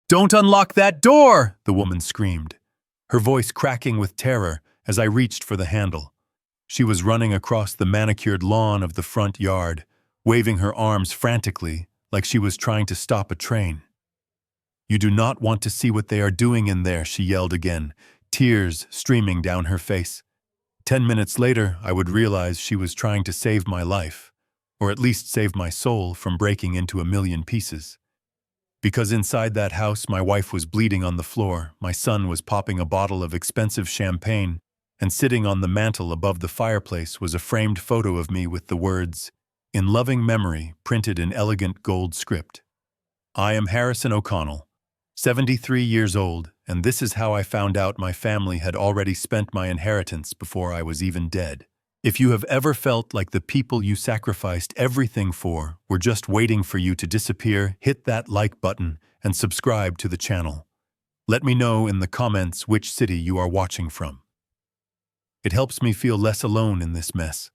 "Don't unlock that door!" the woman screamed, her voice cracking with terror as I reached for the handle. She was running across the manicured lawn of the front yard, waving her arms frantically like she was trying to stop a train. "You do not want to see what they are doing in there," she yelled again, tears streaming down her face. 10 minutes later, I would realize she was trying to save my life, or at least save my soul from breaking into a million pieces. Because inside that house, my wife was bleeding on the floor, my son was popping a bottle of expensive champagne, and sitting on the mantle above the fireplace was a framed photo of me with the words, "In loving memory," printed in elegant gold script. I am Harrison O'Connell, 73 years old, and this is how I found out my family had already spent my inheritance before I was even dead. If you have ever felt like the people you sacrificed everything for were just waiting for you to disappear, hit that like button and subscribe to the channel. Let me know in the comments which city you are watching from. It helps me feel less alone in this mess.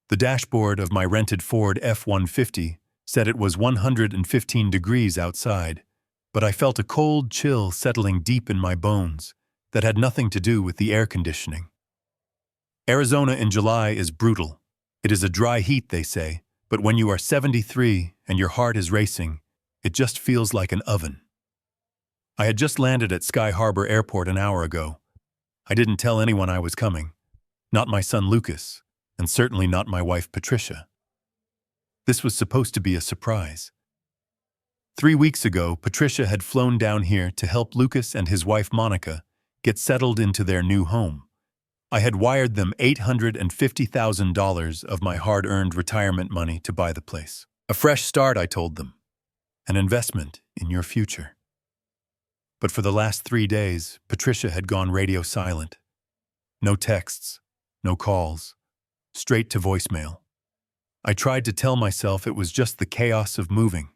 The dashboard of my rented Ford F-150 said it was 115 degrees outside, but I felt a cold chill settling deep in my bones that had nothing to do with the air conditioning. Arizona in July is brutal. It is a dry heat, they say, but when you are 73 and your heart is racing, it just feels like an oven. I had just landed at Sky Harbor Airport an hour ago. I didn't tell anyone I was coming, not my son Lucas, and certainly not my wife Patricia. This was supposed to be a surprise. 3 weeks ago, Patricia had flown down here to help Lucas and his wife Monica get settled into their new home. I had wired them $850,000 of my hard-earned retirement money to buy the place. A fresh start, I told them. An investment in your future. But for the last 3 days, Patricia had gone radio silent. No texts, no calls, straight to voicemail. I tried to tell myself it was just the chaos of moving.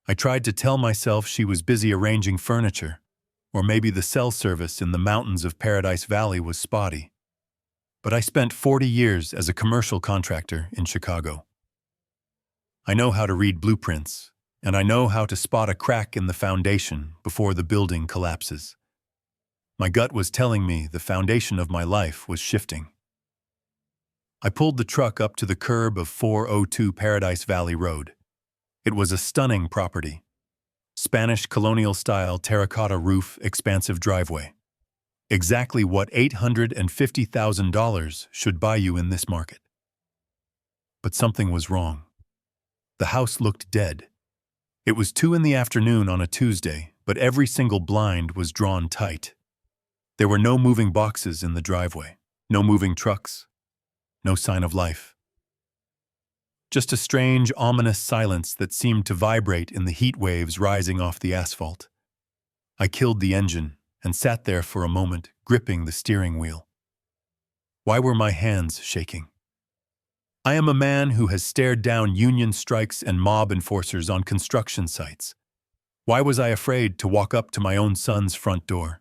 I tried to tell myself she was busy arranging furniture, or maybe the cell service in the mountains of Paradise Valley was spotty. But I spent 40 years as a commercial contractor in Chicago. I know how to read blueprints, and I know how to spot a crack in the foundation before the building collapses. My gut was telling me the foundation of my life was shifting. I pulled the truck up to the curb of 402 Paradise Valley Road. It was a stunning property. Spanish colonial-style terracotta roof, expansive driveway. Exactly what $850,000 should buy you in this market. But something was wrong. The house looked dead. It was 2 in the afternoon on a Tuesday, but every single blind was drawn tight. There were no moving boxes in the driveway, no moving trucks, no sign of life. Just a strange, ominous silence that seemed to vibrate in the heat waves rising off the asphalt. I killed the engine and sat there for a moment, gripping the steering wheel. Why were my hands shaking? I am a man who has stared down union strikes and mob enforcers on construction sites. Why was I afraid to walk up to my own son's front door?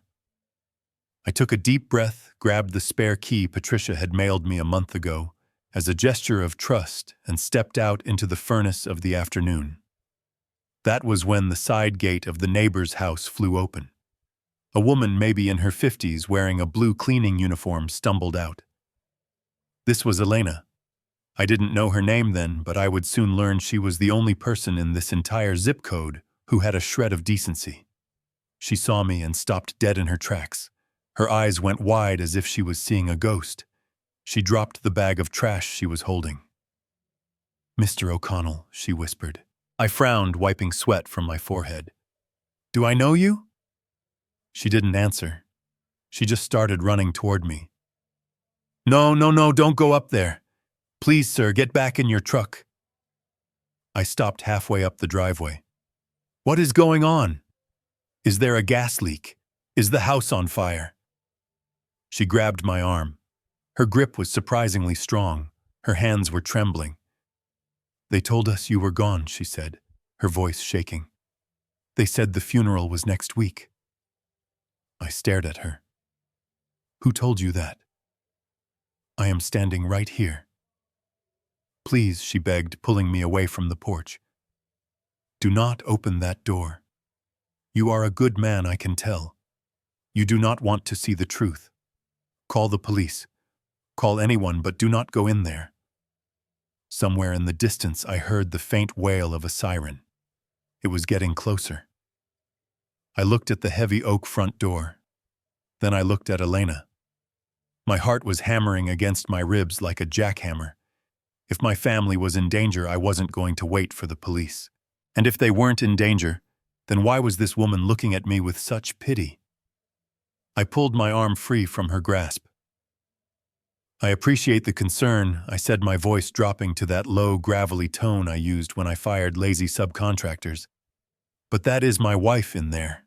I took a deep breath, grabbed the spare key Patricia had mailed me a month ago as a gesture of trust, and stepped out into the furnace of the afternoon. That was when the side gate of the neighbor's house flew open. A woman, maybe in her 50s, wearing a blue cleaning uniform, stumbled out. This was Elena. I didn't know her name then, but I would soon learn she was the only person in this entire zip code who had a shred of decency. She saw me and stopped dead in her tracks. Her eyes went wide as if she was seeing a ghost. She dropped the bag of trash she was holding. "Mr. O'Connell," she whispered. I frowned, wiping sweat from my forehead. "Do I know you?" She didn't answer. She just started running toward me. No, don't go up there. Please, sir, get back in your truck." I stopped halfway up the driveway. "What is going on? Is there a gas leak? Is the house on fire?" She grabbed my arm. Her grip was surprisingly strong. Her hands were trembling. "They told us you were gone," she said, her voice shaking. "They said the funeral was next week." I stared at her. "Who told you that?" "I am standing right here." "Please," she begged, pulling me away from the porch. "Do not open that door." You are a good man, I can tell. You do not want to see the truth. Call the police. Call anyone, but do not go in there. Somewhere in the distance, I heard the faint wail of a siren. It was getting closer. I looked at the heavy oak front door. Then I looked at Elena. My heart was hammering against my ribs like a jackhammer. If my family was in danger, I wasn't going to wait for the police. And if they weren't in danger, then why was this woman looking at me with such pity? I pulled my arm free from her grasp. I appreciate the concern, I said, my voice dropping to that low, gravelly tone I used when I fired lazy subcontractors. But that is my wife in there.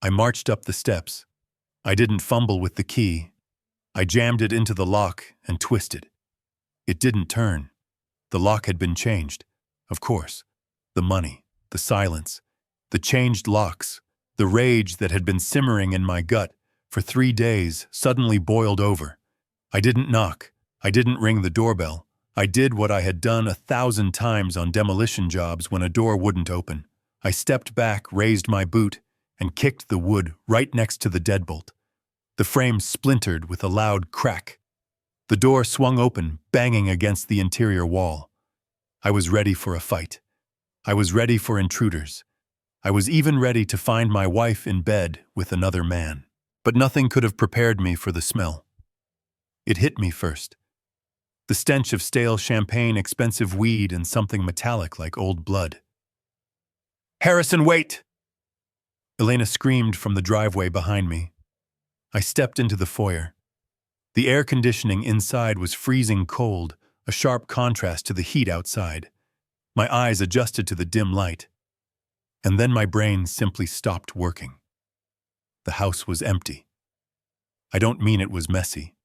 I marched up the steps. I didn't fumble with the key. I jammed it into the lock and twisted. It didn't turn. The lock had been changed. Of course. The money, the silence, the changed locks, the rage that had been simmering in my gut for 3 days suddenly boiled over. I didn't knock. I didn't ring the doorbell. I did what I had done 1,000 times on demolition jobs when a door wouldn't open. I stepped back, raised my boot, and kicked the wood right next to the deadbolt. The frame splintered with a loud crack. The door swung open, banging against the interior wall. I was ready for a fight. I was ready for intruders. I was even ready to find my wife in bed with another man. But nothing could have prepared me for the smell. It hit me first. The stench of stale champagne, expensive weed, and something metallic like old blood. "Harrison, wait!" Elena screamed from the driveway behind me. I stepped into the foyer. The air conditioning inside was freezing cold, a sharp contrast to the heat outside. My eyes adjusted to the dim light. And then my brain simply stopped working. The house was empty. I don't mean it was messy.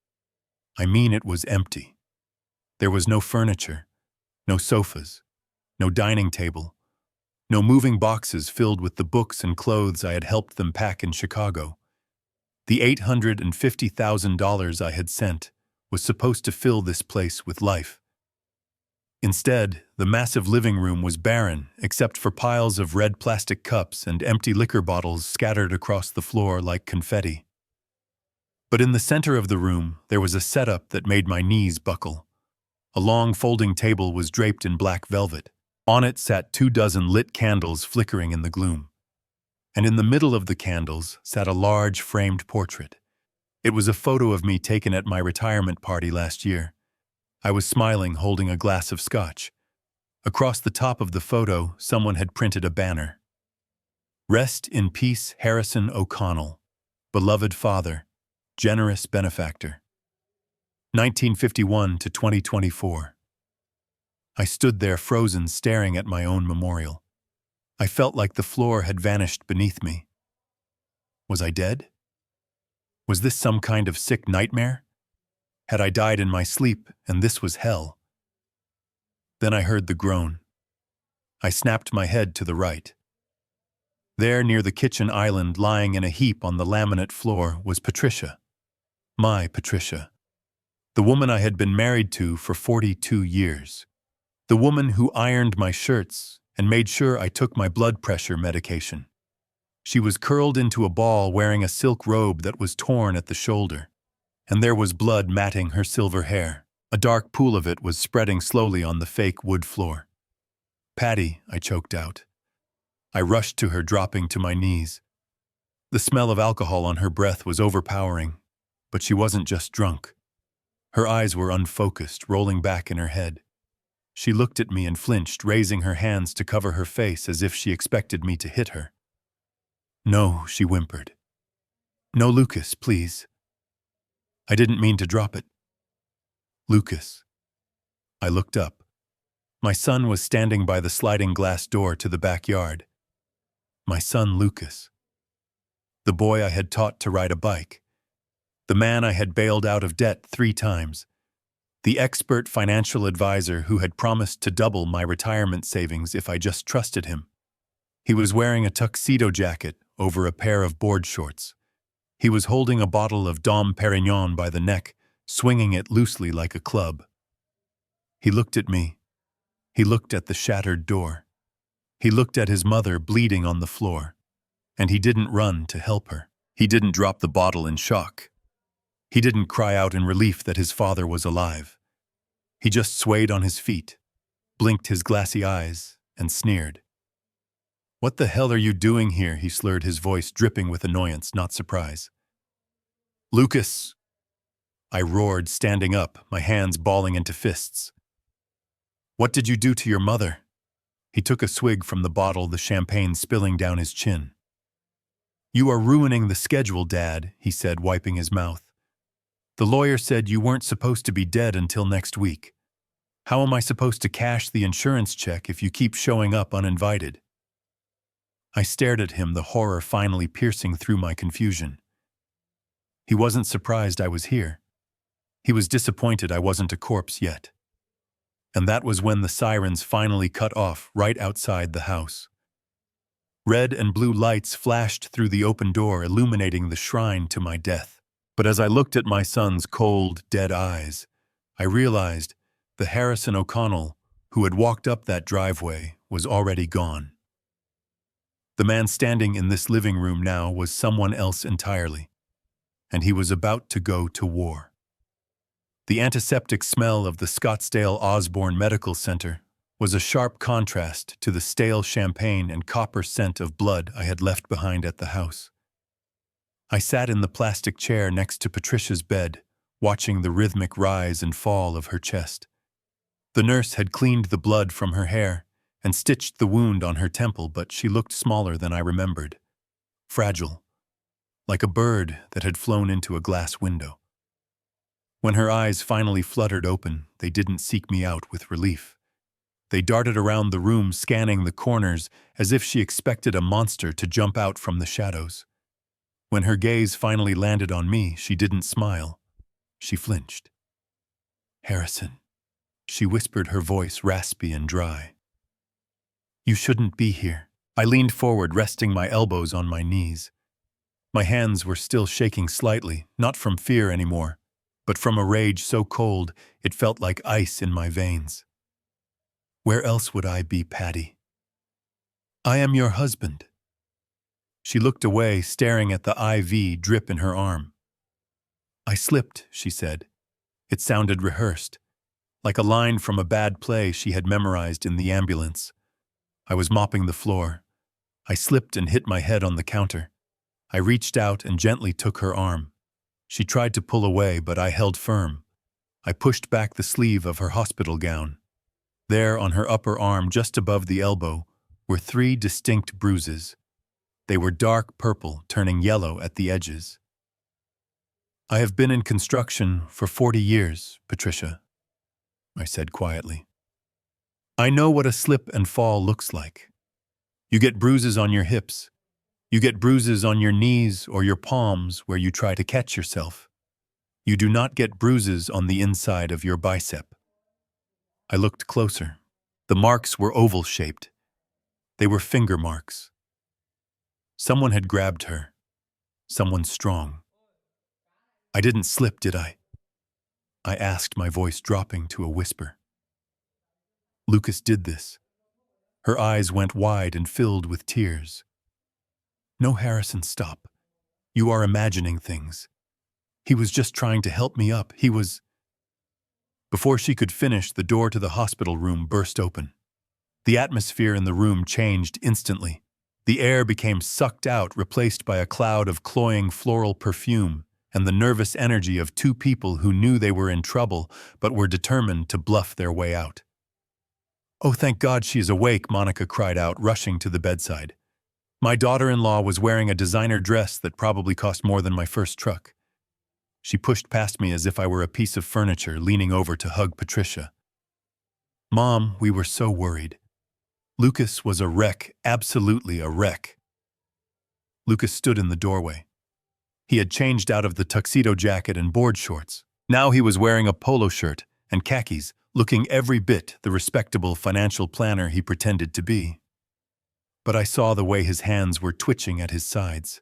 I mean it was empty. There was no furniture, no sofas, no dining table, no moving boxes filled with the books and clothes I had helped them pack in Chicago. The $850,000 I had sent was supposed to fill this place with life. Instead, the massive living room was barren except for piles of red plastic cups and empty liquor bottles scattered across the floor like confetti. But in the center of the room, there was a setup that made my knees buckle. A long folding table was draped in black velvet. On it sat 24 lit candles flickering in the gloom. And in the middle of the candles sat a large framed portrait. It was a photo of me taken at my retirement party last year. I was smiling, holding a glass of scotch. Across the top of the photo, someone had printed a banner. "Rest in peace, Harrison O'Connell, beloved father, generous benefactor. 1951 to 2024. I stood there frozen, staring at my own memorial. I felt like the floor had vanished beneath me. Was I dead? Was this some kind of sick nightmare? Had I died in my sleep, and this was hell? Then I heard the groan. I snapped my head to the right. There, near the kitchen island, lying in a heap on the laminate floor, was Patricia. My Patricia. The woman I had been married to for 42 years. The woman who ironed my shirts and made sure I took my blood pressure medication. She was curled into a ball wearing a silk robe that was torn at the shoulder, and there was blood matting her silver hair. A dark pool of it was spreading slowly on the fake wood floor. "Patty," I choked out. I rushed to her, dropping to my knees. The smell of alcohol on her breath was overpowering, but she wasn't just drunk. Her eyes were unfocused, rolling back in her head. She looked at me and flinched, raising her hands to cover her face as if she expected me to hit her. "No," she whimpered. "No, Lucas, please." I didn't mean to drop it. "Lucas." I looked up. My son was standing by the sliding glass door to the backyard. My son, Lucas. The boy I had taught to ride a bike. The man I had bailed out of debt 3 times. The expert financial advisor who had promised to double my retirement savings if I just trusted him. He was wearing a tuxedo jacket over a pair of board shorts. He was holding a bottle of Dom Perignon by the neck, swinging it loosely like a club. He looked at me. He looked at the shattered door. He looked at his mother bleeding on the floor, and he didn't run to help her. He didn't drop the bottle in shock. He didn't cry out in relief that his father was alive. He just swayed on his feet, blinked his glassy eyes, and sneered. "What the hell are you doing here?" he slurred, his voice dripping with annoyance, not surprise. "Lucas!" I roared, standing up, my hands balling into fists. "What did you do to your mother?" He took a swig from the bottle, the champagne spilling down his chin. "You are ruining the schedule, Dad," he said, wiping his mouth. "The lawyer said you weren't supposed to be dead until next week. How am I supposed to cash the insurance check if you keep showing up uninvited?" I stared at him, the horror finally piercing through my confusion. He wasn't surprised I was here. He was disappointed I wasn't a corpse yet. And that was when the sirens finally cut off right outside the house. Red and blue lights flashed through the open door, illuminating the shrine to my death. But as I looked at my son's cold, dead eyes, I realized the Harrison O'Connell who had walked up that driveway was already gone. The man standing in this living room now was someone else entirely, and he was about to go to war. The antiseptic smell of the Scottsdale Osborne Medical Center was a sharp contrast to the stale champagne and copper scent of blood I had left behind at the house. I sat in the plastic chair next to Patricia's bed, watching the rhythmic rise and fall of her chest. The nurse had cleaned the blood from her hair and stitched the wound on her temple, but she looked smaller than I remembered, fragile, like a bird that had flown into a glass window. When her eyes finally fluttered open, they didn't seek me out with relief. They darted around the room, scanning the corners as if she expected a monster to jump out from the shadows. When her gaze finally landed on me, she didn't smile. She flinched. "Harrison," she whispered, her voice raspy and dry. "You shouldn't be here." I leaned forward, resting my elbows on my knees. My hands were still shaking slightly, not from fear anymore, but from a rage so cold it felt like ice in my veins. "Where else would I be, Patty? I am your husband." She looked away, staring at the IV drip in her arm. "I slipped," she said. It sounded rehearsed, like a line from a bad play she had memorized in the ambulance. I was mopping the floor. I slipped and hit my head on the counter. I reached out and gently took her arm. She tried to pull away, but I held firm. I pushed back the sleeve of her hospital gown. There, on her upper arm, just above the elbow, were 3 distinct bruises. They were dark purple, turning yellow at the edges. "I have been in construction for 40 years, Patricia," I said quietly. "I know what a slip and fall looks like. You get bruises on your hips. You get bruises on your knees or your palms where you try to catch yourself. You do not get bruises on the inside of your bicep." I looked closer. The marks were oval-shaped. They were finger marks. Someone had grabbed her. Someone strong. "I didn't slip, did I?" I asked, my voice dropping to a whisper. "Lucas did this." Her eyes went wide and filled with tears. "No, Harrison, stop. You are imagining things. He was just trying to help me up. He was—" Before she could finish, the door to the hospital room burst open. The atmosphere in the room changed instantly. The air became sucked out, replaced by a cloud of cloying floral perfume and the nervous energy of 2 people who knew they were in trouble but were determined to bluff their way out. "Oh, thank God she is awake," Monica cried out, rushing to the bedside. "My daughter-in-law was wearing a designer dress that probably cost more than my first truck." She pushed past me as if I were a piece of furniture, leaning over to hug Patricia. "Mom, we were so worried. Lucas was a wreck, absolutely a wreck." Lucas stood in the doorway. He had changed out of the tuxedo jacket and board shorts. Now he was wearing a polo shirt and khakis, looking every bit the respectable financial planner he pretended to be. But I saw the way his hands were twitching at his sides.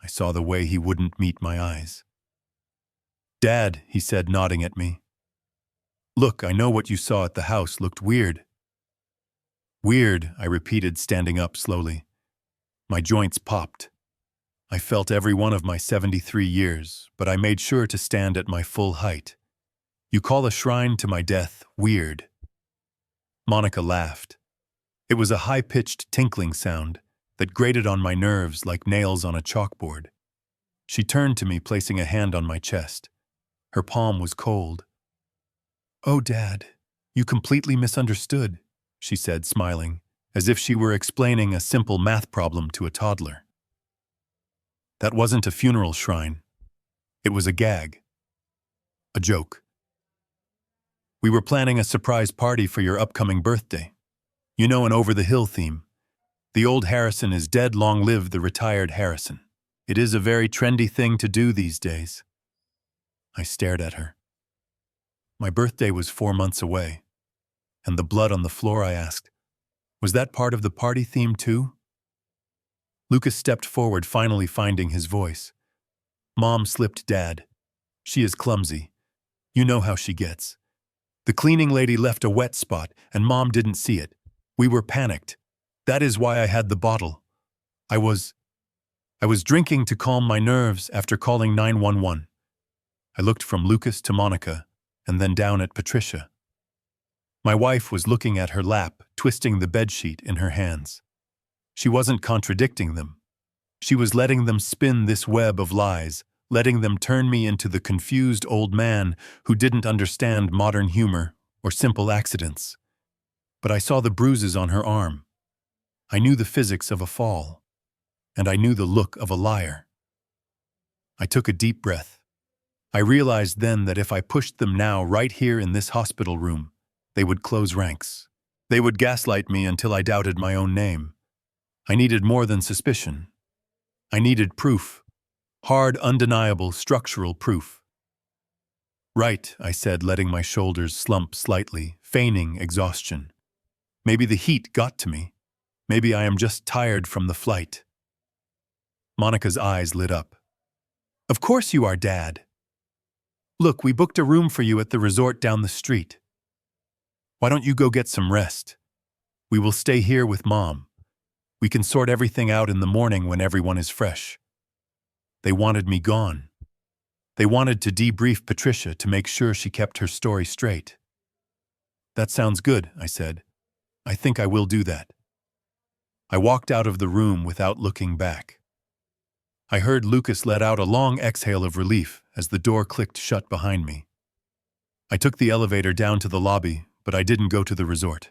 I saw the way he wouldn't meet my eyes. "Dad," he said, nodding at me. "Look, I know what you saw at the house looked weird." Weird, I repeated, standing up slowly. My joints popped. I felt every one of my 73 years, but I made sure to stand at my full height. You call a shrine to my death weird? Monica laughed. It was a high-pitched tinkling sound that grated on my nerves like nails on a chalkboard. She turned to me, placing a hand on my chest. Her palm was cold. "Oh, Dad, you completely misunderstood," she said, smiling, as if she were explaining a simple math problem to a toddler. That wasn't a funeral shrine. It was a gag. A joke. We were planning a surprise party for your upcoming birthday. You know, an over-the-hill theme. The old Harrison is dead, long live the retired Harrison. It is a very trendy thing to do these days. I stared at her. My birthday was 4 months away. And the blood on the floor, I asked, was that part of the party theme too? Lucas stepped forward, finally finding his voice. Mom slipped Dad. She is clumsy. You know how she gets. The cleaning lady left a wet spot, and Mom didn't see it. We were panicked. That is why I had the bottle. I was drinking to calm my nerves after calling 911. I looked from Lucas to Monica, and then down at Patricia. My wife was looking at her lap, twisting the bedsheet in her hands. She wasn't contradicting them. She was letting them spin this web of lies, letting them turn me into the confused old man who didn't understand modern humor or simple accidents. But I saw the bruises on her arm. I knew the physics of a fall, and I knew the look of a liar. I took a deep breath. I realized then that if I pushed them now, right here in this hospital room, they would close ranks. They would gaslight me until I doubted my own name. I needed more than suspicion. I needed proof. Hard, undeniable, structural proof. Right, I said, letting my shoulders slump slightly, feigning exhaustion. Maybe the heat got to me. Maybe I am just tired from the flight. Monica's eyes lit up. Of course you are, Dad. Look, we booked a room for you at the resort down the street. Why don't you go get some rest? We will stay here with Mom. We can sort everything out in the morning when everyone is fresh. They wanted me gone. They wanted to debrief Patricia to make sure she kept her story straight. That sounds good, I said. I think I will do that. I walked out of the room without looking back. I heard Lucas let out a long exhale of relief as the door clicked shut behind me. I took the elevator down to the lobby, but I didn't go to the resort.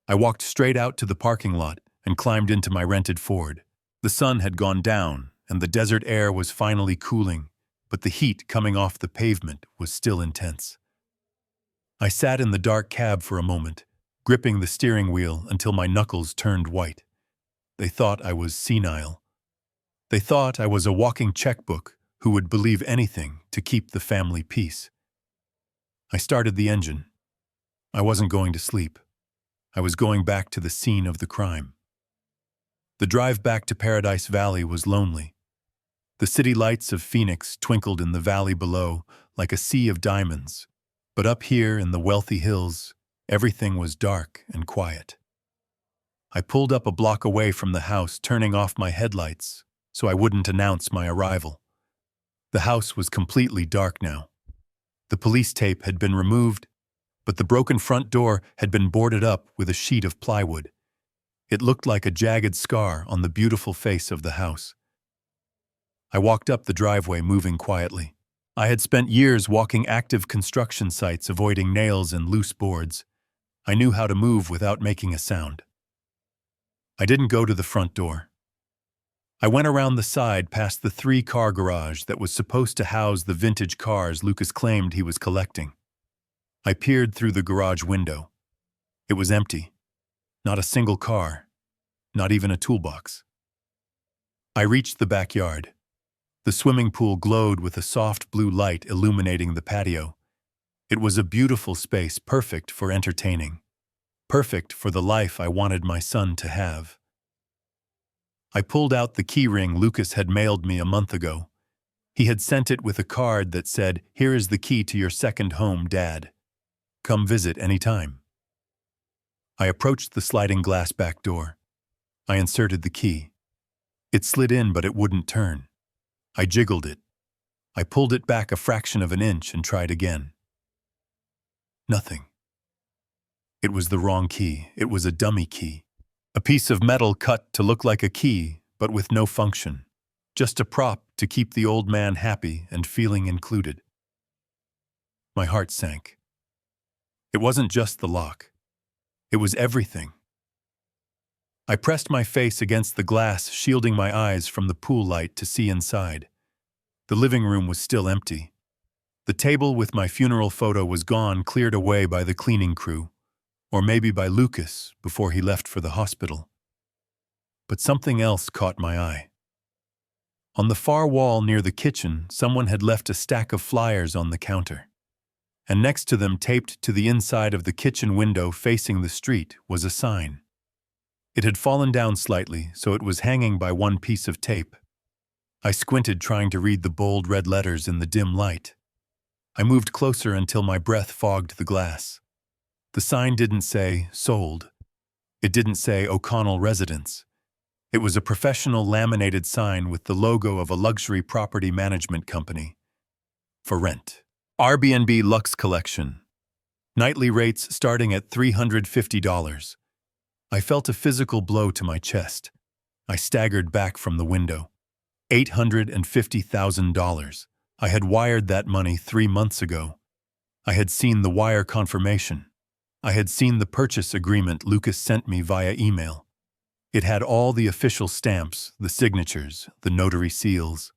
I walked straight out to the parking lot and climbed into my rented Ford. The sun had gone down, and the desert air was finally cooling, but the heat coming off the pavement was still intense. I sat in the dark cab for a moment, gripping the steering wheel until my knuckles turned white. They thought I was senile. They thought I was a walking checkbook who would believe anything to keep the family peace. I started the engine. I wasn't going to sleep. I was going back to the scene of the crime. The drive back to Paradise Valley was lonely. The city lights of Phoenix twinkled in the valley below like a sea of diamonds, but up here in the wealthy hills, everything was dark and quiet. I pulled up a block away from the house, turning off my headlights so I wouldn't announce my arrival. The house was completely dark now. The police tape had been removed, but the broken front door had been boarded up with a sheet of plywood. It looked like a jagged scar on the beautiful face of the house. I walked up the driveway, moving quietly. I had spent years walking active construction sites, avoiding nails and loose boards. I knew how to move without making a sound. I didn't go to the front door. I went around the side past the 3-car garage that was supposed to house the vintage cars Lucas claimed he was collecting. I peered through the garage window. It was empty. Not a single car. Not even a toolbox. I reached the backyard. The swimming pool glowed with a soft blue light illuminating the patio. It was a beautiful space, perfect for entertaining. Perfect for the life I wanted my son to have. I pulled out the keyring Lucas had mailed me a month ago. He had sent it with a card that said, "Here is the key to your second home, Dad. Come visit anytime." I approached the sliding glass back door. I inserted the key. It slid in, but it wouldn't turn. I jiggled it. I pulled it back a fraction of an inch and tried again. Nothing. It was the wrong key. It was a dummy key. A piece of metal cut to look like a key, but with no function. Just a prop to keep the old man happy and feeling included. My heart sank. It wasn't just the lock. It was everything. I pressed my face against the glass, shielding my eyes from the pool light to see inside. The living room was still empty. The table with my funeral photo was gone, cleared away by the cleaning crew, or maybe by Lucas before he left for the hospital. But something else caught my eye. On the far wall near the kitchen, someone had left a stack of flyers on the counter. And next to them, taped to the inside of the kitchen window facing the street, was a sign. It had fallen down slightly, so it was hanging by one piece of tape. I squinted, trying to read the bold red letters in the dim light. I moved closer until my breath fogged the glass. The sign didn't say "sold." It didn't say O'Connell Residence. It was a professional laminated sign with the logo of a luxury property management company. For rent. Airbnb Luxe Collection. Nightly rates starting at $350. I felt a physical blow to my chest. I staggered back from the window. $850,000. I had wired that money 3 months ago. I had seen the wire confirmation. I had seen the purchase agreement Lucas sent me via email. It had all the official stamps, the signatures, the notary seals.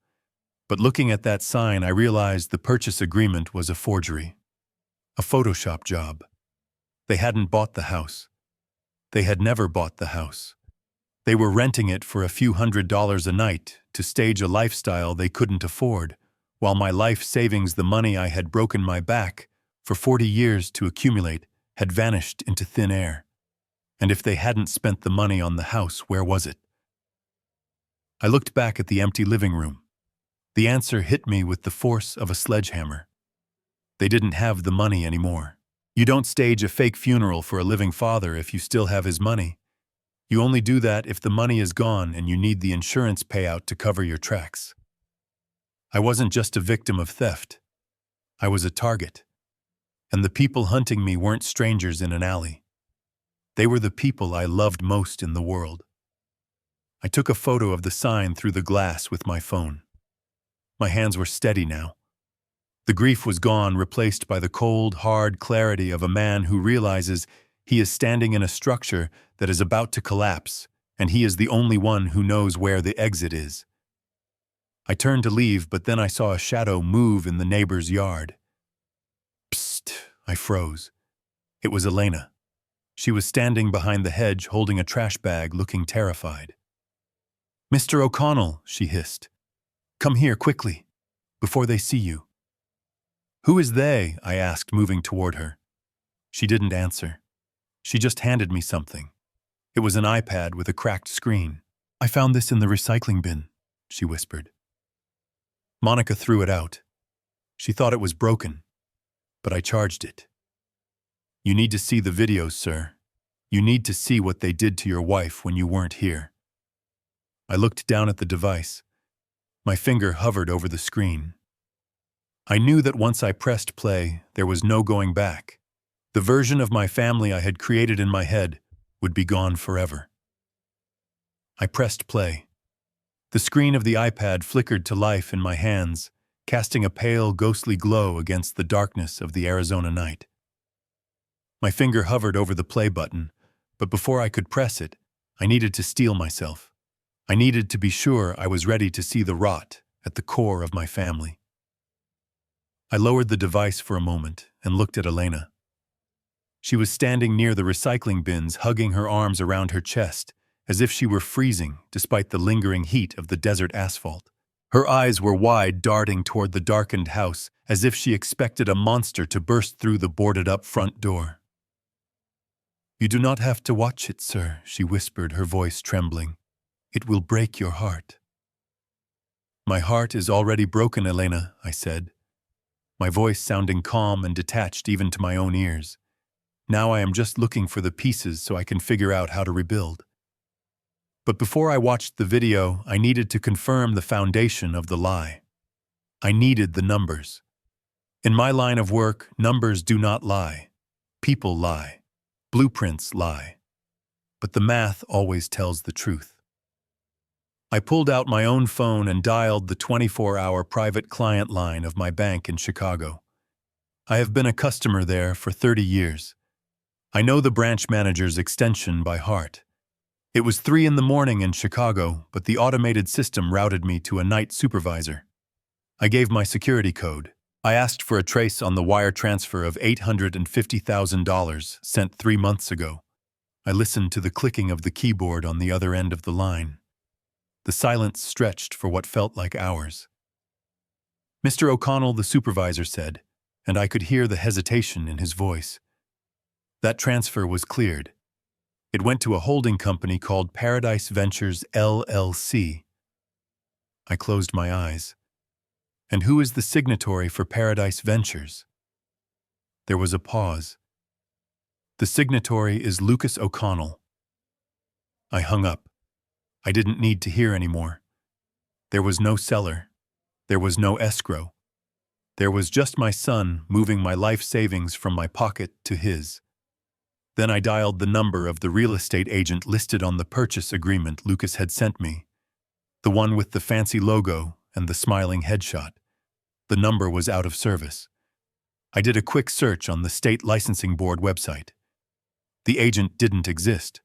But looking at that sign, I realized the purchase agreement was a forgery. A Photoshop job. They hadn't bought the house. They had never bought the house. They were renting it for a few $100s a night to stage a lifestyle they couldn't afford, while my life savings, the money I had broken my back for 40 years to accumulate, had vanished into thin air. And if they hadn't spent the money on the house, where was it? I looked back at the empty living room. The answer hit me with the force of a sledgehammer. They didn't have the money anymore. You don't stage a fake funeral for a living father if you still have his money. You only do that if the money is gone and you need the insurance payout to cover your tracks. I wasn't just a victim of theft. I was a target. And the people hunting me weren't strangers in an alley. They were the people I loved most in the world. I took a photo of the sign through the glass with my phone. My hands were steady now. The grief was gone, replaced by the cold, hard clarity of a man who realizes he is standing in a structure that is about to collapse, and he is the only one who knows where the exit is. I turned to leave, but then I saw a shadow move in the neighbor's yard. Psst, I froze. It was Elena. She was standing behind the hedge, holding a trash bag, looking terrified. "Mr. O'Connell," she hissed. "Come here, quickly, before they see you." "Who is they?" I asked, moving toward her. She didn't answer. She just handed me something. It was an iPad with a cracked screen. "I found this in the recycling bin," she whispered. Monica threw it out. She thought it was broken, but I charged it. "You need to see the videos, sir. You need to see what they did to your wife when you weren't here." I looked down at the device. My finger hovered over the screen. I knew that once I pressed play, there was no going back. The version of my family I had created in my head would be gone forever. I pressed play. The screen of the iPad flickered to life in my hands, casting a pale, ghostly glow against the darkness of the Arizona night. My finger hovered over the play button, but before I could press it, I needed to steel myself. I needed to be sure I was ready to see the rot at the core of my family. I lowered the device for a moment and looked at Elena. She was standing near the recycling bins, hugging her arms around her chest, as if she were freezing despite the lingering heat of the desert asphalt. Her eyes were wide, darting toward the darkened house, as if she expected a monster to burst through the boarded-up front door. "You do not have to watch it, sir," she whispered, her voice trembling. "It will break your heart." "My heart is already broken, Elena," I said, my voice sounding calm and detached even to my own ears. Now I am just looking for the pieces so I can figure out how to rebuild. But before I watched the video, I needed to confirm the foundation of the lie. I needed the numbers. In my line of work, numbers do not lie. People lie. Blueprints lie. But the math always tells the truth. I pulled out my own phone and dialed the 24-hour private client line of my bank in Chicago. I have been a customer there for 30 years. I know the branch manager's extension by heart. It was 3 a.m. in Chicago, but the automated system routed me to a night supervisor. I gave my security code. I asked for a trace on the wire transfer of $850,000 sent 3 months ago. I listened to the clicking of the keyboard on the other end of the line. The silence stretched for what felt like hours. "Mr. O'Connell," the supervisor said, and I could hear the hesitation in his voice. That transfer was cleared. It went to a holding company called Paradise Ventures, LLC. I closed my eyes. And who is the signatory for Paradise Ventures? There was a pause. The signatory is Lucas O'Connell. I hung up. I didn't need to hear anymore. There was no seller. There was no escrow. There was just my son moving my life savings from my pocket to his. Then I dialed the number of the real estate agent listed on the purchase agreement Lucas had sent me, the one with the fancy logo and the smiling headshot. The number was out of service. I did a quick search on the state licensing board website. The agent didn't exist.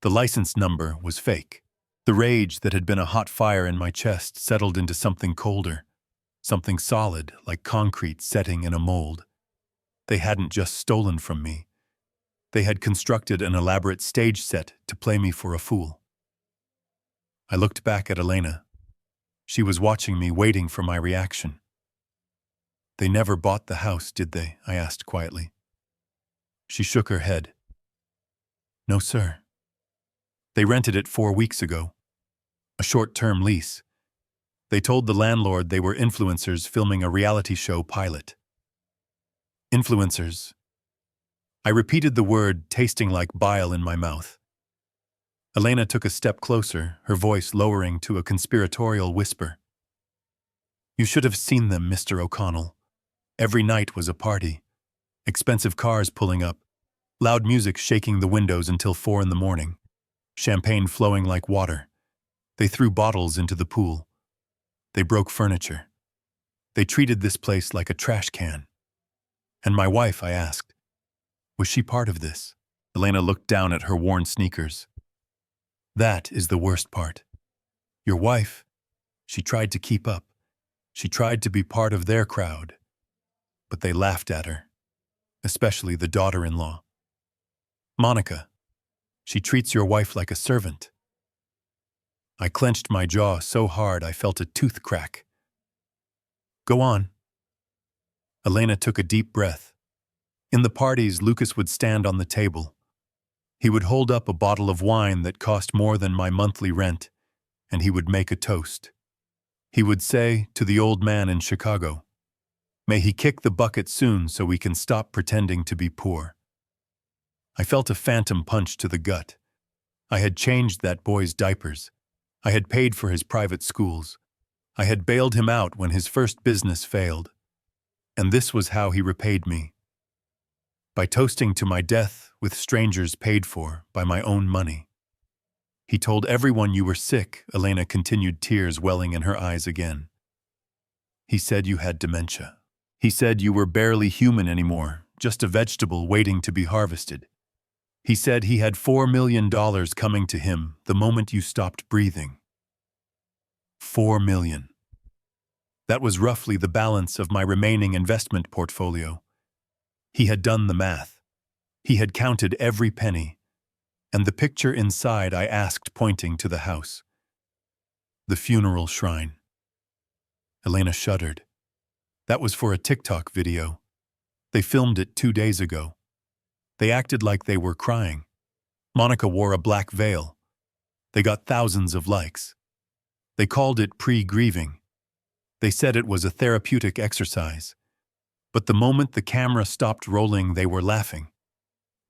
The license number was fake. The rage that had been a hot fire in my chest settled into something colder, something solid like concrete setting in a mold. They hadn't just stolen from me. They had constructed an elaborate stage set to play me for a fool. I looked back at Elena. She was watching me, waiting for my reaction. "They never bought the house, did they?" I asked quietly. She shook her head. "No, sir. They rented it 4 weeks ago. A short-term lease. They told the landlord they were influencers filming a reality show pilot." Influencers. I repeated the word, tasting like bile in my mouth. Elena took a step closer, her voice lowering to a conspiratorial whisper. "You should have seen them, Mr. O'Connell. Every night was a party. Expensive cars pulling up, loud music shaking the windows until 4 a.m, champagne flowing like water. They threw bottles into the pool. They broke furniture. They treated this place like a trash can. And my wife," I asked. "Was she part of this?" Elena looked down at her worn sneakers. "That is the worst part. Your wife, she tried to keep up. She tried to be part of their crowd. But they laughed at her, especially the daughter-in-law. Monica, she treats your wife like a servant." I clenched my jaw so hard I felt a tooth crack. "Go on." Elena took a deep breath. In the parties, Lucas would stand on the table. He would hold up a bottle of wine that cost more than my monthly rent, and he would make a toast. He would say to the old man in Chicago, "May he kick the bucket soon so we can stop pretending to be poor." I felt a phantom punch to the gut. I had changed that boy's diapers. I had paid for his private schools. I had bailed him out when his first business failed. And this was how he repaid me. By toasting to my death with strangers paid for by my own money. "He told everyone you were sick," Elena continued, tears welling in her eyes again. "He said you had dementia. He said you were barely human anymore, just a vegetable waiting to be harvested. He said he had $4 million coming to him the moment you stopped breathing. $4 million. That was roughly the balance of my remaining investment portfolio. He had done the math. He had counted every penny. And the picture inside I asked, pointing to the house. The funeral shrine. Elena shuddered. That was for a TikTok video. They filmed it 2 days ago. They acted like they were crying. Monica wore a black veil. They got thousands of likes. They called it pre-grieving. They said it was a therapeutic exercise. But the moment the camera stopped rolling, they were laughing.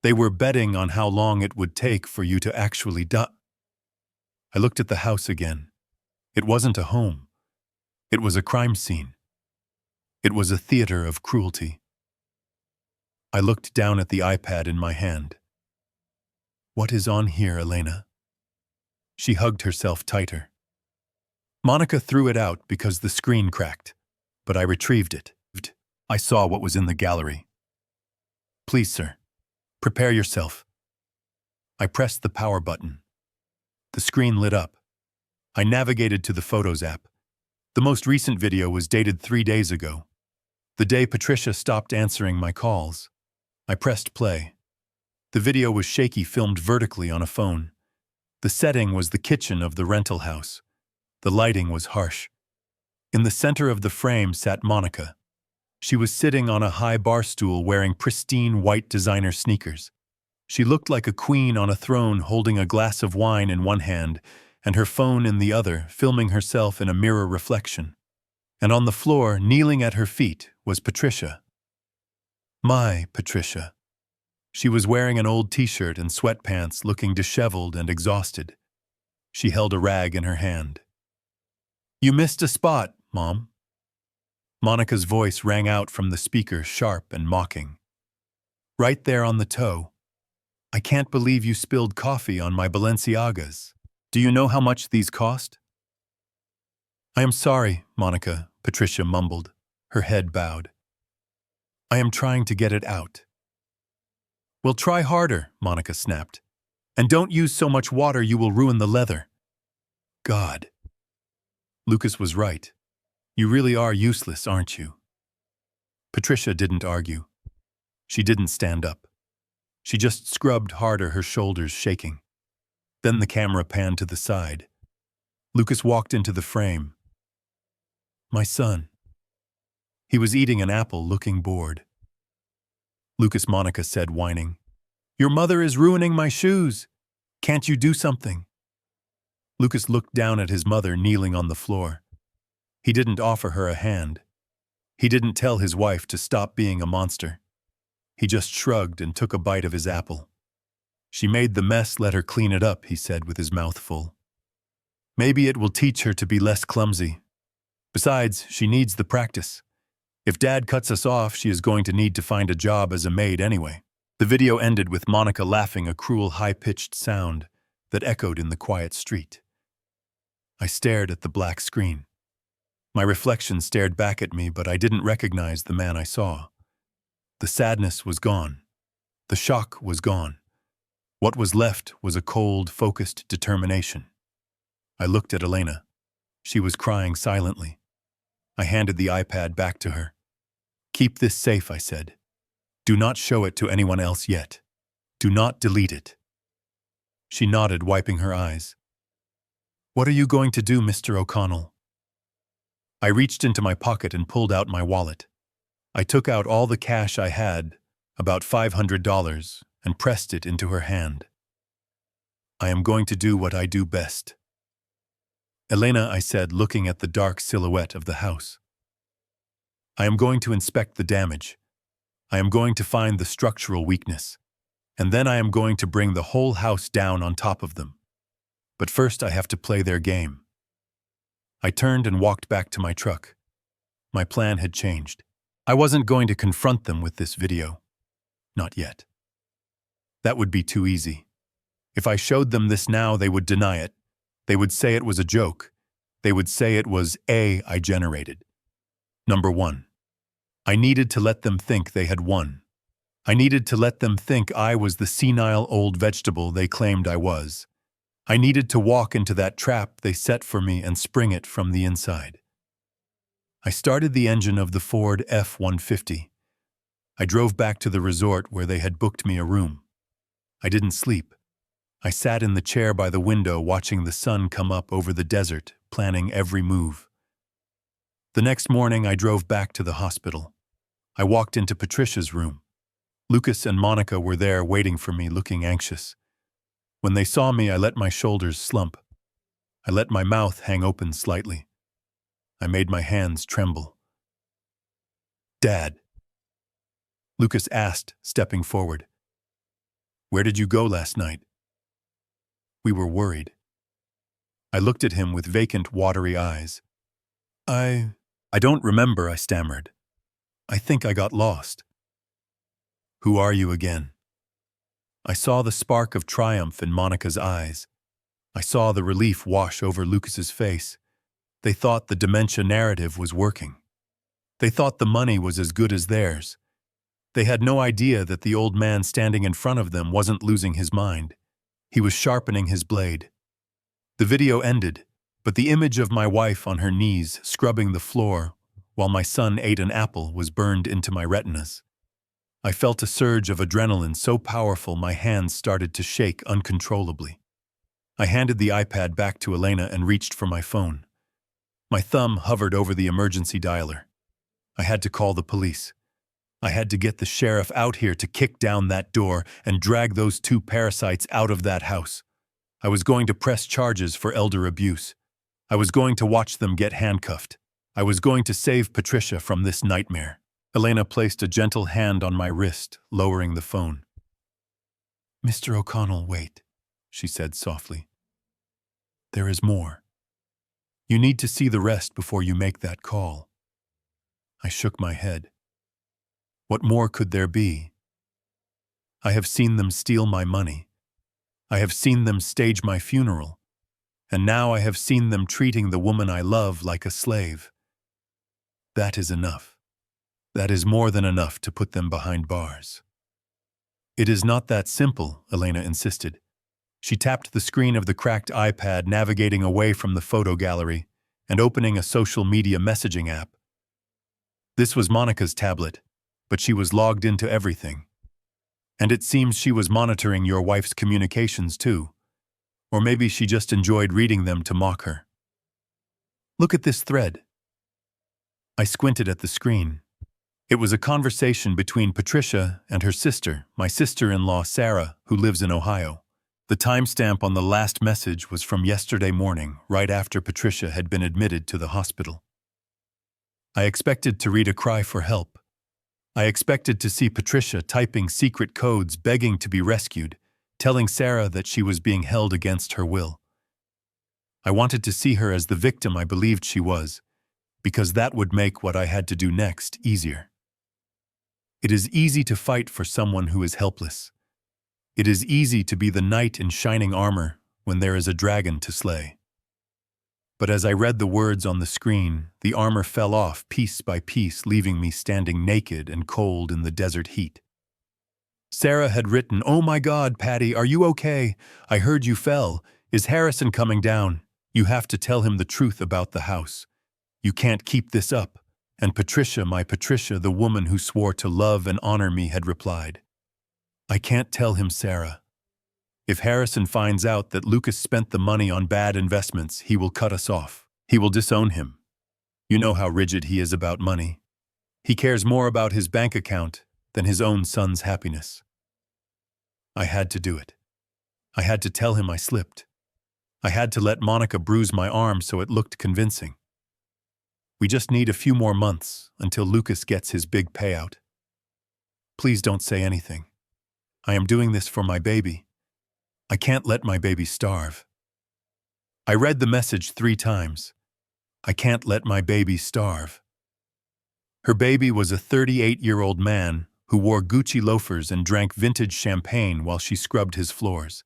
They were betting on how long it would take for you to actually die. I looked at the house again. It wasn't a home. It was a crime scene. It was a theater of cruelty. I looked down at the iPad in my hand. What is on here, Elena? She hugged herself tighter. Monica threw it out because the screen cracked, but I retrieved it. I saw what was in the gallery. Please, sir, prepare yourself. I pressed the power button. The screen lit up. I navigated to the Photos app. The most recent video was dated 3 days ago, the day Patricia stopped answering my calls. I pressed play. The video was shaky, filmed vertically on a phone. The setting was the kitchen of the rental house. The lighting was harsh. In the center of the frame sat Monica. She was sitting on a high bar stool wearing pristine white designer sneakers. She looked like a queen on a throne, holding a glass of wine in one hand and her phone in the other, filming herself in a mirror reflection. And on the floor, kneeling at her feet, was Patricia. My Patricia. She was wearing an old t-shirt and sweatpants, looking disheveled and exhausted. She held a rag in her hand. You missed a spot, Mom. Monica's voice rang out from the speaker, sharp and mocking. Right there on the toe. I can't believe you spilled coffee on my Balenciagas. Do you know how much these cost? I am sorry, Monica, Patricia mumbled, her head bowed. I am trying to get it out. Well, try harder, Monica snapped. And don't use so much water, you will ruin the leather. God. Lucas was right. You really are useless, aren't you? Patricia didn't argue. She didn't stand up. She just scrubbed harder, her shoulders shaking. Then the camera panned to the side. Lucas walked into the frame. My son. He was eating an apple, looking bored. Lucas, Monica said, whining. Your mother is ruining my shoes. Can't you do something? Lucas looked down at his mother kneeling on the floor. He didn't offer her a hand. He didn't tell his wife to stop being a monster. He just shrugged and took a bite of his apple. She made the mess, let her clean it up, he said with his mouth full. Maybe it will teach her to be less clumsy. Besides, she needs the practice. If Dad cuts us off, she is going to need to find a job as a maid anyway. The video ended with Monica laughing, a cruel, high-pitched sound that echoed in the quiet street. I stared at the black screen. My reflection stared back at me, but I didn't recognize the man I saw. The sadness was gone. The shock was gone. What was left was a cold, focused determination. I looked at Elena. She was crying silently. I handed the iPad back to her. Keep this safe, I said. Do not show it to anyone else yet. Do not delete it. She nodded, wiping her eyes. What are you going to do, Mr. O'Connell? I reached into my pocket and pulled out my wallet. I took out all the cash I had, about $500, and pressed it into her hand. I am going to do what I do best. Elena, I said, looking at the dark silhouette of the house. I am going to inspect the damage. I am going to find the structural weakness. And then I am going to bring the whole house down on top of them. But first I have to play their game. I turned and walked back to my truck. My plan had changed. I wasn't going to confront them with this video. Not yet. That would be too easy. If I showed them this now, they would deny it. They would say it was a joke. They would say it was I generated. Number 1. I needed to let them think they had won. I needed to let them think I was the senile old vegetable they claimed I was. I needed to walk into that trap they set for me and spring it from the inside. I started the engine of the Ford F-150. I drove back to the resort where they had booked me a room. I didn't sleep. I sat in the chair by the window watching the sun come up over the desert, planning every move. The next morning, I drove back to the hospital. I walked into Patricia's room. Lucas and Monica were there waiting for me, looking anxious. When they saw me, I let my shoulders slump. I let my mouth hang open slightly. I made my hands tremble. Dad, Lucas asked, stepping forward. Where did you go last night? We were worried. I looked at him with vacant, watery eyes. I don't remember, I stammered. I think I got lost. Who are you again? I saw the spark of triumph in Monica's eyes. I saw the relief wash over Lucas's face. They thought the dementia narrative was working. They thought the money was as good as theirs. They had no idea that the old man standing in front of them wasn't losing his mind. He was sharpening his blade. The video ended, but the image of my wife on her knees scrubbing the floor while my son ate an apple was burned into my retinas. I felt a surge of adrenaline so powerful my hands started to shake uncontrollably. I handed the iPad back to Elena and reached for my phone. My thumb hovered over the emergency dialer. I had to call the police. I had to get the sheriff out here to kick down that door and drag those two parasites out of that house. I was going to press charges for elder abuse. I was going to watch them get handcuffed. I was going to save Patricia from this nightmare. Elena placed a gentle hand on my wrist, lowering the phone. Mr. O'Connell, wait, she said softly. There is more. You need to see the rest before you make that call. I shook my head. What more could there be? I have seen them steal my money. I have seen them stage my funeral. And now I have seen them treating the woman I love like a slave. That is enough. That is more than enough to put them behind bars. It is not that simple, Elena insisted. She tapped the screen of the cracked iPad, navigating away from the photo gallery and opening a social media messaging app. This was Monica's tablet, but she was logged into everything. And it seems she was monitoring your wife's communications too. Or maybe she just enjoyed reading them to mock her. Look at this thread. I squinted at the screen. It was a conversation between Patricia and her sister, my sister-in-law Sarah, who lives in Ohio. The timestamp on the last message was from yesterday morning, right after Patricia had been admitted to the hospital. I expected to read a cry for help. I expected to see Patricia typing secret codes begging to be rescued, telling Sarah that she was being held against her will. I wanted to see her as the victim I believed she was, because that would make what I had to do next easier. It is easy to fight for someone who is helpless. It is easy to be the knight in shining armor when there is a dragon to slay. But as I read the words on the screen, the armor fell off piece by piece, leaving me standing naked and cold in the desert heat. Sarah had written, "Oh my God, Patty, are you okay? I heard you fell. Is Harrison coming down? You have to tell him the truth about the house. You can't keep this up." And Patricia, my Patricia, the woman who swore to love and honor me, had replied, "I can't tell him, Sarah. If Harrison finds out that Lucas spent the money on bad investments, he will cut us off. He will disown him. You know how rigid he is about money. He cares more about his bank account than his own son's happiness." I had to do it. I had to tell him I slipped. I had to let Monica bruise my arm so it looked convincing. We just need a few more months until Lucas gets his big payout. Please don't say anything. I am doing this for my baby. I can't let my baby starve. I read the message 3 times. I can't let my baby starve. Her baby was a 38-year-old man who wore Gucci loafers and drank vintage champagne while she scrubbed his floors.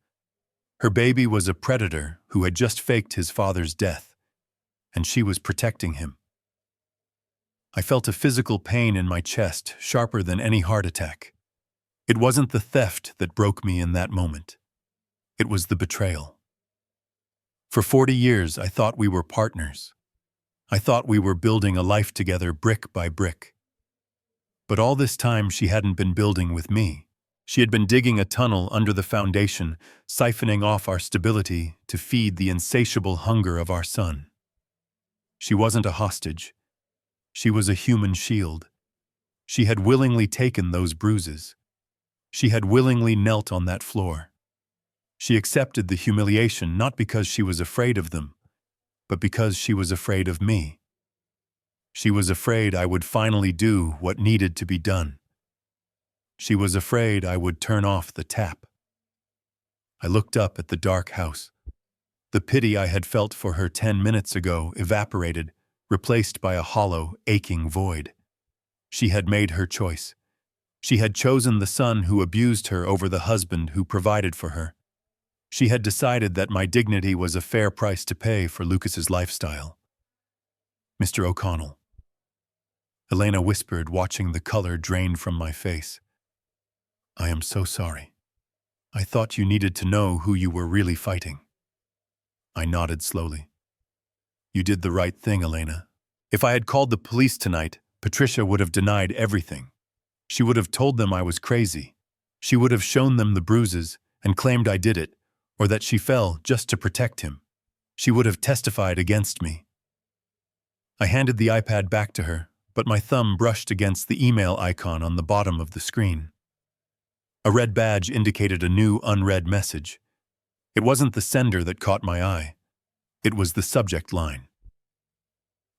Her baby was a predator who had just faked his father's death, and she was protecting him. I felt a physical pain in my chest, sharper than any heart attack. It wasn't the theft that broke me in that moment. It was the betrayal. For 40 years, I thought we were partners. I thought we were building a life together brick by brick. But all this time, she hadn't been building with me. She had been digging a tunnel under the foundation, siphoning off our stability to feed the insatiable hunger of our son. She wasn't a hostage. She was a human shield. She had willingly taken those bruises. She had willingly knelt on that floor. She accepted the humiliation not because she was afraid of them, but because she was afraid of me. She was afraid I would finally do what needed to be done. She was afraid I would turn off the tap. I looked up at the dark house. The pity I had felt for her 10 minutes ago evaporated, replaced by a hollow, aching void. She had made her choice. She had chosen the son who abused her over the husband who provided for her. She had decided that my dignity was a fair price to pay for Lucas's lifestyle. Mr. O'Connell. Elena whispered, watching the color drain from my face. I am so sorry. I thought you needed to know who you were really fighting. I nodded slowly. You did the right thing, Elena. If I had called the police tonight, Patricia would have denied everything. She would have told them I was crazy. She would have shown them the bruises and claimed I did it, or that she fell just to protect him. She would have testified against me. I handed the iPad back to her, but my thumb brushed against the email icon on the bottom of the screen. A red badge indicated a new unread message. It wasn't the sender that caught my eye. It was the subject line.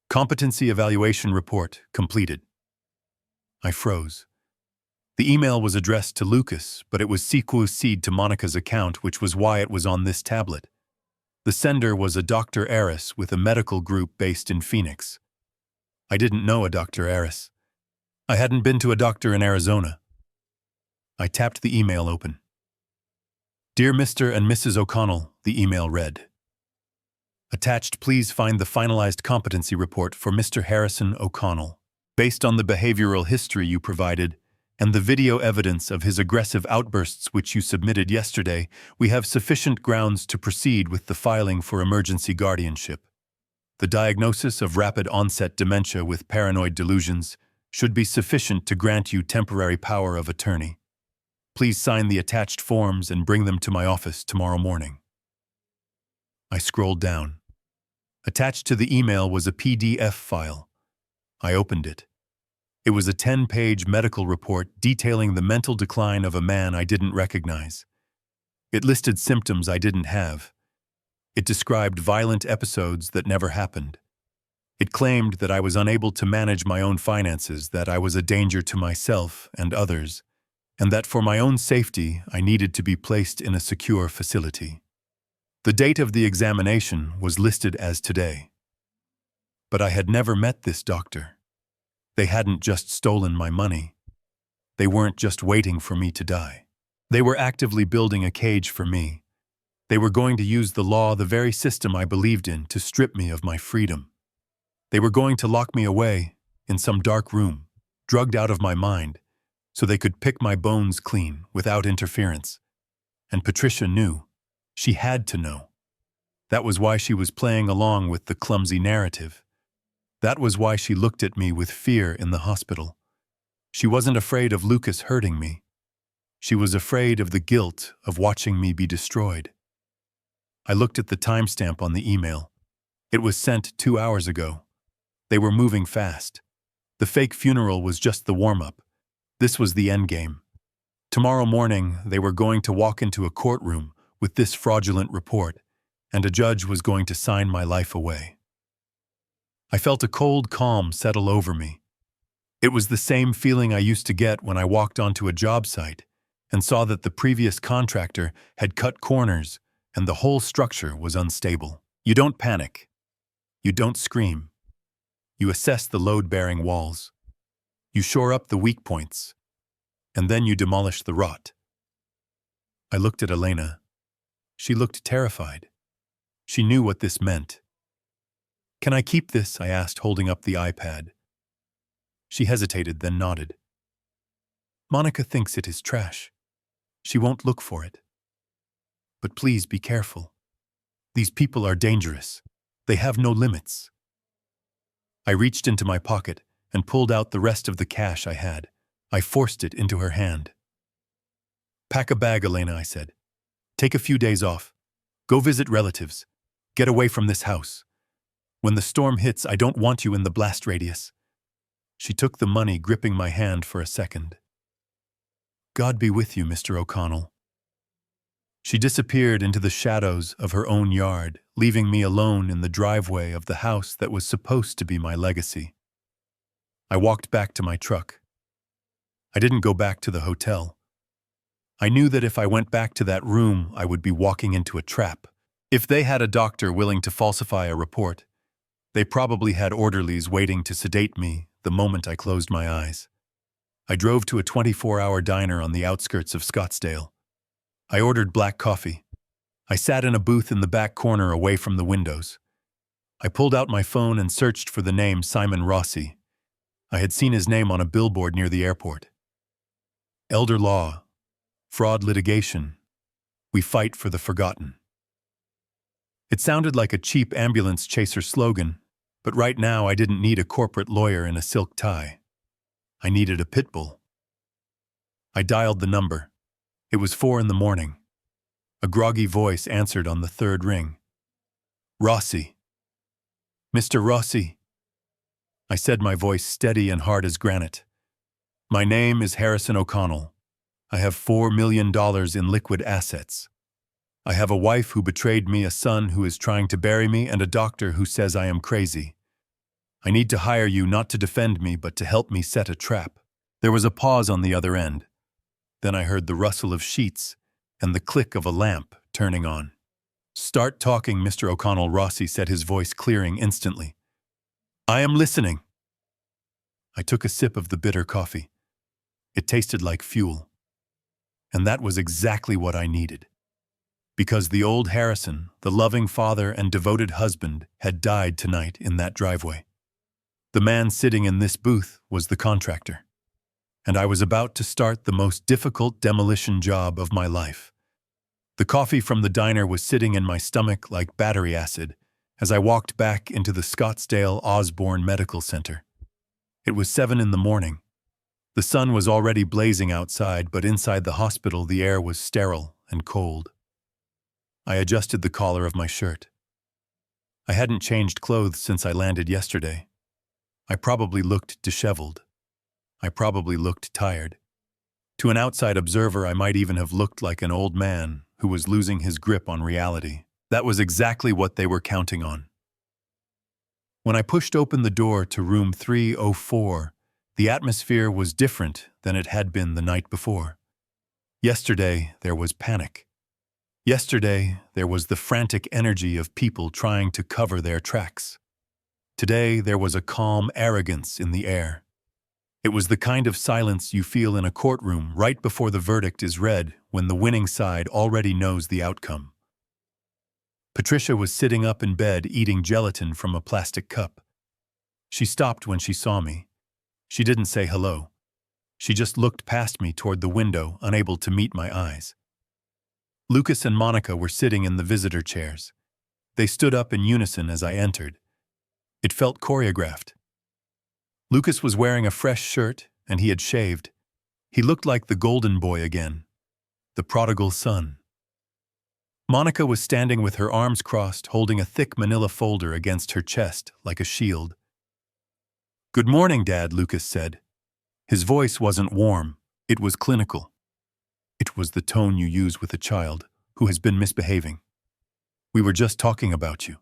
Competency Evaluation Report completed. I froze. The email was addressed to Lucas, but it was sequenced to Monica's account, which was why it was on this tablet. The sender was a Dr. Aris with a medical group based in Phoenix. I didn't know a Dr. Aris. I hadn't been to a doctor in Arizona. I tapped the email open. Dear Mr. and Mrs. O'Connell, the email read. Attached, please find the finalized competency report for Mr. Harrison O'Connell. Based on the behavioral history you provided and the video evidence of his aggressive outbursts which you submitted yesterday, we have sufficient grounds to proceed with the filing for emergency guardianship. The diagnosis of rapid onset dementia with paranoid delusions should be sufficient to grant you temporary power of attorney. Please sign the attached forms and bring them to my office tomorrow morning. I scrolled down. Attached to the email was a PDF file. I opened it. It was a 10-page medical report detailing the mental decline of a man I didn't recognize. It listed symptoms I didn't have. It described violent episodes that never happened. It claimed that I was unable to manage my own finances, that I was a danger to myself and others, and that for my own safety I needed to be placed in a secure facility. The date of the examination was listed as today. But I had never met this doctor. They hadn't just stolen my money. They weren't just waiting for me to die. They were actively building a cage for me. They were going to use the law, the very system I believed in, to strip me of my freedom. They were going to lock me away in some dark room, drugged out of my mind, so they could pick my bones clean without interference. And Patricia knew. She had to know. That was why she was playing along with the clumsy narrative. That was why she looked at me with fear in the hospital. She wasn't afraid of Lucas hurting me. She was afraid of the guilt of watching me be destroyed. I looked at the timestamp on the email. It was sent 2 hours ago. They were moving fast. The fake funeral was just the warm-up. This was the endgame. Tomorrow morning, they were going to walk into a courtroom with this fraudulent report, and a judge was going to sign my life away. I felt a cold calm settle over me. It was the same feeling I used to get when I walked onto a job site and saw that the previous contractor had cut corners and the whole structure was unstable. You don't panic. You don't scream. You assess the load-bearing walls. You shore up the weak points. And then you demolish the rot. I looked at Elena. She looked terrified. She knew what this meant. Can I keep this? I asked, holding up the iPad. She hesitated, then nodded. Monica thinks it is trash. She won't look for it. But please be careful. These people are dangerous. They have no limits. I reached into my pocket and pulled out the rest of the cash I had. I forced it into her hand. Pack a bag, Elena, I said. Take a few days off. Go visit relatives. Get away from this house. When the storm hits, I don't want you in the blast radius. She took the money, gripping my hand for a second. God be with you, Mr. O'Connell. She disappeared into the shadows of her own yard, leaving me alone in the driveway of the house that was supposed to be my legacy. I walked back to my truck. I didn't go back to the hotel. I knew that if I went back to that room, I would be walking into a trap. If they had a doctor willing to falsify a report, they probably had orderlies waiting to sedate me the moment I closed my eyes. I drove to a 24-hour diner on the outskirts of Scottsdale. I ordered black coffee. I sat in a booth in the back corner away from the windows. I pulled out my phone and searched for the name Simon Rossi. I had seen his name on a billboard near the airport. Elder law, fraud litigation, we fight for the forgotten. It sounded like a cheap ambulance chaser slogan, but right now I didn't need a corporate lawyer in a silk tie. I needed a pit bull. I dialed the number. It was 4 a.m. A groggy voice answered on the third ring. Rossi. Mr. Rossi. I said, my voice steady and hard as granite. My name is Harrison O'Connell. I have $4 million in liquid assets. I have a wife who betrayed me, a son who is trying to bury me, and a doctor who says I am crazy. I need to hire you not to defend me, but to help me set a trap. There was a pause on the other end. Then I heard the rustle of sheets and the click of a lamp turning on. Start talking, Mr. O'Connell, Rossi said, his voice clearing instantly. I am listening. I took a sip of the bitter coffee. It tasted like fuel. And that was exactly what I needed. Because the old Harrison, the loving father and devoted husband, had died tonight in that driveway. The man sitting in this booth was the contractor. And I was about to start the most difficult demolition job of my life. The coffee from the diner was sitting in my stomach like battery acid as I walked back into the Scottsdale Osborne Medical Center. It was 7 a.m. The sun was already blazing outside, but inside the hospital the air was sterile and cold. I adjusted the collar of my shirt. I hadn't changed clothes since I landed yesterday. I probably looked disheveled. I probably looked tired. To an outside observer, I might even have looked like an old man who was losing his grip on reality. That was exactly what they were counting on. When I pushed open the door to room 304, the atmosphere was different than it had been the night before. Yesterday, there was panic. Yesterday, there was the frantic energy of people trying to cover their tracks. Today, there was a calm arrogance in the air. It was the kind of silence you feel in a courtroom right before the verdict is read, when the winning side already knows the outcome. Patricia was sitting up in bed eating gelatin from a plastic cup. She stopped when she saw me. She didn't say hello. She just looked past me toward the window, unable to meet my eyes. Lucas and Monica were sitting in the visitor chairs. They stood up in unison as I entered. It felt choreographed. Lucas was wearing a fresh shirt, and he had shaved. He looked like the golden boy again, the prodigal son. Monica was standing with her arms crossed, holding a thick manila folder against her chest like a shield. "Good morning, Dad," Lucas said. His voice wasn't warm, it was clinical. It was the tone you use with a child who has been misbehaving. "We were just talking about you."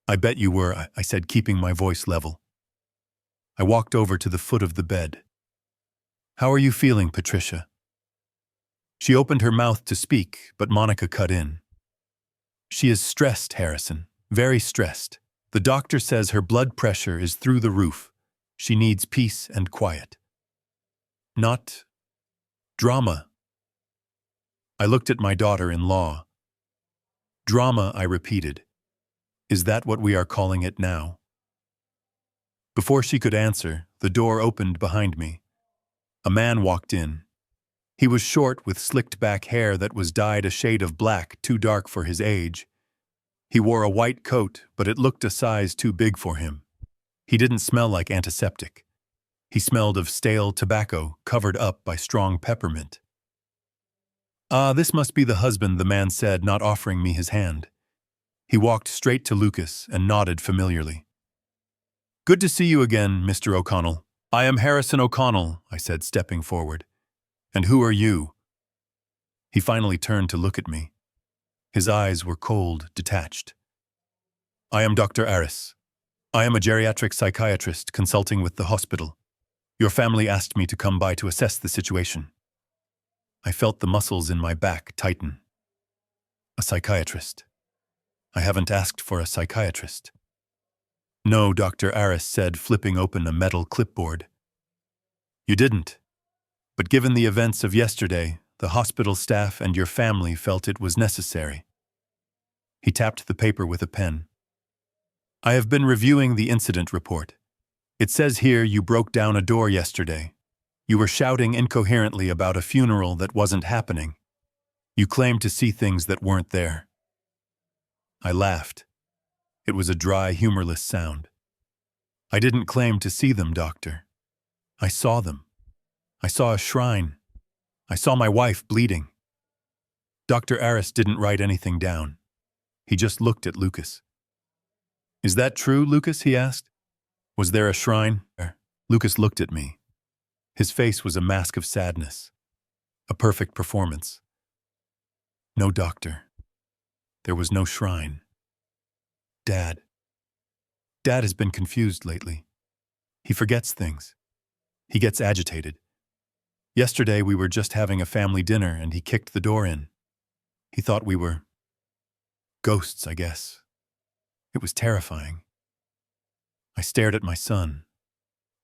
"I bet you were," I said, keeping my voice level. I walked over to the foot of the bed. "How are you feeling, Patricia?" She opened her mouth to speak, but Monica cut in. "She is stressed, Harrison, very stressed. The doctor says her blood pressure is through the roof. She needs peace and quiet." "Not drama." I looked at my daughter-in-law. "Drama," I repeated. "Is that what we are calling it now?" Before she could answer, the door opened behind me. A man walked in. He was short with slicked-back hair that was dyed a shade of black too dark for his age. He wore a white coat, but it looked a size too big for him. He didn't smell like antiseptic. He smelled of stale tobacco covered up by strong peppermint. "Ah, this must be the husband," the man said, not offering me his hand. He walked straight to Lucas and nodded familiarly. "Good to see you again, Mr. O'Connell." "I am Harrison O'Connell," I said, stepping forward. "And who are you?" He finally turned to look at me. His eyes were cold, detached. "I am Dr. Aris. I am a geriatric psychiatrist consulting with the hospital. Your family asked me to come by to assess the situation." I felt the muscles in my back tighten. A psychiatrist. I haven't asked for a psychiatrist. No, Dr. Aris said, flipping open a metal clipboard. You didn't. But given the events of yesterday, the hospital staff and your family felt it was necessary. He tapped the paper with a pen. I have been reviewing the incident report. It says here you broke down a door yesterday. You were shouting incoherently about a funeral that wasn't happening. You claimed to see things that weren't there. I laughed. It was a dry, humorless sound. I didn't claim to see them, Doctor. I saw them. I saw a shrine. I saw my wife bleeding. Dr. Aris didn't write anything down. He just looked at Lucas. Is that true, Lucas? He asked. Was there a shrine? Lucas looked at me. His face was a mask of sadness. A perfect performance. No, Doctor. There was no shrine. Dad has been confused lately. He forgets things. He gets agitated. Yesterday we were just having a family dinner and he kicked the door in. He thought we were ghosts, I guess. It was terrifying. I stared at my son.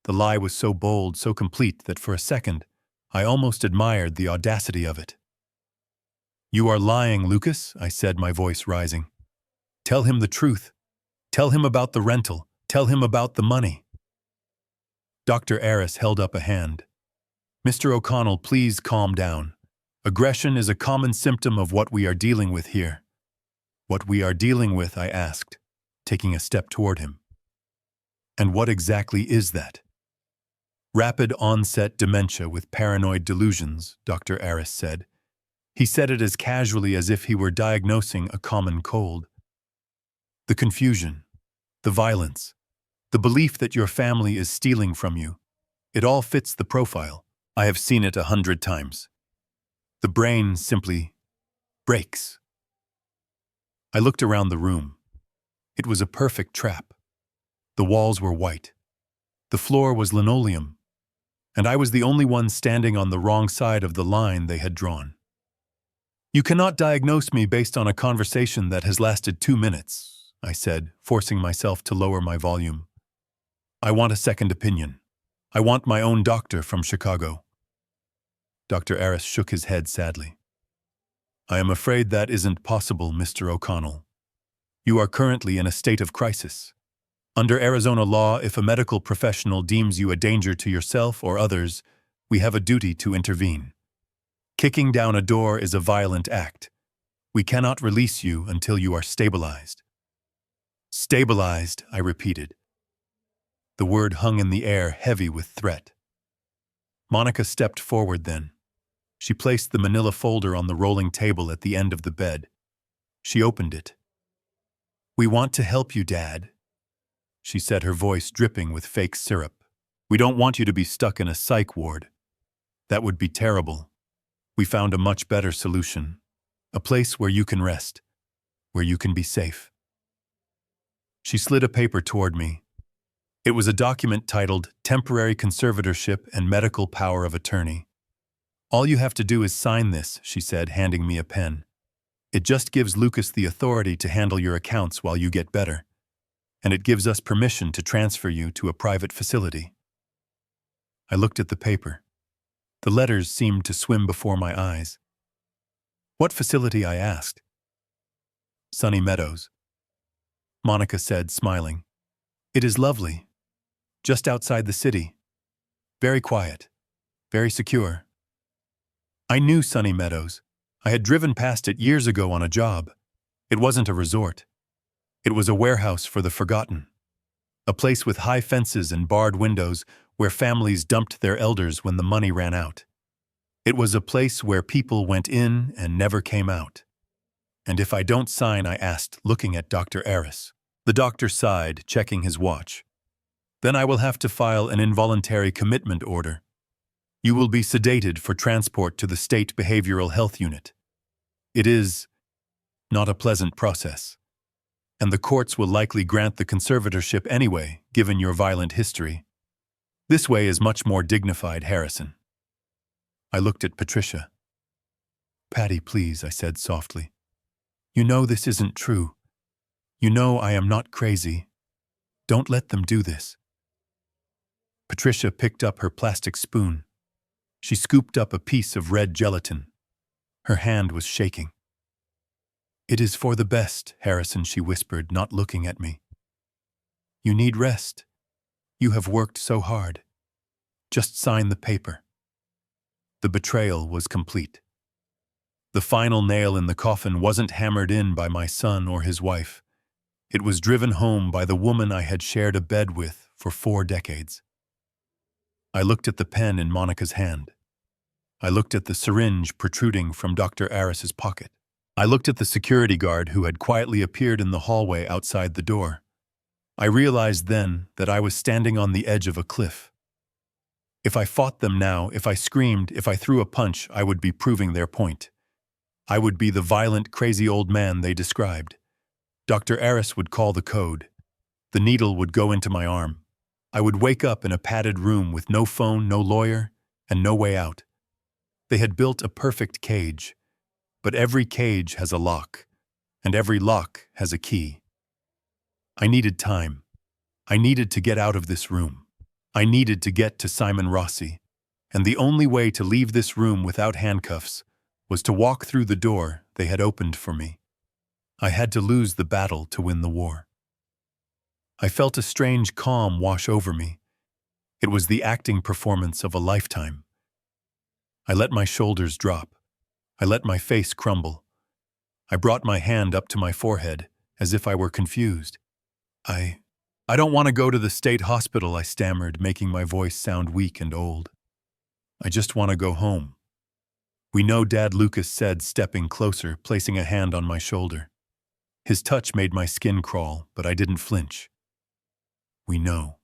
The lie was so bold, so complete, that for a second I almost admired the audacity of it. You are lying, Lucas, I said, my voice rising. Tell him the truth. Tell him about the rental. Tell him about the money. Dr. Aris held up a hand. Mr. O'Connell, please calm down. Aggression is a common symptom of what we are dealing with here. What we are dealing with, I asked, taking a step toward him. And what exactly is that? Rapid onset dementia with paranoid delusions, Dr. Aris said. He said it as casually as if he were diagnosing a common cold. The confusion, the violence, the belief that your family is stealing from you, it all fits the profile. I have seen it 100 times. The brain simply breaks. I looked around the room. It was a perfect trap. The walls were white. The floor was linoleum. And I was the only one standing on the wrong side of the line they had drawn. You cannot diagnose me based on a conversation that has lasted 2 minutes, I said, forcing myself to lower my volume. I want a second opinion. I want my own doctor from Chicago. Dr. Aris shook his head sadly. I am afraid that isn't possible, Mr. O'Connell. You are currently in a state of crisis. Under Arizona law, if a medical professional deems you a danger to yourself or others, we have a duty to intervene. Kicking down a door is a violent act. We cannot release you until you are stabilized. Stabilized, I repeated. The word hung in the air, heavy with threat. Monica stepped forward then. She placed the manila folder on the rolling table at the end of the bed. She opened it. We want to help you, Dad, she said, her voice dripping with fake syrup. We don't want you to be stuck in a psych ward. That would be terrible. We found a much better solution. A place where you can rest, where you can be safe. She slid a paper toward me. It was a document titled Temporary Conservatorship and Medical Power of Attorney. All you have to do is sign this, she said, handing me a pen. It just gives Lucas the authority to handle your accounts while you get better. And it gives us permission to transfer you to a private facility. I looked at the paper. The letters seemed to swim before my eyes. What facility? I asked. Sunny Meadows. Monica said, smiling. It is lovely. Just outside the city. Very quiet. Very secure. I knew Sunny Meadows. I had driven past it years ago on a job. It wasn't a resort. It was a warehouse for the forgotten. A place with high fences and barred windows where families dumped their elders when the money ran out. It was a place where people went in and never came out. And if I don't sign, I asked, looking at Dr. Aris. The doctor sighed, checking his watch. Then I will have to file an involuntary commitment order. You will be sedated for transport to the State Behavioral Health Unit. It is not a pleasant process. And the courts will likely grant the conservatorship anyway, given your violent history. This way is much more dignified, Harrison. I looked at Patricia. Patty, please, I said softly. You know this isn't true. You know I am not crazy. Don't let them do this. Patricia picked up her plastic spoon. She scooped up a piece of red gelatin. Her hand was shaking. It is for the best, Harrison, she whispered, not looking at me. You need rest. You have worked so hard. Just sign the paper. The betrayal was complete. The final nail in the coffin wasn't hammered in by my son or his wife. It was driven home by the woman I had shared a bed with for 4 decades. I looked at the pen in Monica's hand. I looked at the syringe protruding from Dr. Aris's pocket. I looked at the security guard who had quietly appeared in the hallway outside the door. I realized then that I was standing on the edge of a cliff. If I fought them now, if I screamed, if I threw a punch, I would be proving their point. I would be the violent, crazy old man they described. Dr. Aris would call the code. The needle would go into my arm. I would wake up in a padded room with no phone, no lawyer, and no way out. They had built a perfect cage, but every cage has a lock, and every lock has a key. I needed time. I needed to get out of this room. I needed to get to Simon Rossi, and the only way to leave this room without handcuffs was to walk through the door they had opened for me. I had to lose the battle to win the war. I felt a strange calm wash over me. It was the acting performance of a lifetime. I let my shoulders drop. I let my face crumble. I brought my hand up to my forehead, as if I were confused. I don't want to go to the state hospital, I stammered, making my voice sound weak and old. I just want to go home. We know, Dad, Lucas said, stepping closer, placing a hand on my shoulder. His touch made my skin crawl, but I didn't flinch. We know.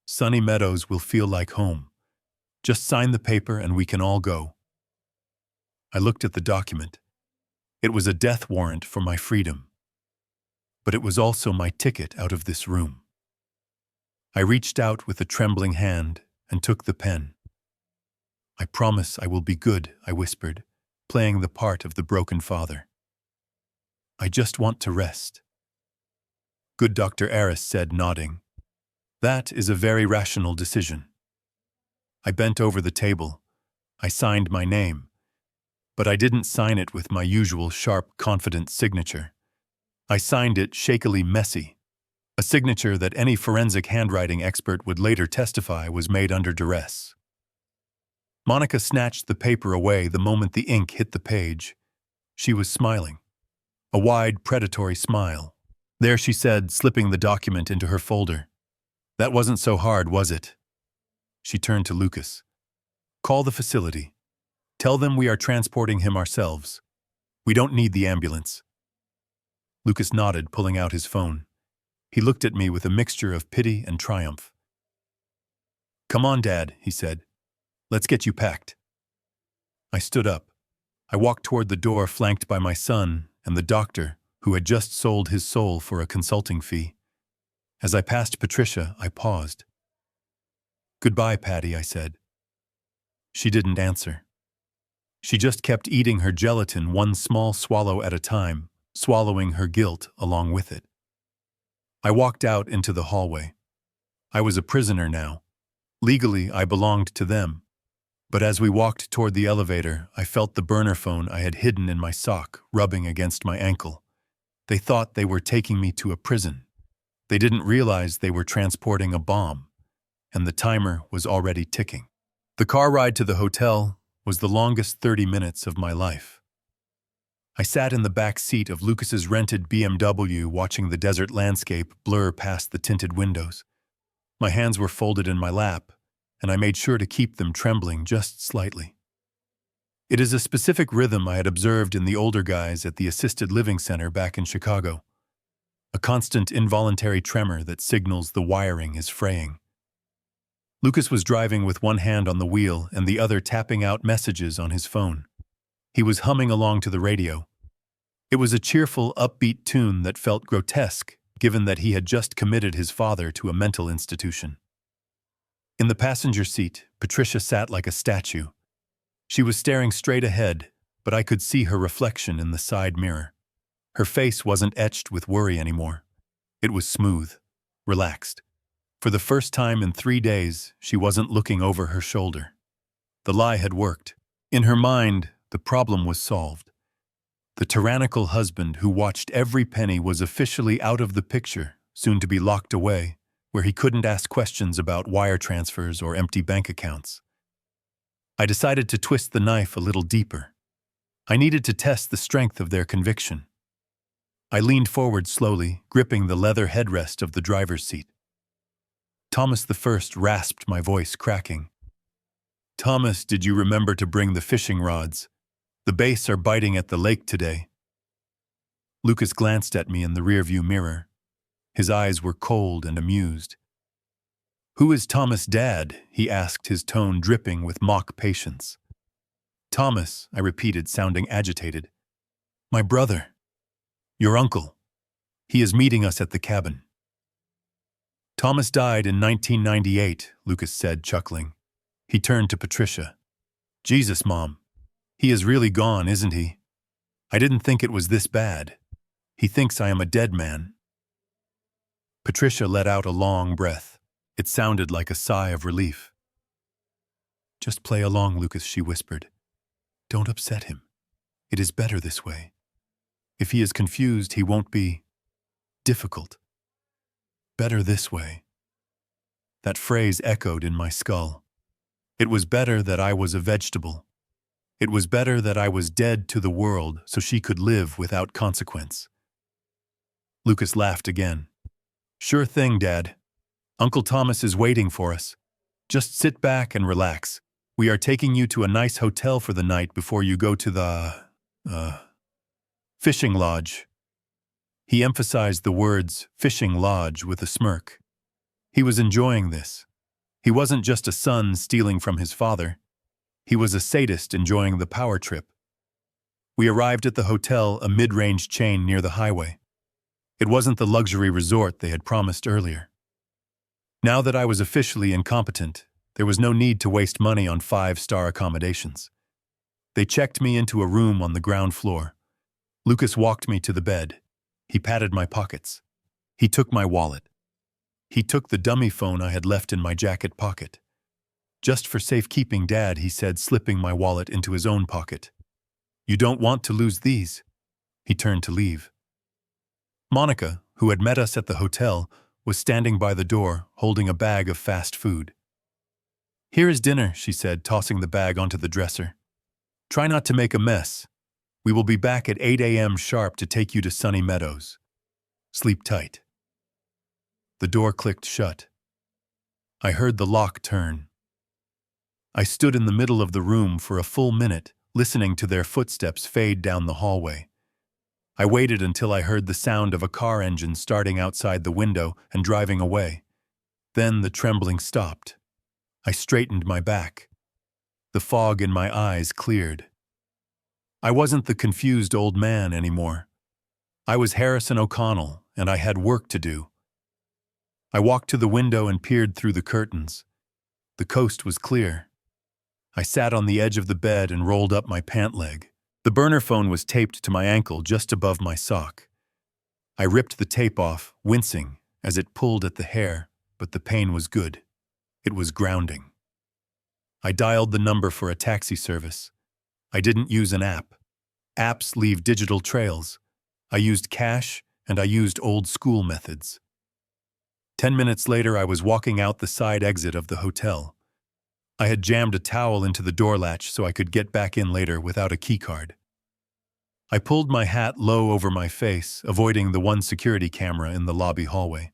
Sunny Meadows will feel like home. Just sign the paper and we can all go. I looked at the document. It was a death warrant for my freedom. But it was also my ticket out of this room. I reached out with a trembling hand and took the pen. I promise I will be good, I whispered, playing the part of the broken father. I just want to rest. Good, Dr. Aris said, nodding. That is a very rational decision. I bent over the table. I signed my name. But I didn't sign it with my usual sharp, confident signature. I signed it shakily messy, a signature that any forensic handwriting expert would later testify was made under duress. Monica snatched the paper away the moment the ink hit the page. She was smiling, a wide, predatory smile. There, she said, slipping the document into her folder. That wasn't so hard, was it? She turned to Lucas. Call the facility. Tell them we are transporting him ourselves. We don't need the ambulance. Lucas nodded, pulling out his phone. He looked at me with a mixture of pity and triumph. Come on, Dad, he said. Let's get you packed. I stood up. I walked toward the door, flanked by my son and the doctor, who had just sold his soul for a consulting fee. As I passed Patricia, I paused. Goodbye, Patty, I said. She didn't answer. She just kept eating her gelatin one small swallow at a time, swallowing her guilt along with it. I walked out into the hallway. I was a prisoner now. Legally, I belonged to them. But as we walked toward the elevator, I felt the burner phone I had hidden in my sock rubbing against my ankle. They thought they were taking me to a prison. They didn't realize they were transporting a bomb, and the timer was already ticking. The car ride to the hotel was the longest 30 minutes of my life. I sat in the back seat of Lucas's rented BMW, watching the desert landscape blur past the tinted windows. My hands were folded in my lap, and I made sure to keep them trembling just slightly. It is a specific rhythm I had observed in the older guys at the assisted living center back in Chicago. A constant involuntary tremor that signals the wiring is fraying. Lucas was driving with one hand on the wheel and the other tapping out messages on his phone. He was humming along to the radio. It was a cheerful, upbeat tune that felt grotesque, given that he had just committed his father to a mental institution. In the passenger seat, Patricia sat like a statue. She was staring straight ahead, but I could see her reflection in the side mirror. Her face wasn't etched with worry anymore. It was smooth, relaxed. For the first time in 3 days, she wasn't looking over her shoulder. The lie had worked. In her mind, the problem was solved. The tyrannical husband who watched every penny was officially out of the picture, soon to be locked away, where he couldn't ask questions about wire transfers or empty bank accounts. I decided to twist the knife a little deeper. I needed to test the strength of their conviction. I leaned forward slowly, gripping the leather headrest of the driver's seat. Thomas I rasped, my voice cracking. "Thomas, did you remember to bring the fishing rods? The bass are biting at the lake today." Lucas glanced at me in the rearview mirror. His eyes were cold and amused. "Who is Thomas' dad?" he asked, his tone dripping with mock patience. "Thomas," I repeated, sounding agitated. "My brother. Your uncle. He is meeting us at the cabin." "Thomas died in 1998, Lucas said, chuckling. He turned to Patricia. "Jesus, Mom. He is really gone, isn't he? I didn't think it was this bad. He thinks I am a dead man." Patricia let out a long breath. It sounded like a sigh of relief. "Just play along, Lucas," she whispered. "Don't upset him. It is better this way. If he is confused, he won't be difficult. Better this way." That phrase echoed in my skull. It was better that I was a vegetable. It was better that I was dead to the world so she could live without consequence. Lucas laughed again. "Sure thing, Dad. Uncle Thomas is waiting for us. Just sit back and relax. We are taking you to a nice hotel for the night before you go to the, fishing lodge." He emphasized the words fishing lodge with a smirk. He was enjoying this. He wasn't just a son stealing from his father. He was a sadist enjoying the power trip. We arrived at the hotel, a mid-range chain near the highway. It wasn't the luxury resort they had promised earlier. Now that I was officially incompetent, there was no need to waste money on 5-star accommodations. They checked me into a room on the ground floor. Lucas walked me to the bed. He patted my pockets. He took my wallet. He took the dummy phone I had left in my jacket pocket. "Just for safekeeping, Dad," he said, slipping my wallet into his own pocket. "You don't want to lose these." He turned to leave. Monica, who had met us at the hotel, was standing by the door, holding a bag of fast food. "Here is dinner," she said, tossing the bag onto the dresser. "Try not to make a mess. We will be back at 8 a.m. sharp to take you to Sunny Meadows. Sleep tight." The door clicked shut. I heard the lock turn. I stood in the middle of the room for a full minute, listening to their footsteps fade down the hallway. I waited until I heard the sound of a car engine starting outside the window and driving away. Then the trembling stopped. I straightened my back. The fog in my eyes cleared. I wasn't the confused old man anymore. I was Harrison O'Connell, and I had work to do. I walked to the window and peered through the curtains. The coast was clear. I sat on the edge of the bed and rolled up my pant leg. The burner phone was taped to my ankle just above my sock. I ripped the tape off, wincing, as it pulled at the hair, but the pain was good. It was grounding. I dialed the number for a taxi service. I didn't use an app. Apps leave digital trails. I used cash, and I used old-school methods. 10 minutes later, I was walking out the side exit of the hotel. I had jammed a towel into the door latch so I could get back in later without a keycard. I pulled my hat low over my face, avoiding the one security camera in the lobby hallway.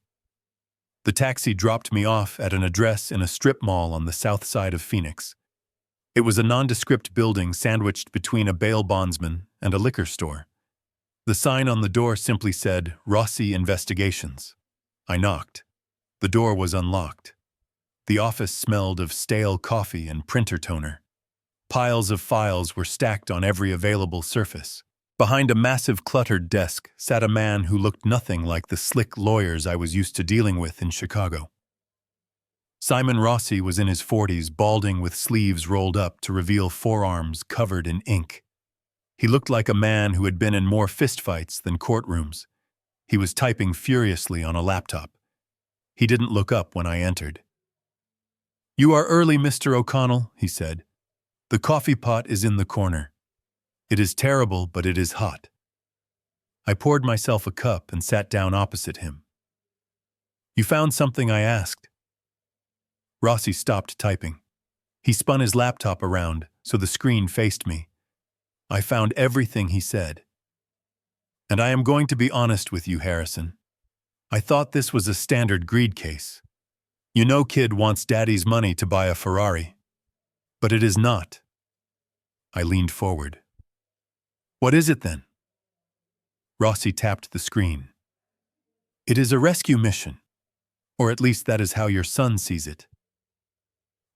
The taxi dropped me off at an address in a strip mall on the south side of Phoenix. It was a nondescript building sandwiched between a bail bondsman and a liquor store. The sign on the door simply said, "Rossi Investigations." I knocked. The door was unlocked. The office smelled of stale coffee and printer toner. Piles of files were stacked on every available surface. Behind a massive cluttered desk sat a man who looked nothing like the slick lawyers I was used to dealing with in Chicago. Simon Rossi was in his 40s, balding with sleeves rolled up to reveal forearms covered in ink. He looked like a man who had been in more fistfights than courtrooms. He was typing furiously on a laptop. He didn't look up when I entered. "You are early, Mr. O'Connell," he said. "The coffee pot is in the corner. It is terrible, but it is hot." I poured myself a cup and sat down opposite him. "You found something?" I asked. Rossi stopped typing. He spun his laptop around so the screen faced me. "I found everything," he said. "And I am going to be honest with you, Harrison. I thought this was a standard greed case. You know, kid wants daddy's money to buy a Ferrari. But it is not." I leaned forward. "What is it then?" Rossi tapped the screen. "It is a rescue mission. Or at least that is how your son sees it."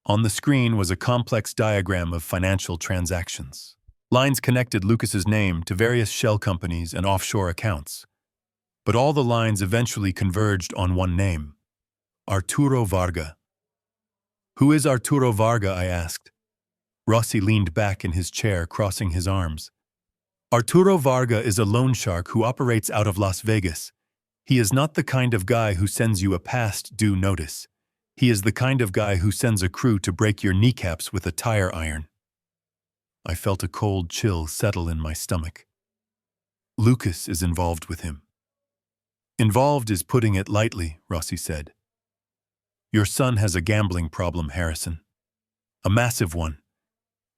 On the screen was a complex diagram of financial transactions. Lines connected Lucas's name to various shell companies and offshore accounts. But all the lines eventually converged on one name: Arturo Varga. "Who is Arturo Varga?" I asked. Rossi leaned back in his chair, crossing his arms. "Arturo Varga is a loan shark who operates out of Las Vegas. He is not the kind of guy who sends you a past due notice. He is the kind of guy who sends a crew to break your kneecaps with a tire iron." I felt a cold chill settle in my stomach. "Lucas is involved with him." "Involved is putting it lightly," Rossi said. "Your son has a gambling problem, Harrison. A massive one.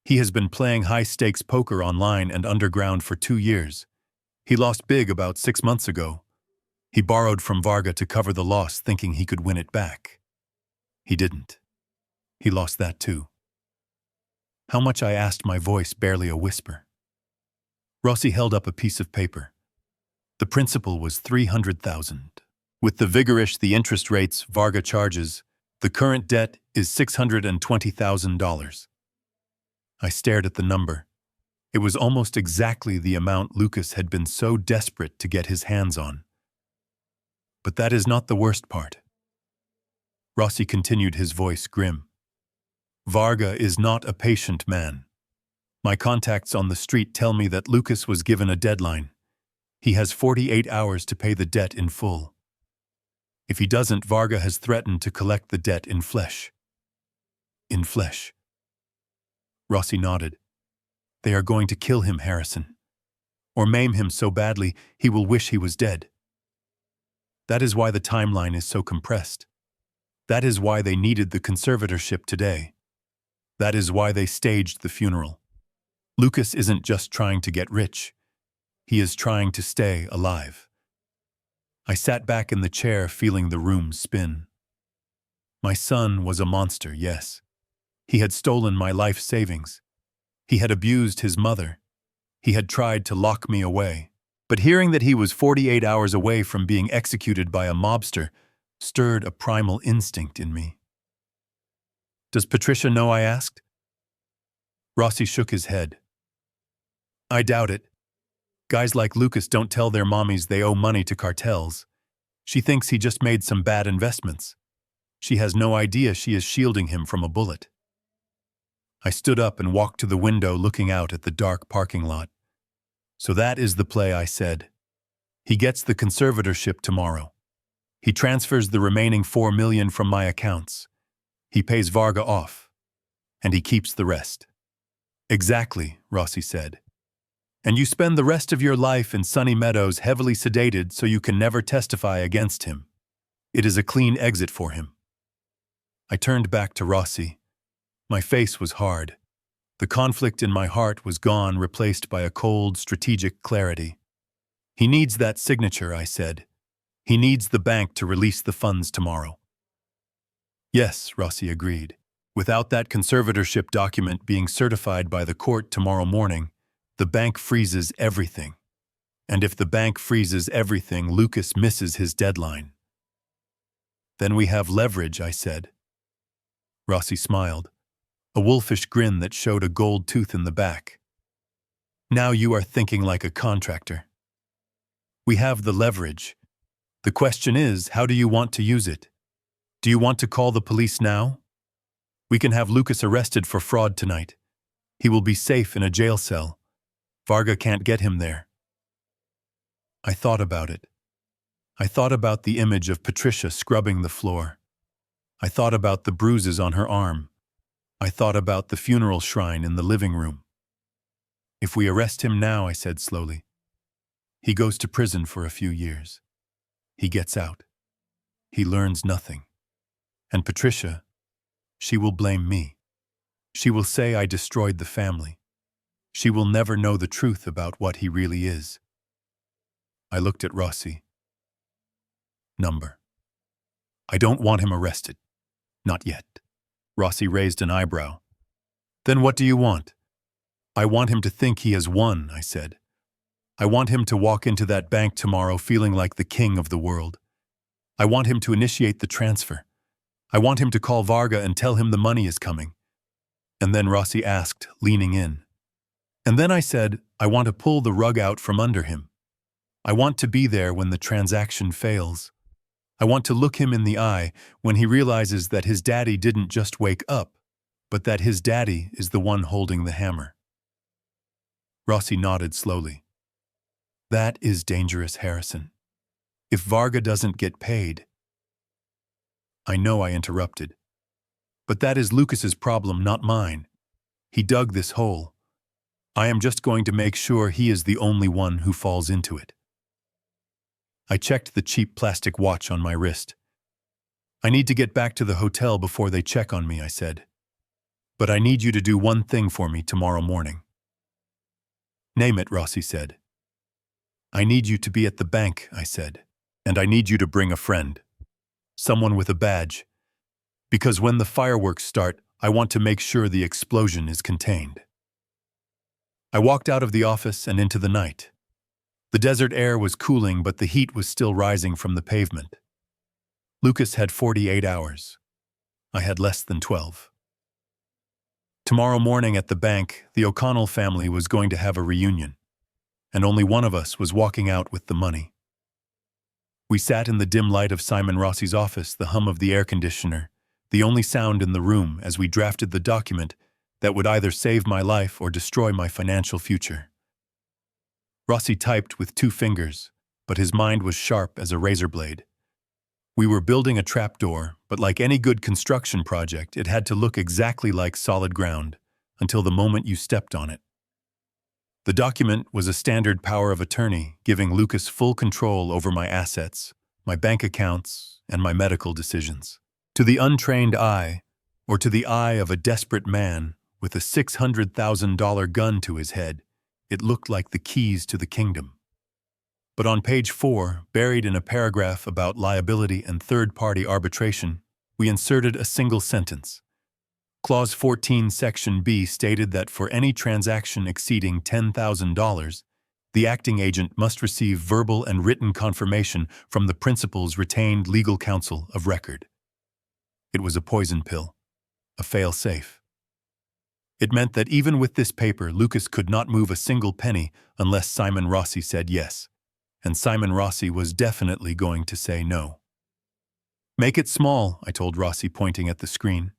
He has been playing high-stakes poker online and underground for 2 years. He lost big about 6 months ago. He borrowed from Varga to cover the loss, thinking he could win it back. He didn't. He lost that too." "How much?" I asked, my voice barely a whisper. Rossi held up a piece of paper. The principal was $300,000. With the vigorish the interest rates Varga charges, the current debt is $620,000. I stared at the number. It was almost exactly the amount Lucas had been so desperate to get his hands on. But that is not the worst part. Rossi continued, his voice grim. "Varga is not a patient man. My contacts on the street tell me that Lucas was given a deadline. He has 48 hours to pay the debt in full. If he doesn't, Varga has threatened to collect the debt in flesh." "In flesh?" Rossi nodded. "They are going to kill him, Harrison. Or maim him so badly he will wish he was dead. That is why the timeline is so compressed. That is why they needed the conservatorship today. That is why they staged the funeral. Lucas isn't just trying to get rich. He is trying to stay alive." I sat back in the chair, feeling the room spin. My son was a monster, yes. He had stolen my life savings. He had abused his mother. He had tried to lock me away. But hearing that he was 48 hours away from being executed by a mobster stirred a primal instinct in me. "Does Patricia know?" I asked. Rossi shook his head. "I doubt it. Guys like Lucas don't tell their mommies they owe money to cartels. She thinks he just made some bad investments. She has no idea she is shielding him from a bullet." I stood up and walked to the window, looking out at the dark parking lot. "So that is the play," I said. "He gets the conservatorship tomorrow. He transfers the remaining $4 million from my accounts. He pays Varga off. And he keeps the rest." "Exactly," Rossi said. "And you spend the rest of your life in Sunny Meadows heavily sedated so you can never testify against him. It is a clean exit for him." I turned back to Rossi. My face was hard. The conflict in my heart was gone, replaced by a cold, strategic clarity. "He needs that signature," I said. "He needs the bank to release the funds tomorrow." "Yes," Rossi agreed. "Without that conservatorship document being certified by the court tomorrow morning, the bank freezes everything. And if the bank freezes everything, Lucas misses his deadline." "Then we have leverage," I said. Rossi smiled, a wolfish grin that showed a gold tooth in the back. "Now you are thinking like a contractor. We have the leverage. The question is, how do you want to use it? Do you want to call the police now? We can have Lucas arrested for fraud tonight. He will be safe in a jail cell. Varga can't get him there. I thought about it. I thought about the image of Patricia scrubbing the floor. I thought about the bruises on her arm. I thought about the funeral shrine in the living room. If we arrest him now, I said slowly, he goes to prison for a few years. He gets out. He learns nothing. And Patricia, she will blame me. She will say I destroyed the family. She will never know the truth about what he really is. I looked at Rossi. Number. I don't want him arrested. Not yet. Rossi raised an eyebrow. Then what do you want? I want him to think he has won, I said. I want him to walk into that bank tomorrow feeling like the king of the world. I want him to initiate the transfer. I want him to call Varga and tell him the money is coming. And then Rossi asked, leaning in. And then I said, I want to pull the rug out from under him. I want to be there when the transaction fails. I want to look him in the eye when he realizes that his daddy didn't just wake up, but that his daddy is the one holding the hammer. Rossi nodded slowly. That is dangerous, Harrison. If Varga doesn't get paid. I know I interrupted. But that is Lucas's problem, not mine. He dug this hole. I am just going to make sure he is the only one who falls into it. I checked the cheap plastic watch on my wrist. I need to get back to the hotel before they check on me, I said. But I need you to do one thing for me tomorrow morning. Name it, Rossi said. I need you to be at the bank, I said. And I need you to bring a friend. Someone with a badge. Because when the fireworks start, I want to make sure the explosion is contained. I walked out of the office and into the night. The desert air was cooling, but the heat was still rising from the pavement. Lucas had 48 hours. I had less than 12. Tomorrow morning at the bank, the O'Connell family was going to have a reunion, and only one of us was walking out with the money. We sat in the dim light of Simon Rossi's office, the hum of the air conditioner, the only sound in the room as we drafted the document that would either save my life or destroy my financial future. Rossi typed with 2 fingers, but his mind was sharp as a razor blade. We were building a trapdoor, but like any good construction project, it had to look exactly like solid ground until the moment you stepped on it. The document was a standard power of attorney, giving Lucas full control over my assets, my bank accounts, and my medical decisions. To the untrained eye, or to the eye of a desperate man with a $600,000 gun to his head, it looked like the keys to the kingdom. But on page 4, buried in a paragraph about liability and third-party arbitration, we inserted a single sentence. Clause 14, Section B stated that for any transaction exceeding $10,000, the acting agent must receive verbal and written confirmation from the principal's retained legal counsel of record. It was a poison pill, a fail-safe. It meant that even with this paper, Lucas could not move a single penny unless Simon Rossi said yes. And Simon Rossi was definitely going to say no. Make it small, I told Rossi, pointing at the screen.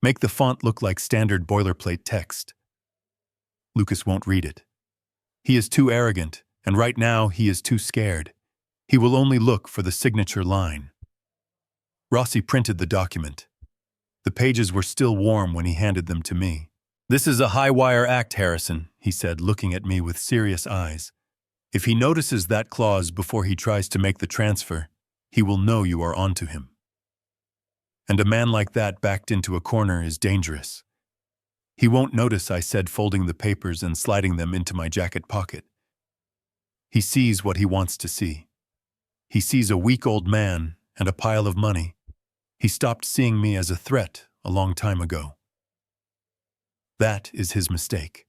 Make the font look like standard boilerplate text. Lucas won't read it. He is too arrogant, and right now he is too scared. He will only look for the signature line. Rossi printed the document. The pages were still warm when he handed them to me. This is a high-wire act, Harrison, he said, looking at me with serious eyes. If he notices that clause before he tries to make the transfer, he will know you are onto him. And a man like that backed into a corner is dangerous. He won't notice, I said, folding the papers and sliding them into my jacket pocket. He sees what he wants to see. He sees a weak old man and a pile of money. He stopped seeing me as a threat a long time ago. That is his mistake.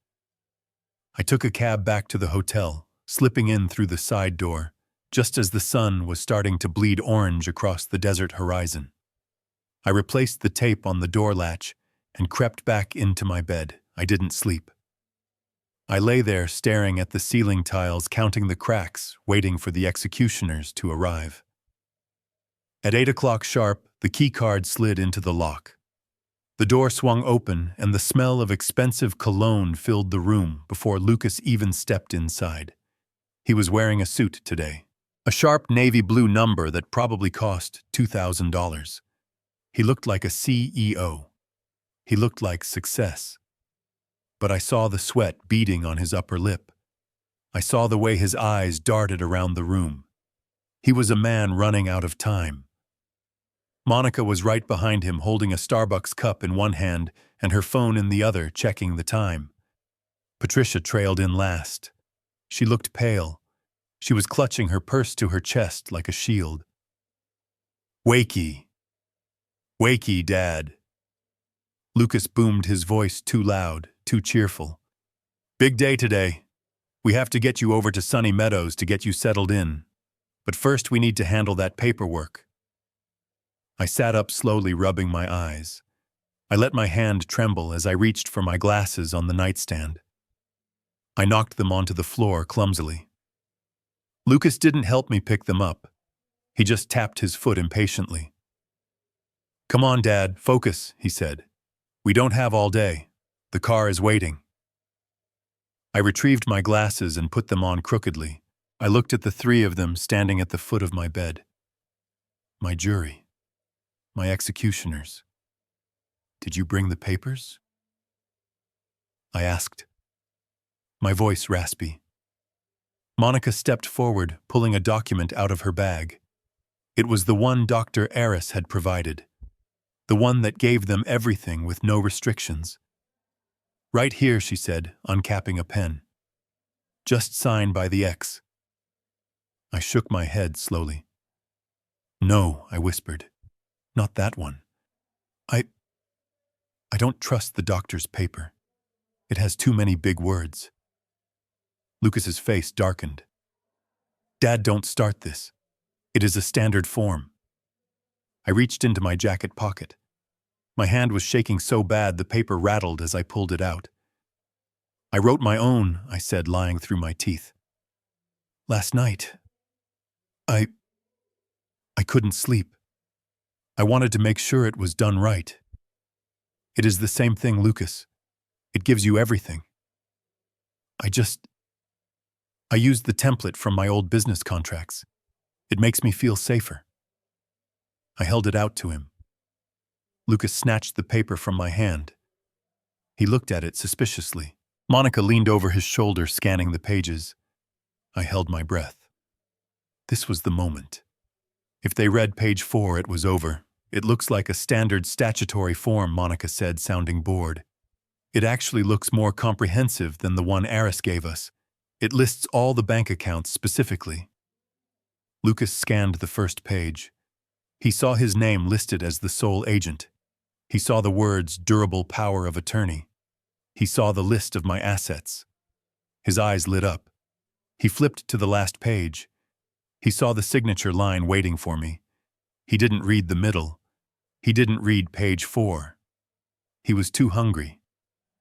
I took a cab back to the hotel, slipping in through the side door, just as the sun was starting to bleed orange across the desert horizon. I replaced the tape on the door latch and crept back into my bed. I didn't sleep. I lay there staring at the ceiling tiles, counting the cracks, waiting for the executioners to arrive. At 8 o'clock sharp, the key card slid into the lock. The door swung open, and the smell of expensive cologne filled the room before Lucas even stepped inside. He was wearing a suit today, a sharp navy blue number that probably cost $2,000. He looked like a CEO. He looked like success. But I saw the sweat beading on his upper lip. I saw the way his eyes darted around the room. He was a man running out of time. Monica was right behind him, holding a Starbucks cup in one hand and her phone in the other, checking the time. Patricia trailed in last. She looked pale. She was clutching her purse to her chest like a shield. "Wakey. Wakey, Dad." Lucas boomed, his voice too loud, too cheerful. "Big day today. We have to get you over to Sunny Meadows to get you settled in. But first we need to handle that paperwork." I sat up slowly, rubbing my eyes. I let my hand tremble as I reached for my glasses on the nightstand. I knocked them onto the floor clumsily. Lucas didn't help me pick them up. He just tapped his foot impatiently. "Come on, Dad, focus," he said. "We don't have all day. The car is waiting." I retrieved my glasses and put them on crookedly. I looked at the three of them standing at the foot of my bed. My jury. My executioners. "Did you bring the papers?" I asked, my voice raspy. Monica stepped forward, pulling a document out of her bag. It was the one Dr. Aris had provided, the one that gave them everything with no restrictions. "Right here," she said, uncapping a pen. "Just sign by the X." I shook my head slowly. "No," I whispered. "Not that one. I don't trust the doctor's paper. It has too many big words." Lucas's face darkened. "Dad, don't start this. It is a standard form." I reached into my jacket pocket. My hand was shaking so bad the paper rattled as I pulled it out. "I wrote my own," I said, lying through my teeth. "Last night, I couldn't sleep. I wanted to make sure it was done right. It is the same thing, Lucas. It gives you everything. I used the template from my old business contracts. It makes me feel safer." I held it out to him. Lucas snatched the paper from my hand. He looked at it suspiciously. Monica leaned over his shoulder, scanning the pages. I held my breath. This was the moment. If they read page 4, it was over. "It looks like a standard statutory form," Monica said, sounding bored. "It actually looks more comprehensive than the one Aris gave us. It lists all the bank accounts specifically." Lucas scanned the first page. He saw his name listed as the sole agent. He saw the words "durable power of attorney." He saw the list of my assets. His eyes lit up. He flipped to the last page. He saw the signature line waiting for me. He didn't read the middle. He didn't read page 4. He was too hungry.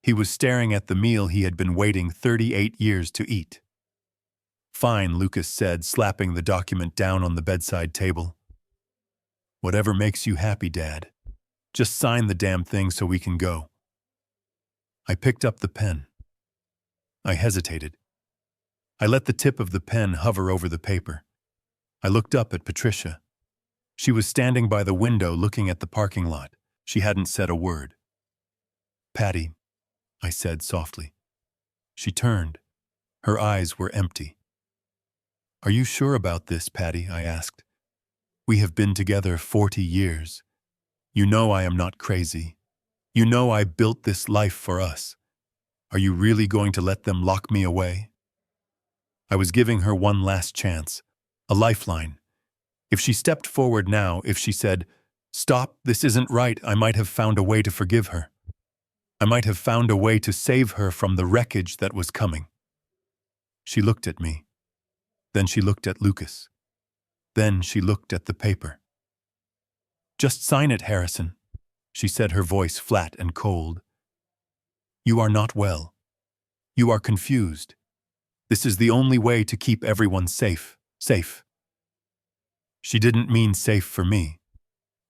He was staring at the meal he had been waiting 38 years to eat. "Fine," Lucas said, slapping the document down on the bedside table. "Whatever makes you happy, Dad. Just sign the damn thing so we can go." I picked up the pen. I hesitated. I let the tip of the pen hover over the paper. I looked up at Patricia. She was standing by the window looking at the parking lot. She hadn't said a word. "Patty," I said softly. She turned. Her eyes were empty. "Are you sure about this, Patty?" I asked. "We have been together 40 years. You know I am not crazy. You know I built this life for us. Are you really going to let them lock me away?" I was giving her one last chance, a lifeline. If she stepped forward now, if she said, "Stop, this isn't right," I might have found a way to forgive her. I might have found a way to save her from the wreckage that was coming. She looked at me. Then she looked at Lucas. Then she looked at the paper. "Just sign it, Harrison," she said, her voice flat and cold. "You are not well. You are confused. This is the only way to keep everyone safe. Safe." She didn't mean safe for me.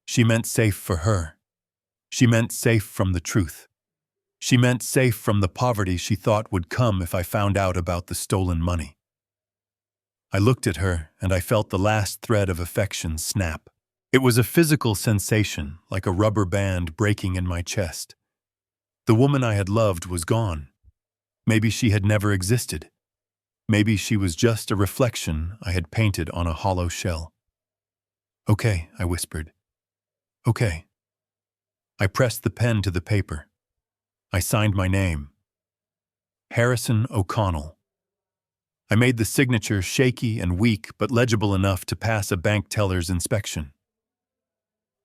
She meant safe for her. She meant safe from the truth. She meant safe from the poverty she thought would come if I found out about the stolen money. I looked at her, and I felt the last thread of affection snap. It was a physical sensation, like a rubber band breaking in my chest. The woman I had loved was gone. Maybe she had never existed. Maybe she was just a reflection I had painted on a hollow shell. "Okay," I whispered. "Okay." I pressed the pen to the paper. I signed my name. Harrison O'Connell. I made the signature shaky and weak but legible enough to pass a bank teller's inspection.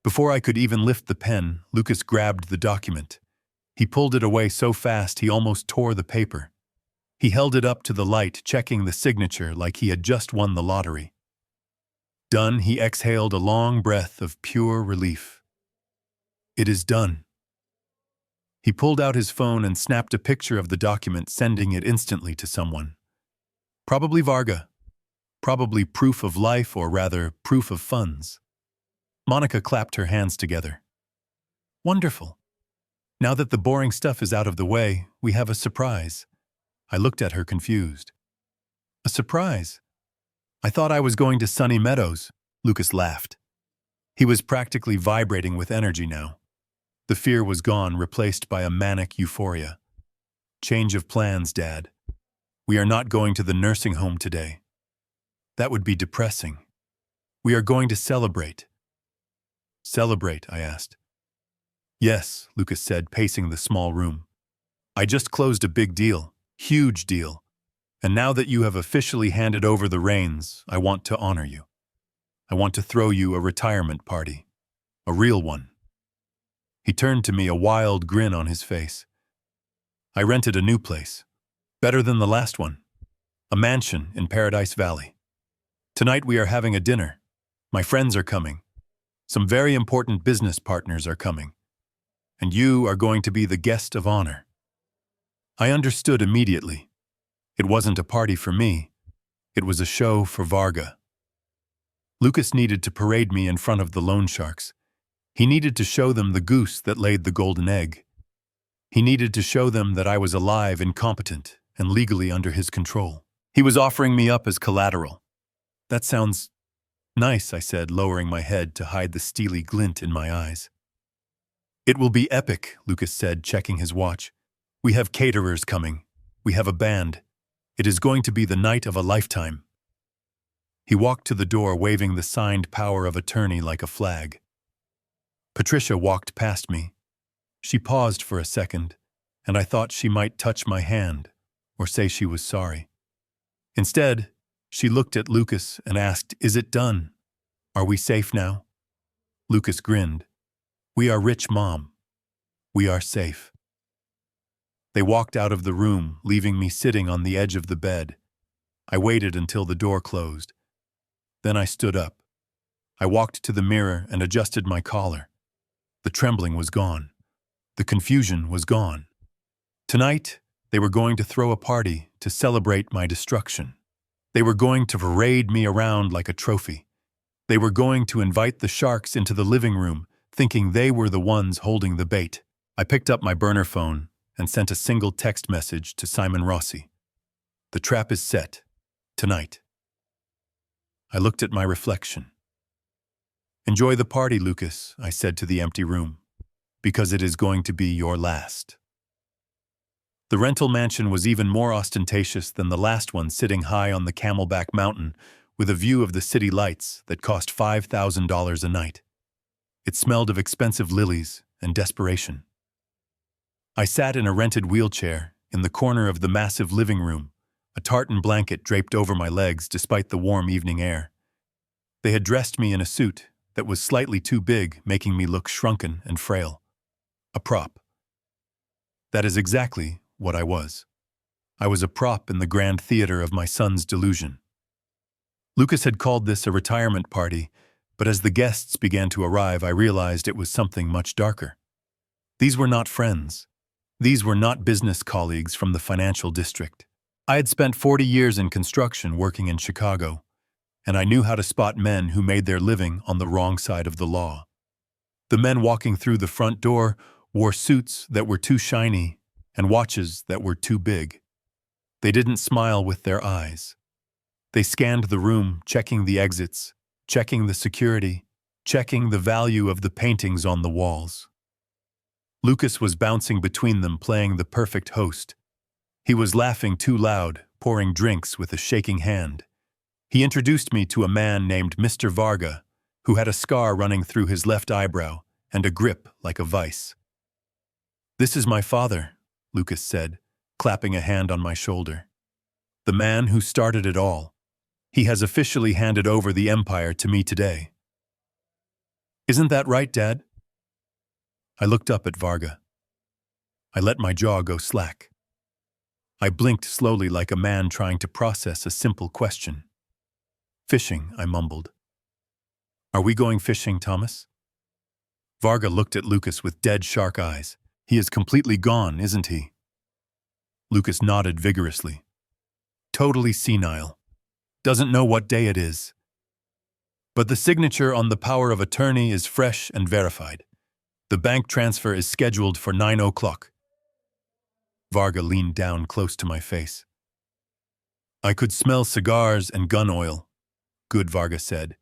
Before I could even lift the pen, Lucas grabbed the document. He pulled it away so fast he almost tore the paper. He held it up to the light, checking the signature like he had just won the lottery. Done, he exhaled a long breath of pure relief. "It is done." He pulled out his phone and snapped a picture of the document, sending it instantly to someone. Probably Varga. Probably proof of life, or rather, proof of funds. Monica clapped her hands together. "Wonderful. Now that the boring stuff is out of the way, we have a surprise." I looked at her confused. "A surprise? I thought I was going to Sunny Meadows," Lucas laughed. He was practically vibrating with energy now. The fear was gone, replaced by a manic euphoria. "Change of plans, Dad. We are not going to the nursing home today. That would be depressing. We are going to celebrate." "Celebrate?" I asked. "Yes," Lucas said, pacing the small room. "I just closed a big deal, huge deal. And now that you have officially handed over the reins, I want to honor you. I want to throw you a retirement party. A real one." He turned to me, a wild grin on his face. "I rented a new place. Better than the last one. A mansion in Paradise Valley. Tonight we are having a dinner. My friends are coming. Some very important business partners are coming. And you are going to be the guest of honor." I understood immediately. It wasn't a party for me. It was a show for Varga. Lucas needed to parade me in front of the loan sharks. He needed to show them the goose that laid the golden egg. He needed to show them that I was alive, incompetent, and legally under his control. He was offering me up as collateral. "That sounds nice," I said, lowering my head to hide the steely glint in my eyes. "It will be epic," Lucas said, checking his watch. "We have caterers coming. We have a band. It is going to be the night of a lifetime." He walked to the door, waving the signed power of attorney like a flag. Patricia walked past me. She paused for a second, and I thought she might touch my hand or say she was sorry. Instead, she looked at Lucas and asked, "Is it done? Are we safe now?" Lucas grinned. "We are rich, Mom. We are safe." They walked out of the room, leaving me sitting on the edge of the bed. I waited until the door closed. Then I stood up. I walked to the mirror and adjusted my collar. The trembling was gone. The confusion was gone. Tonight, they were going to throw a party to celebrate my destruction. They were going to parade me around like a trophy. They were going to invite the sharks into the living room, thinking they were the ones holding the bait. I picked up my burner phone and sent a single text message to Simon Rossi. "The trap is set. Tonight." I looked at my reflection. "Enjoy the party, Lucas," I said to the empty room, "because it is going to be your last." The rental mansion was even more ostentatious than the last one, sitting high on the Camelback Mountain with a view of the city lights that cost $5,000 a night. It smelled of expensive lilies and desperation. I sat in a rented wheelchair in the corner of the massive living room, a tartan blanket draped over my legs despite the warm evening air. They had dressed me in a suit that was slightly too big, making me look shrunken and frail. A prop. That is exactly what I was. I was a prop in the grand theater of my son's delusion. Lucas had called this a retirement party, but as the guests began to arrive, I realized it was something much darker. These were not friends. These were not business colleagues from the financial district. I had spent 40 years in construction working in Chicago, and I knew how to spot men who made their living on the wrong side of the law. The men walking through the front door wore suits that were too shiny and watches that were too big. They didn't smile with their eyes. They scanned the room, checking the exits, checking the security, checking the value of the paintings on the walls. Lucas was bouncing between them, playing the perfect host. He was laughing too loud, pouring drinks with a shaking hand. He introduced me to a man named Mr. Varga, who had a scar running through his left eyebrow and a grip like a vice. "This is my father," Lucas said, clapping a hand on my shoulder. "The man who started it all. He has officially handed over the empire to me today." "Isn't that right, Dad?" I looked up at Varga. I let my jaw go slack. I blinked slowly like a man trying to process a simple question. "Fishing," I mumbled. "Are we going fishing, Thomas?" Varga looked at Lucas with dead shark eyes. "He is completely gone, isn't he?" Lucas nodded vigorously. "Totally senile. Doesn't know what day it is. But the signature on the power of attorney is fresh and verified. The bank transfer is scheduled for 9 o'clock. Varga leaned down close to my face. "I could smell cigars and gun oil," Good Varga said.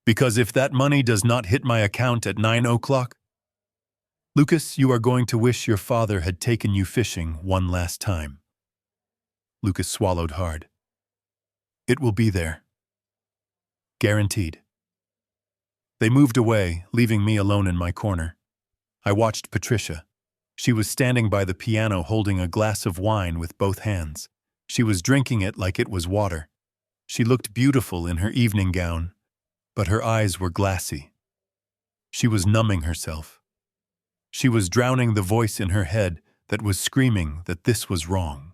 "Because if that money does not hit my account at 9 o'clock, Lucas, you are going to wish your father had taken you fishing one last time." Lucas swallowed hard. "It will be there. Guaranteed." They moved away, leaving me alone in my corner. I watched Patricia. She was standing by the piano holding a glass of wine with both hands. She was drinking it like it was water. She looked beautiful in her evening gown, but her eyes were glassy. She was numbing herself. She was drowning the voice in her head that was screaming that this was wrong.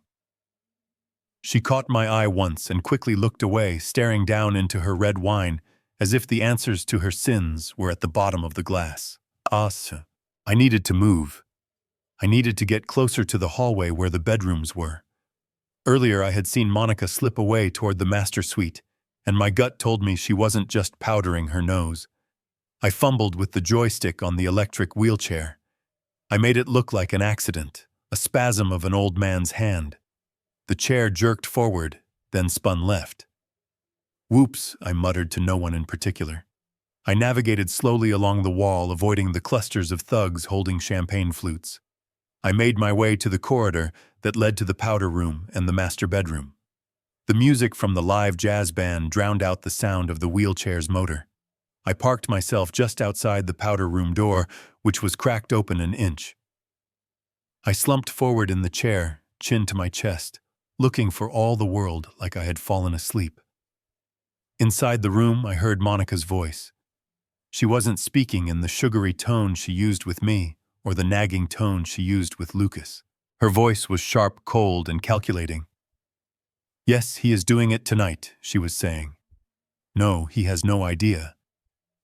She caught my eye once and quickly looked away, staring down into her red wine, as if the answers to her sins were at the bottom of the glass. I needed to move. I needed to get closer to the hallway where the bedrooms were. Earlier I had seen Monica slip away toward the master suite, and my gut told me she wasn't just powdering her nose. I fumbled with the joystick on the electric wheelchair. I made it look like an accident, a spasm of an old man's hand. The chair jerked forward, then spun left. "Whoops," I muttered to no one in particular. I navigated slowly along the wall, avoiding the clusters of thugs holding champagne flutes. I made my way to the corridor that led to the powder room and the master bedroom. The music from the live jazz band drowned out the sound of the wheelchair's motor. I parked myself just outside the powder room door, which was cracked open an inch. I slumped forward in the chair, chin to my chest, looking for all the world like I had fallen asleep. Inside the room, I heard Monica's voice. She wasn't speaking in the sugary tone she used with me, or the nagging tone she used with Lucas. Her voice was sharp, cold, and calculating. "Yes, he is doing it tonight," she was saying. "No, he has no idea.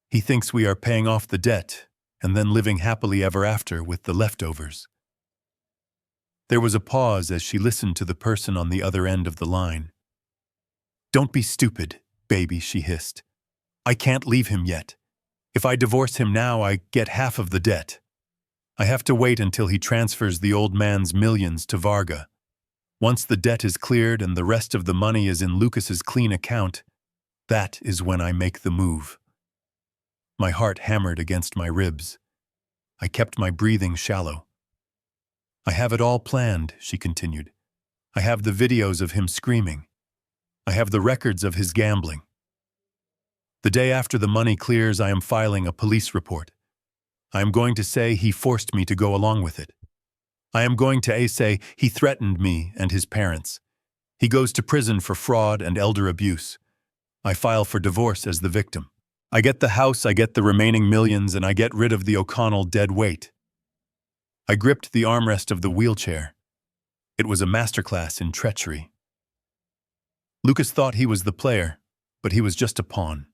He thinks we are paying off the debt and then living happily ever after with the leftovers." There was a pause as she listened to the person on the other end of the line. "Don't be stupid, baby," she hissed. "I can't leave him yet. If I divorce him now, I get half of the debt. I have to wait until he transfers the old man's millions to Varga. Once the debt is cleared and the rest of the money is in Lucas's clean account, that is when I make the move." My heart hammered against my ribs. I kept my breathing shallow. "I have it all planned," she continued. "I have the videos of him screaming. I have the records of his gambling. The day after the money clears, I am filing a police report. I am going to say he forced me to go along with it. I am going to say he threatened me and his parents. He goes to prison for fraud and elder abuse. I file for divorce as the victim. I get the house, I get the remaining millions, and I get rid of the O'Connell dead weight." I gripped the armrest of the wheelchair. It was a masterclass in treachery. Lucas thought he was the player, but he was just a pawn.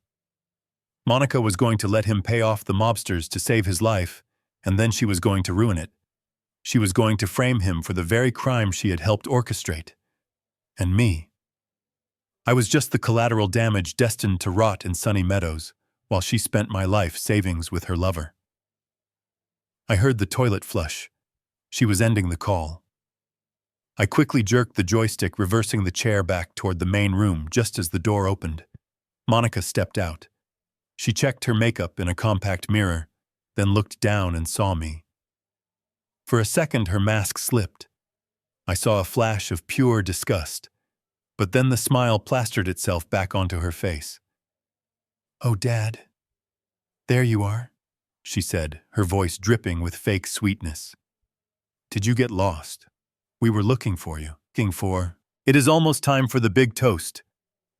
Monica was going to let him pay off the mobsters to save his life, and then she was going to ruin it. She was going to frame him for the very crime she had helped orchestrate. And me. I was just the collateral damage destined to rot in Sunny Meadows, while she spent my life savings with her lover. I heard the toilet flush. She was ending the call. I quickly jerked the joystick, reversing the chair back toward the main room just as the door opened. Monica stepped out. She checked her makeup in a compact mirror, then looked down and saw me. For a second, her mask slipped. I saw a flash of pure disgust, but then the smile plastered itself back onto her face. "Oh, Dad, there you are," she said, her voice dripping with fake sweetness. "Did you get lost? We were looking for you. It is almost time for the big toast."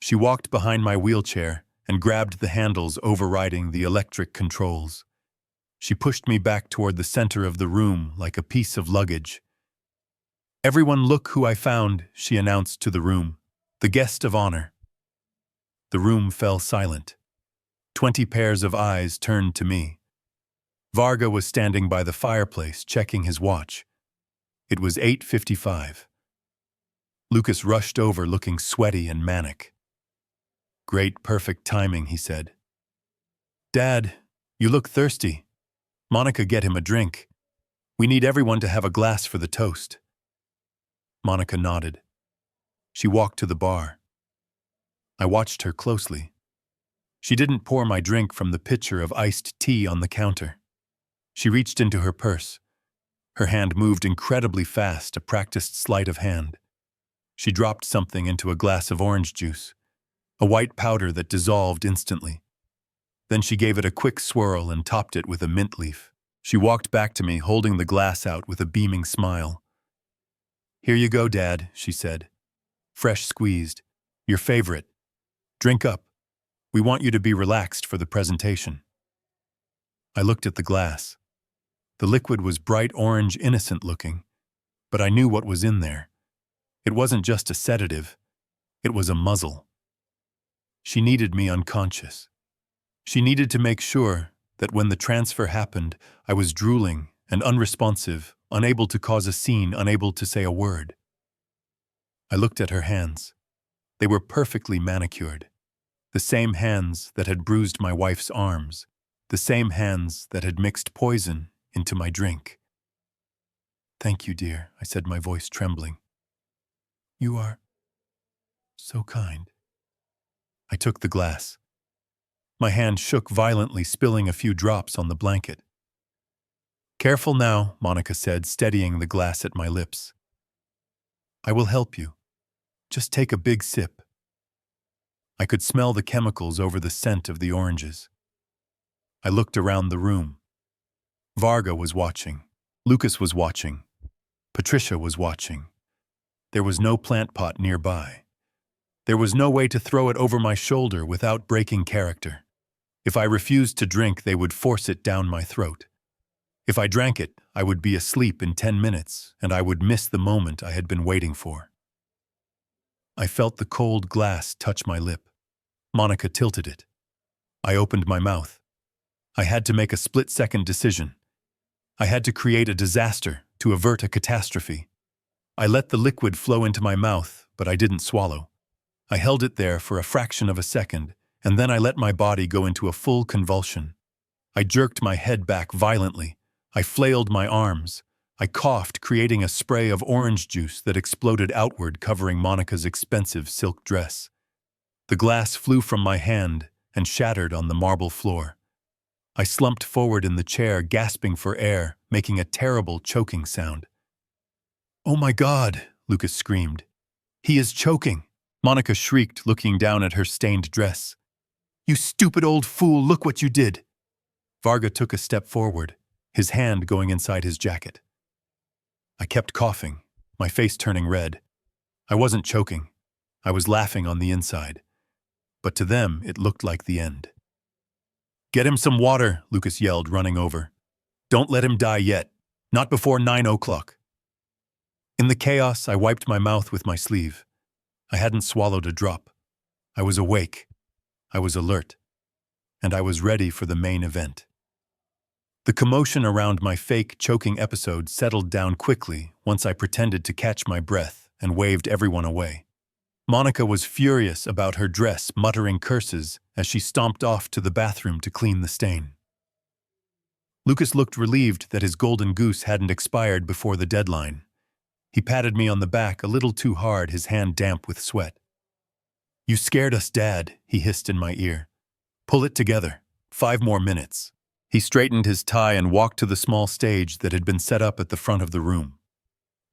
She walked behind my wheelchair and grabbed the handles overriding the electric controls. She pushed me back toward the center of the room like a piece of luggage. "Everyone look who I found," she announced to the room. "The guest of honor." The room fell silent. 20 pairs of eyes turned to me. Varga was standing by the fireplace, checking his watch. It was 8:55. Lucas rushed over, looking sweaty and manic. "Great, perfect timing," he said. "Dad, you look thirsty. Monica, get him a drink. We need everyone to have a glass for the toast." Monica nodded. She walked to the bar. I watched her closely. She didn't pour my drink from the pitcher of iced tea on the counter. She reached into her purse. Her hand moved incredibly fast, a practiced sleight of hand. She dropped something into a glass of orange juice, a white powder that dissolved instantly. Then she gave it a quick swirl and topped it with a mint leaf. She walked back to me, holding the glass out with a beaming smile. "Here you go, Dad," she said. "Fresh squeezed. Your favorite. Drink up. We want you to be relaxed for the presentation." I looked at the glass. The liquid was bright orange, innocent looking, but I knew what was in there. It wasn't just a sedative. It was a muzzle. She needed me unconscious. She needed to make sure that when the transfer happened, I was drooling and unresponsive, unable to cause a scene, unable to say a word. I looked at her hands. They were perfectly manicured. The same hands that had bruised my wife's arms. The same hands that had mixed poison into my drink. "Thank you, dear," I said, my voice trembling. "You are so kind." I took the glass. My hand shook violently, spilling a few drops on the blanket. "Careful now," Monica said, steadying the glass at my lips. "I will help you. Just take a big sip." I could smell the chemicals over the scent of the oranges. I looked around the room. Varga was watching. Lucas was watching. Patricia was watching. There was no plant pot nearby. There was no way to throw it over my shoulder without breaking character. If I refused to drink, they would force it down my throat. If I drank it, I would be asleep in 10 minutes, and I would miss the moment I had been waiting for. I felt the cold glass touch my lip. Monica tilted it. I opened my mouth. I had to make a split-second decision. I had to create a disaster to avert a catastrophe. I let the liquid flow into my mouth, but I didn't swallow. I held it there for a fraction of a second, and then I let my body go into a full convulsion. I jerked my head back violently. I flailed my arms. I coughed, creating a spray of orange juice that exploded outward, covering Monica's expensive silk dress. The glass flew from my hand and shattered on the marble floor. I slumped forward in the chair, gasping for air, making a terrible choking sound. "Oh my God!" Lucas screamed. "He is choking!" Monica shrieked, looking down at her stained dress. "You stupid old fool, look what you did!" Varga took a step forward, his hand going inside his jacket. I kept coughing, my face turning red. I wasn't choking. I was laughing on the inside. But to them, it looked like the end. "Get him some water," Lucas yelled, running over. "Don't let him die yet. Not before 9 o'clock. In the chaos, I wiped my mouth with my sleeve. I hadn't swallowed a drop. I was awake. I was alert. And I was ready for the main event. The commotion around my fake choking episode settled down quickly once I pretended to catch my breath and waved everyone away. Monica was furious about her dress, muttering curses as she stomped off to the bathroom to clean the stain. Lucas looked relieved that his golden goose hadn't expired before the deadline. He patted me on the back a little too hard, his hand damp with sweat. "You scared us, Dad," he hissed in my ear. "Pull it together. 5 more minutes." He straightened his tie and walked to the small stage that had been set up at the front of the room.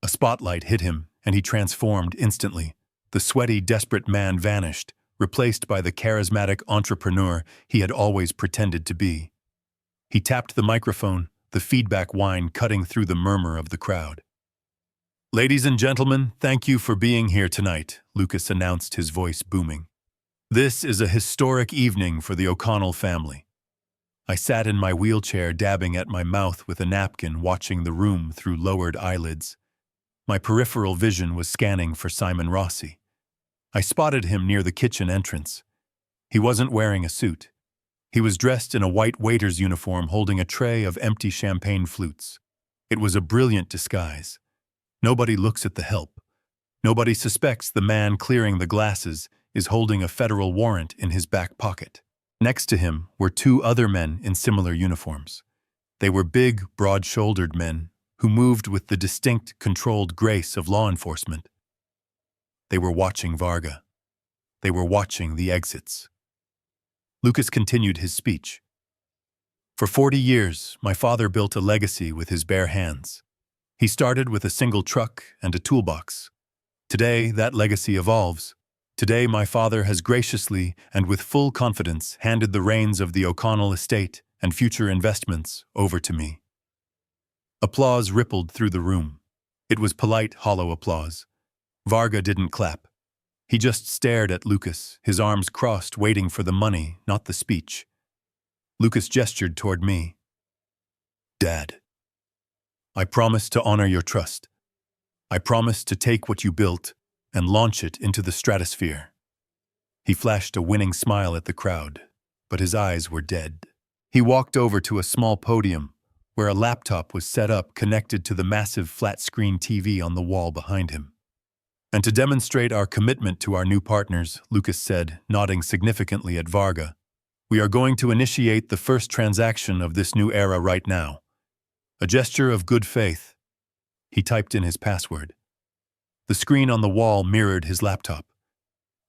A spotlight hit him, and he transformed instantly. The sweaty, desperate man vanished, replaced by the charismatic entrepreneur he had always pretended to be. He tapped the microphone, the feedback whine cutting through the murmur of the crowd. "Ladies and gentlemen, thank you for being here tonight," Lucas announced, his voice booming. "This is a historic evening for the O'Connell family." I sat in my wheelchair, dabbing at my mouth with a napkin, watching the room through lowered eyelids. My peripheral vision was scanning for Simon Rossi. I spotted him near the kitchen entrance. He wasn't wearing a suit. He was dressed in a white waiter's uniform, holding a tray of empty champagne flutes. It was a brilliant disguise. Nobody looks at the help. Nobody suspects the man clearing the glasses is holding a federal warrant in his back pocket. Next to him were 2 other men in similar uniforms. They were big, broad-shouldered men who moved with the distinct, controlled grace of law enforcement. They were watching Varga. They were watching the exits. Lucas continued his speech. "For 40 years, my father built a legacy with his bare hands. He started with a single truck and a toolbox. Today, that legacy evolves. Today, my father has graciously and with full confidence handed the reins of the O'Connell estate and future investments over to me." Applause rippled through the room. It was polite, hollow applause. Varga didn't clap. He just stared at Lucas, his arms crossed, waiting for the money, not the speech. Lucas gestured toward me. "Dad, I promise to honor your trust. I promise to take what you built and launch it into the stratosphere." He flashed a winning smile at the crowd, but his eyes were dead. He walked over to a small podium where a laptop was set up, connected to the massive flat-screen TV on the wall behind him. "And to demonstrate our commitment to our new partners," Lucas said, nodding significantly at Varga, "we are going to initiate the first transaction of this new era right now. A gesture of good faith." He typed in his password. The screen on the wall mirrored his laptop.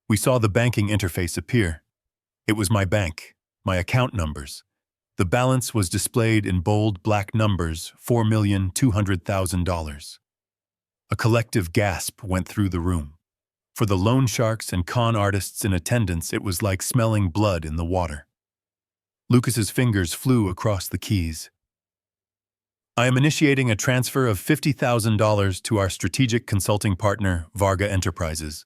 We saw the banking interface appear. It was my bank, my account numbers. The balance was displayed in bold black numbers, $4,200,000. A collective gasp went through the room. For the loan sharks and con artists in attendance, it was like smelling blood in the water. Lucas's fingers flew across the keys. "I am initiating a transfer of $50,000 to our strategic consulting partner, Varga Enterprises."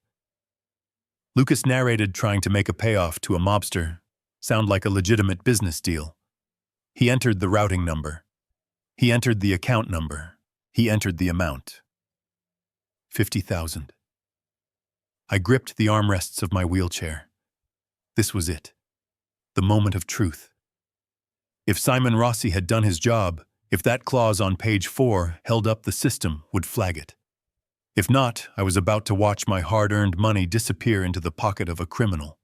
Lucas narrated, trying to make a payoff to a mobster sound like a legitimate business deal. He entered the routing number. He entered the account number. He entered the amount. 50,000. I gripped the armrests of my wheelchair. This was it. The moment of truth. If Simon Rossi had done his job, if that clause on page 4 held up, the system would flag it. If not, I was about to watch my hard-earned money disappear into the pocket of a criminal.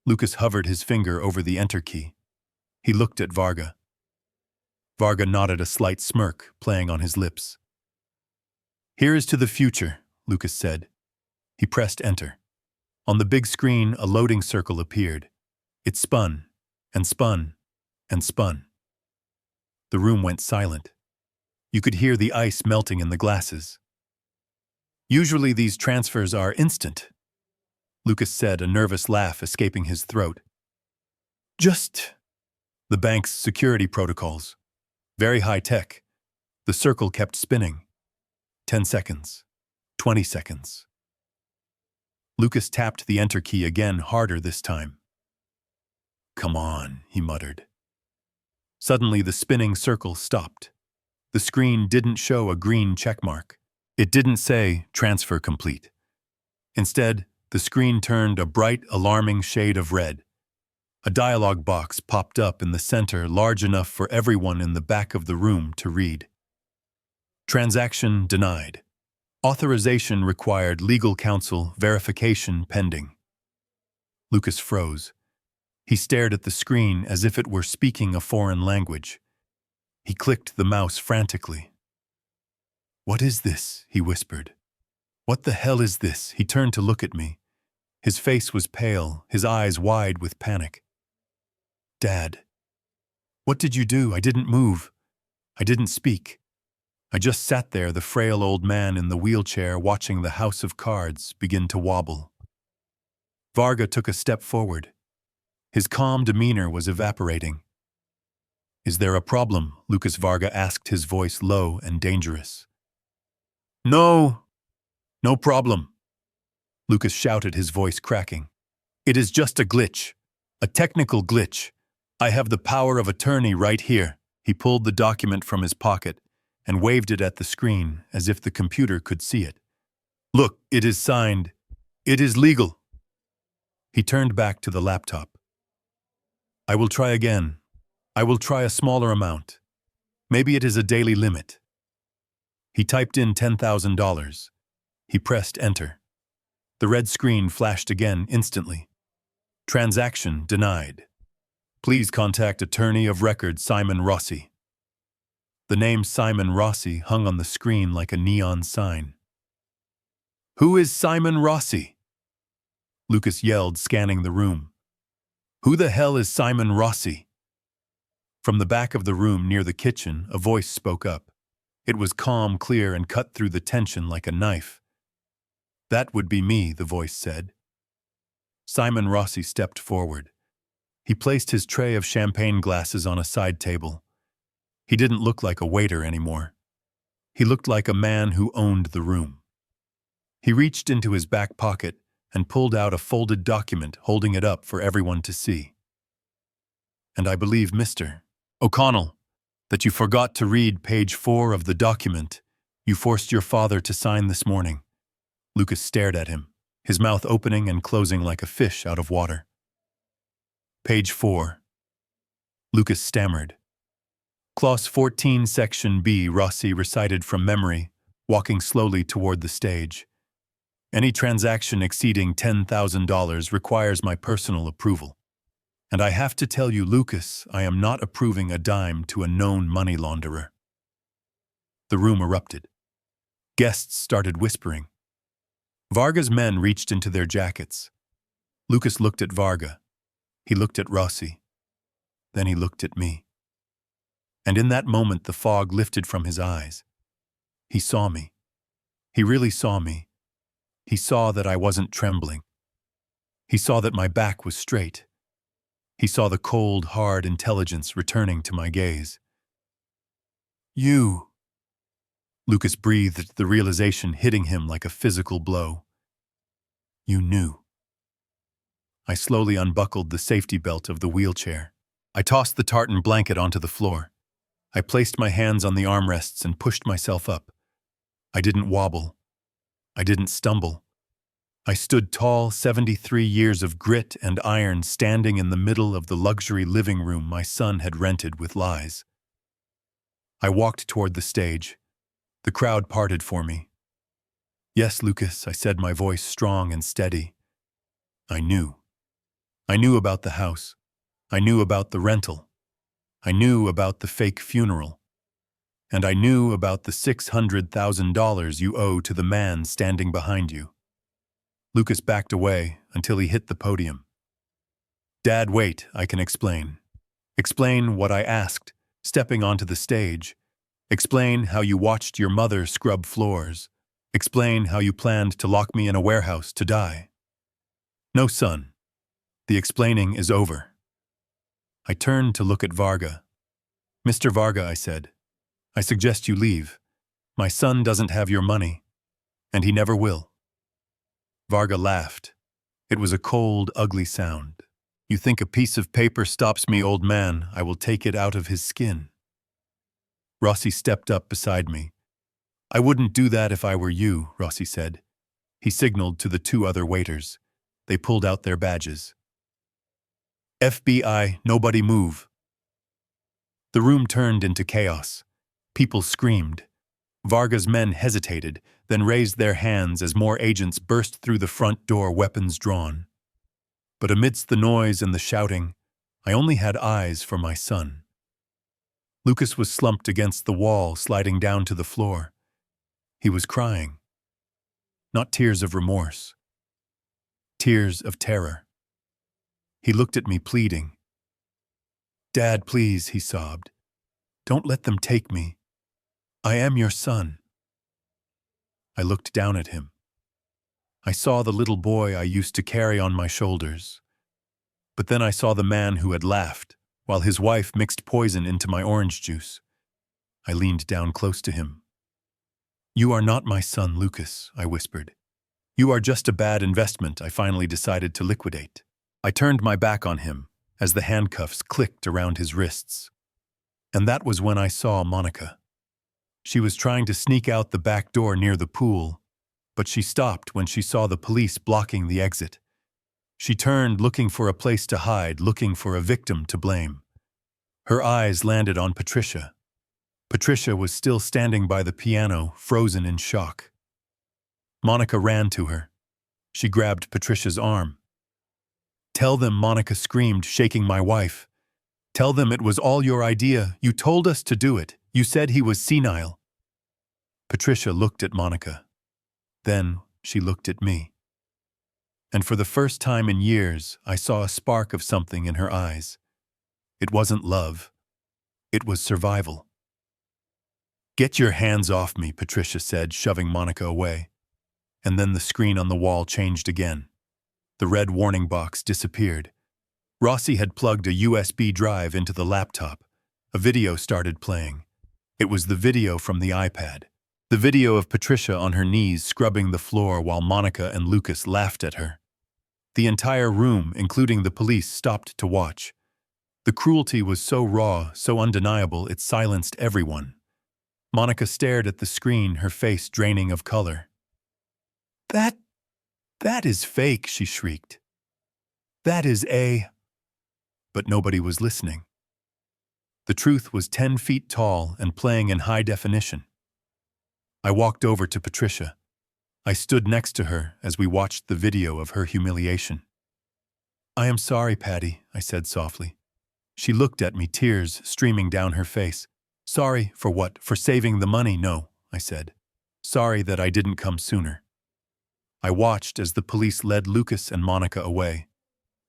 Lucas hovered his finger over the enter key. He looked at Varga. Varga nodded, a slight smirk playing on his lips. "Here is to the future," Lucas said. He pressed enter. On the big screen, a loading circle appeared. It spun, and spun, and spun. The room went silent. You could hear the ice melting in the glasses. "Usually these transfers are instant," Lucas said, a nervous laugh escaping his throat. "Just the bank's security protocols. Very high-tech." The circle kept spinning. 10 seconds. 20 seconds. Lucas tapped the enter key again, harder this time. "Come on," he muttered. Suddenly, the spinning circle stopped. The screen didn't show a green checkmark. It didn't say, "Transfer complete." Instead, the screen turned a bright, alarming shade of red. A dialog box popped up in the center, large enough for everyone in the back of the room to read. "Transaction denied. Authorization required. Legal counsel. Verification pending." Lucas froze. He stared at the screen as if it were speaking a foreign language. He clicked the mouse frantically. "What is this?" he whispered. "What the hell is this?" He turned to look at me. His face was pale, his eyes wide with panic. "Dad, what did you do?" I didn't move. I didn't speak. I just sat there, the frail old man in the wheelchair, watching the house of cards begin to wobble. Varga took a step forward. His calm demeanor was evaporating. "Is there a problem?" Lucas Varga asked, his voice low and dangerous. "No, no problem," Lucas shouted, his voice cracking. "It is just a glitch, a technical glitch. I have the power of attorney right here." He pulled the document from his pocket and waved it at the screen as if the computer could see it. "Look, it is signed. It is legal." He turned back to the laptop. "I will try again. I will try a smaller amount. Maybe it is a daily limit." He typed in $10,000. He pressed enter. The red screen flashed again instantly. "Transaction denied. Please contact attorney of record Simon Rossi." The name Simon Rossi hung on the screen like a neon sign. "Who is Simon Rossi?" Lucas yelled, scanning the room. "Who the hell is Simon Rossi?" From the back of the room near the kitchen, a voice spoke up. It was calm, clear, and cut through the tension like a knife. "That would be me," the voice said. Simon Rossi stepped forward. He placed his tray of champagne glasses on a side table. He didn't look like a waiter anymore. He looked like a man who owned the room. He reached into his back pocket and pulled out a folded document, holding it up for everyone to see. "And I believe, Mr. O'Connell, that you forgot to read page 4 of the document you forced your father to sign this morning." Lucas stared at him, his mouth opening and closing like a fish out of water. "Page 4. Lucas stammered. "Clause 14, Section B," Rossi recited from memory, walking slowly toward the stage. "Any transaction exceeding $10,000 requires my personal approval. And I have to tell you, Lucas, I am not approving a dime to a known money launderer." The room erupted. Guests started whispering. Varga's men reached into their jackets. Lucas looked at Varga. He looked at Rossi. Then he looked at me. And in that moment, the fog lifted from his eyes. He saw me. He really saw me. He saw that I wasn't trembling. He saw that my back was straight. He saw the cold, hard intelligence returning to my gaze. "You," Lucas breathed, the realization hitting him like a physical blow. "You knew." I slowly unbuckled the safety belt of the wheelchair. I tossed the tartan blanket onto the floor. I placed my hands on the armrests and pushed myself up. I didn't wobble. I didn't stumble. I stood tall, 73 years of grit and iron, standing in the middle of the luxury living room my son had rented with lies. I walked toward the stage. The crowd parted for me. "Yes, Lucas," I said, my voice strong and steady. "I knew. I knew about the house. I knew about the rental. I knew about the fake funeral. And I knew about the $600,000 you owe to the man standing behind you." Lucas backed away until he hit the podium. "Dad, wait, I can explain. Explain what I asked, stepping onto the stage. Explain how you watched your mother scrub floors. Explain how you planned to lock me in a warehouse to die." "No, son. The explaining is over." I turned to look at Varga. "Mr. Varga," I said, "I suggest you leave. My son doesn't have your money, and he never will." Varga laughed. It was a cold, ugly sound. "You think a piece of paper stops me, old man? I will take it out of his skin." Rossi stepped up beside me. "I wouldn't do that if I were you," Rossi said. He signaled to the 2 other waiters. They pulled out their badges. "FBI, nobody move." The room turned into chaos. People screamed. Varga's men hesitated, then raised their hands as more agents burst through the front door, weapons drawn. But amidst the noise and the shouting, I only had eyes for my son. Lucas was slumped against the wall, sliding down to the floor. He was crying. Not tears of remorse. Tears of terror. He looked at me, pleading. "Dad, please," he sobbed. "Don't let them take me. I am your son." I looked down at him. I saw the little boy I used to carry on my shoulders. But then I saw the man who had laughed, while his wife mixed poison into my orange juice. I leaned down close to him. "You are not my son, Lucas," I whispered. "You are just a bad investment I finally decided to liquidate." I turned my back on him as the handcuffs clicked around his wrists. And that was when I saw Monica. She was trying to sneak out the back door near the pool, but she stopped when she saw the police blocking the exit. She turned, looking for a place to hide, looking for a victim to blame. Her eyes landed on Patricia. Patricia was still standing by the piano, frozen in shock. Monica ran to her. She grabbed Patricia's arm. "Tell them," Monica screamed, shaking my wife. "Tell them it was all your idea. You told us to do it. You said he was senile." Patricia looked at Monica. Then she looked at me. And for the first time in years, I saw a spark of something in her eyes. It wasn't love. It was survival. "Get your hands off me," Patricia said, shoving Monica away. And then the screen on the wall changed again. The red warning box disappeared. Rossi had plugged a USB drive into the laptop. A video started playing. It was the video from the iPad. The video of Patricia on her knees scrubbing the floor while Monica and Lucas laughed at her. The entire room, including the police, stopped to watch. The cruelty was so raw, so undeniable, it silenced everyone. Monica stared at the screen, her face draining of color. That is fake," she shrieked. "That is a—" But nobody was listening. The truth was 10 feet tall and playing in high definition. I walked over to Patricia. I stood next to her as we watched the video of her humiliation. "I am sorry, Patty," I said softly. She looked at me, tears streaming down her face. "Sorry for what? For saving the money?" "No," I said. "Sorry that I didn't come sooner." I watched as the police led Lucas and Monica away.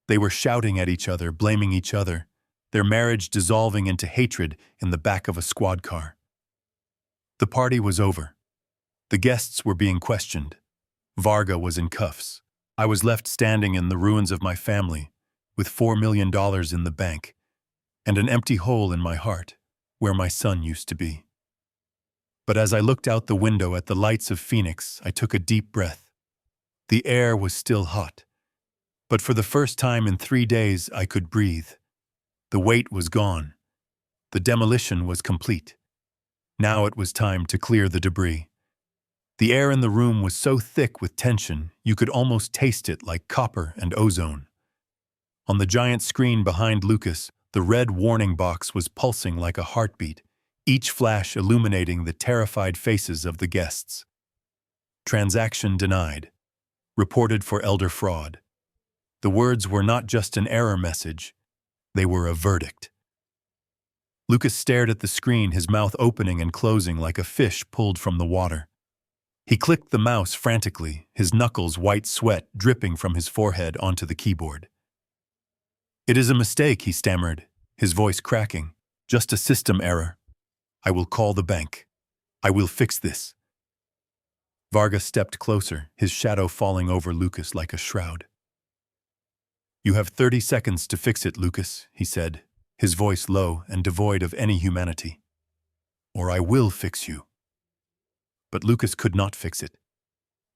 They were shouting at each other, blaming each other, their marriage dissolving into hatred in the back of a squad car. The party was over. The guests were being questioned. Varga was in cuffs. I was left standing in the ruins of my family, with $4 million in the bank, and an empty hole in my heart, where my son used to be. But as I looked out the window at the lights of Phoenix, I took a deep breath. The air was still hot, but for the first time in 3 days I could breathe. The weight was gone. The demolition was complete. Now it was time to clear the debris. The air in the room was so thick with tension, you could almost taste it like copper and ozone. On the giant screen behind Lucas, the red warning box was pulsing like a heartbeat, each flash illuminating the terrified faces of the guests. Transaction denied. Reported for elder fraud. The words were not just an error message, they were a verdict. Lucas stared at the screen, his mouth opening and closing like a fish pulled from the water. He clicked the mouse frantically, his knuckles white sweat dripping from his forehead onto the keyboard. "It is a mistake," he stammered, his voice cracking. "Just a system error. I will call the bank. I will fix this." Varga stepped closer, his shadow falling over Lucas like a shroud. "You have 30 seconds to fix it, Lucas," he said, his voice low and devoid of any humanity. "Or I will fix you." But Lucas could not fix it,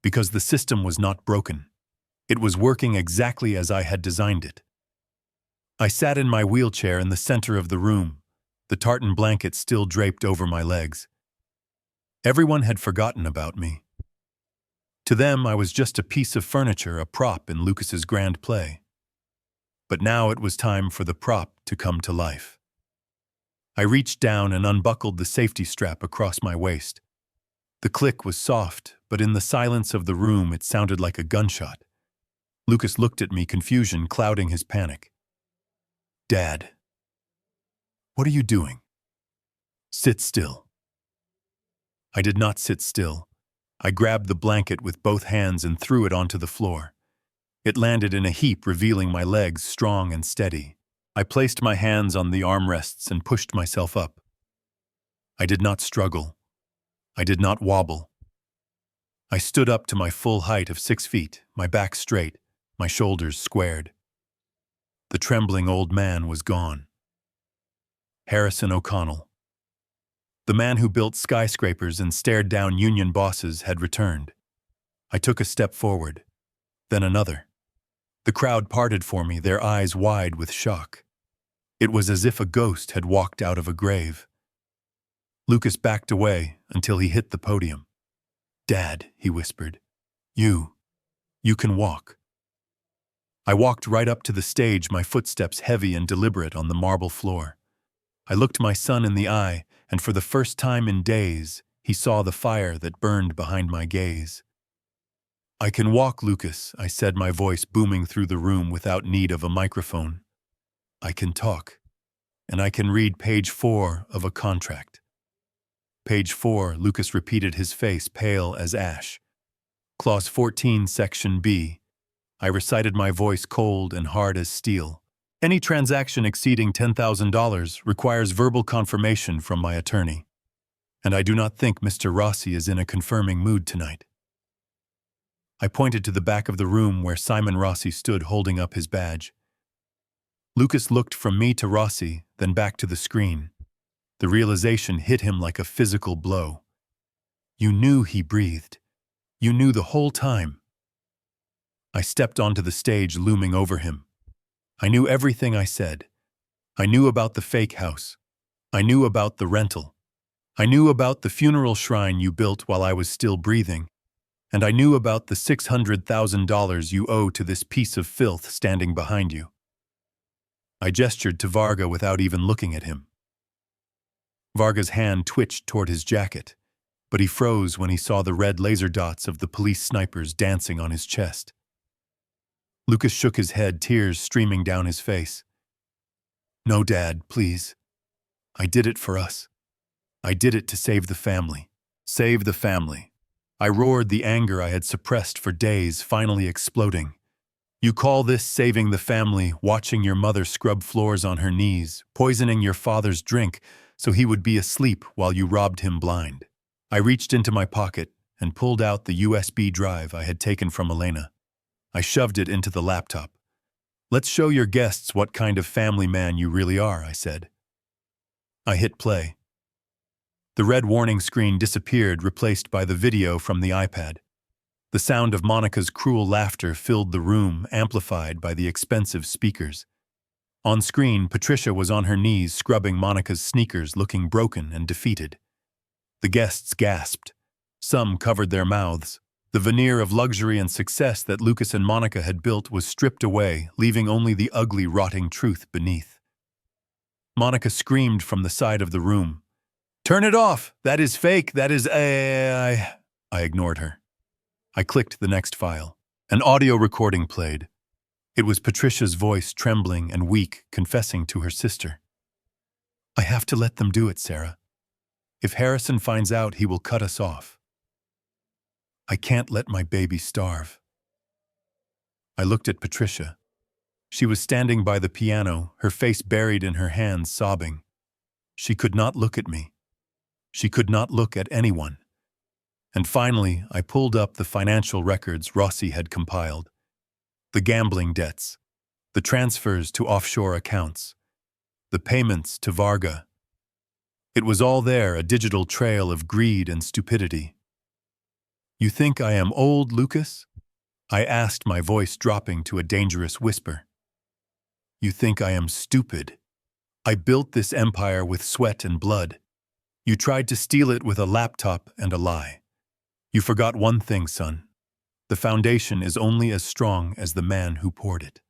because the system was not broken. It was working exactly as I had designed it. I sat in my wheelchair in the center of the room, the tartan blanket still draped over my legs. Everyone had forgotten about me. To them, I was just a piece of furniture, a prop in Lucas's grand play. But now it was time for the prop to come to life. I reached down and unbuckled the safety strap across my waist. The click was soft, but in the silence of the room it sounded like a gunshot. Lucas looked at me, confusion clouding his panic. "Dad, what are you doing?" Sit still. I did not sit still. I grabbed the blanket with both hands and threw it onto the floor. It landed in a heap, revealing my legs strong and steady. I placed my hands on the armrests and pushed myself up. I did not struggle. I did not wobble. I stood up to my full height of 6 feet, my back straight, my shoulders squared. The trembling old man was gone. Harrison O'Connell, the man who built skyscrapers and stared down union bosses, had returned. I took a step forward, then another. The crowd parted for me, their eyes wide with shock. It was as if a ghost had walked out of a grave. Lucas backed away until he hit the podium. "Dad," he whispered, you can walk." I walked right up to the stage, my footsteps heavy and deliberate on the marble floor. I looked my son in the eye, and for the first time in days, he saw the fire that burned behind my gaze. "I can walk, Lucas," I said, my voice booming through the room without need of a microphone. "I can talk, and I can read page 4 of a contract." "Page 4, Lucas repeated, his face pale as ash. "Clause 14, Section B. I recited, my voice cold and hard as steel. "Any transaction exceeding $10,000 requires verbal confirmation from my attorney. And I do not think Mr. Rossi is in a confirming mood tonight." I pointed to the back of the room where Simon Rossi stood holding up his badge. Lucas looked from me to Rossi, then back to the screen. The realization hit him like a physical blow. "You knew," he breathed. "You knew the whole time." I stepped onto the stage, looming over him. I knew everything I said. I knew about the fake house. I knew about the rental. I knew about the funeral shrine you built while I was still breathing. And I knew about the $600,000 you owe to this piece of filth standing behind you. I gestured to Varga without even looking at him. Varga's hand twitched toward his jacket, but he froze when he saw the red laser dots of the police snipers dancing on his chest. Lucas shook his head, tears streaming down his face. "No, Dad, please. I did it for us. I did it to save the family. Save the family." I roared, the anger I had suppressed for days finally exploding. "You call this saving the family, watching your mother scrub floors on her knees, poisoning your father's drink so he would be asleep while you robbed him blind." I reached into my pocket and pulled out the USB drive I had taken from Elena. I shoved it into the laptop. "Let's show your guests what kind of family man you really are," I said. I hit play. The red warning screen disappeared, replaced by the video from the iPad. The sound of Monica's cruel laughter filled the room, amplified by the expensive speakers. On screen, Patricia was on her knees scrubbing Monica's sneakers, looking broken and defeated. The guests gasped. Some covered their mouths. The veneer of luxury and success that Lucas and Monica had built was stripped away, leaving only the ugly, rotting truth beneath. Monica screamed from the side of the room. "Turn it off! That is fake! That is AI!" I ignored her. I clicked the next file. An audio recording played. It was Patricia's voice, trembling and weak, confessing to her sister. "I have to let them do it, Sarah. If Harrison finds out, he will cut us off. I can't let my baby starve." I looked at Patricia. She was standing by the piano, her face buried in her hands, sobbing. She could not look at me. She could not look at anyone. And finally, I pulled up the financial records Rossi had compiled. The gambling debts, the transfers to offshore accounts, the payments to Varga. It was all there, a digital trail of greed and stupidity. "You think I am old, Lucas?" I asked, my voice dropping to a dangerous whisper. "You think I am stupid? I built this empire with sweat and blood. You tried to steal it with a laptop and a lie. You forgot one thing, son. The foundation is only as strong as the man who poured it.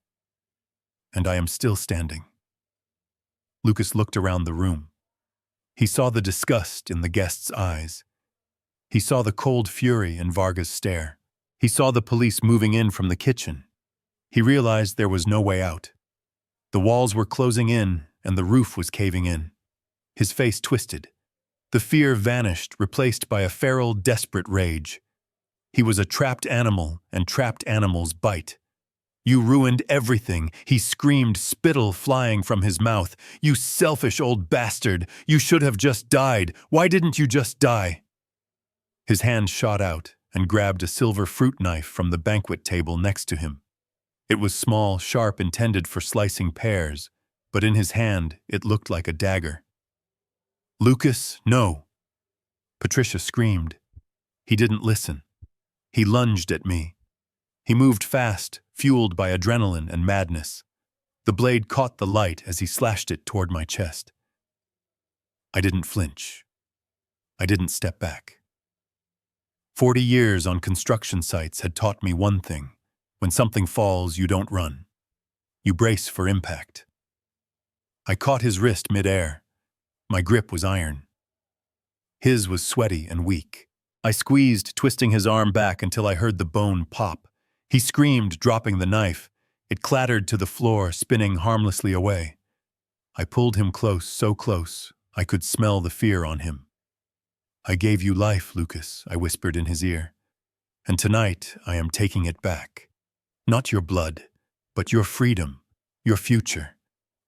And I am still standing." Lucas looked around the room. He saw the disgust in the guests' eyes. He saw the cold fury in Varga's stare. He saw the police moving in from the kitchen. He realized there was no way out. The walls were closing in, and the roof was caving in. His face twisted. The fear vanished, replaced by a feral, desperate rage. He was a trapped animal, and trapped animals bite. "You ruined everything," he screamed, spittle flying from his mouth. "You selfish old bastard! You should have just died! Why didn't you just die?" His hand shot out and grabbed a silver fruit knife from the banquet table next to him. It was small, sharp, intended for slicing pears, but in his hand it looked like a dagger. "Lucas, no!" Patricia screamed. He didn't listen. He lunged at me. He moved fast, fueled by adrenaline and madness. The blade caught the light as he slashed it toward my chest. I didn't flinch. I didn't step back. 40 years on construction sites had taught me one thing. When something falls, you don't run. You brace for impact. I caught his wrist mid-air. My grip was iron. His was sweaty and weak. I squeezed, twisting his arm back until I heard the bone pop. He screamed, dropping the knife. It clattered to the floor, spinning harmlessly away. I pulled him close, so close, I could smell the fear on him. "I gave you life, Lucas," I whispered in his ear. "And tonight I am taking it back. Not your blood, but your freedom, your future.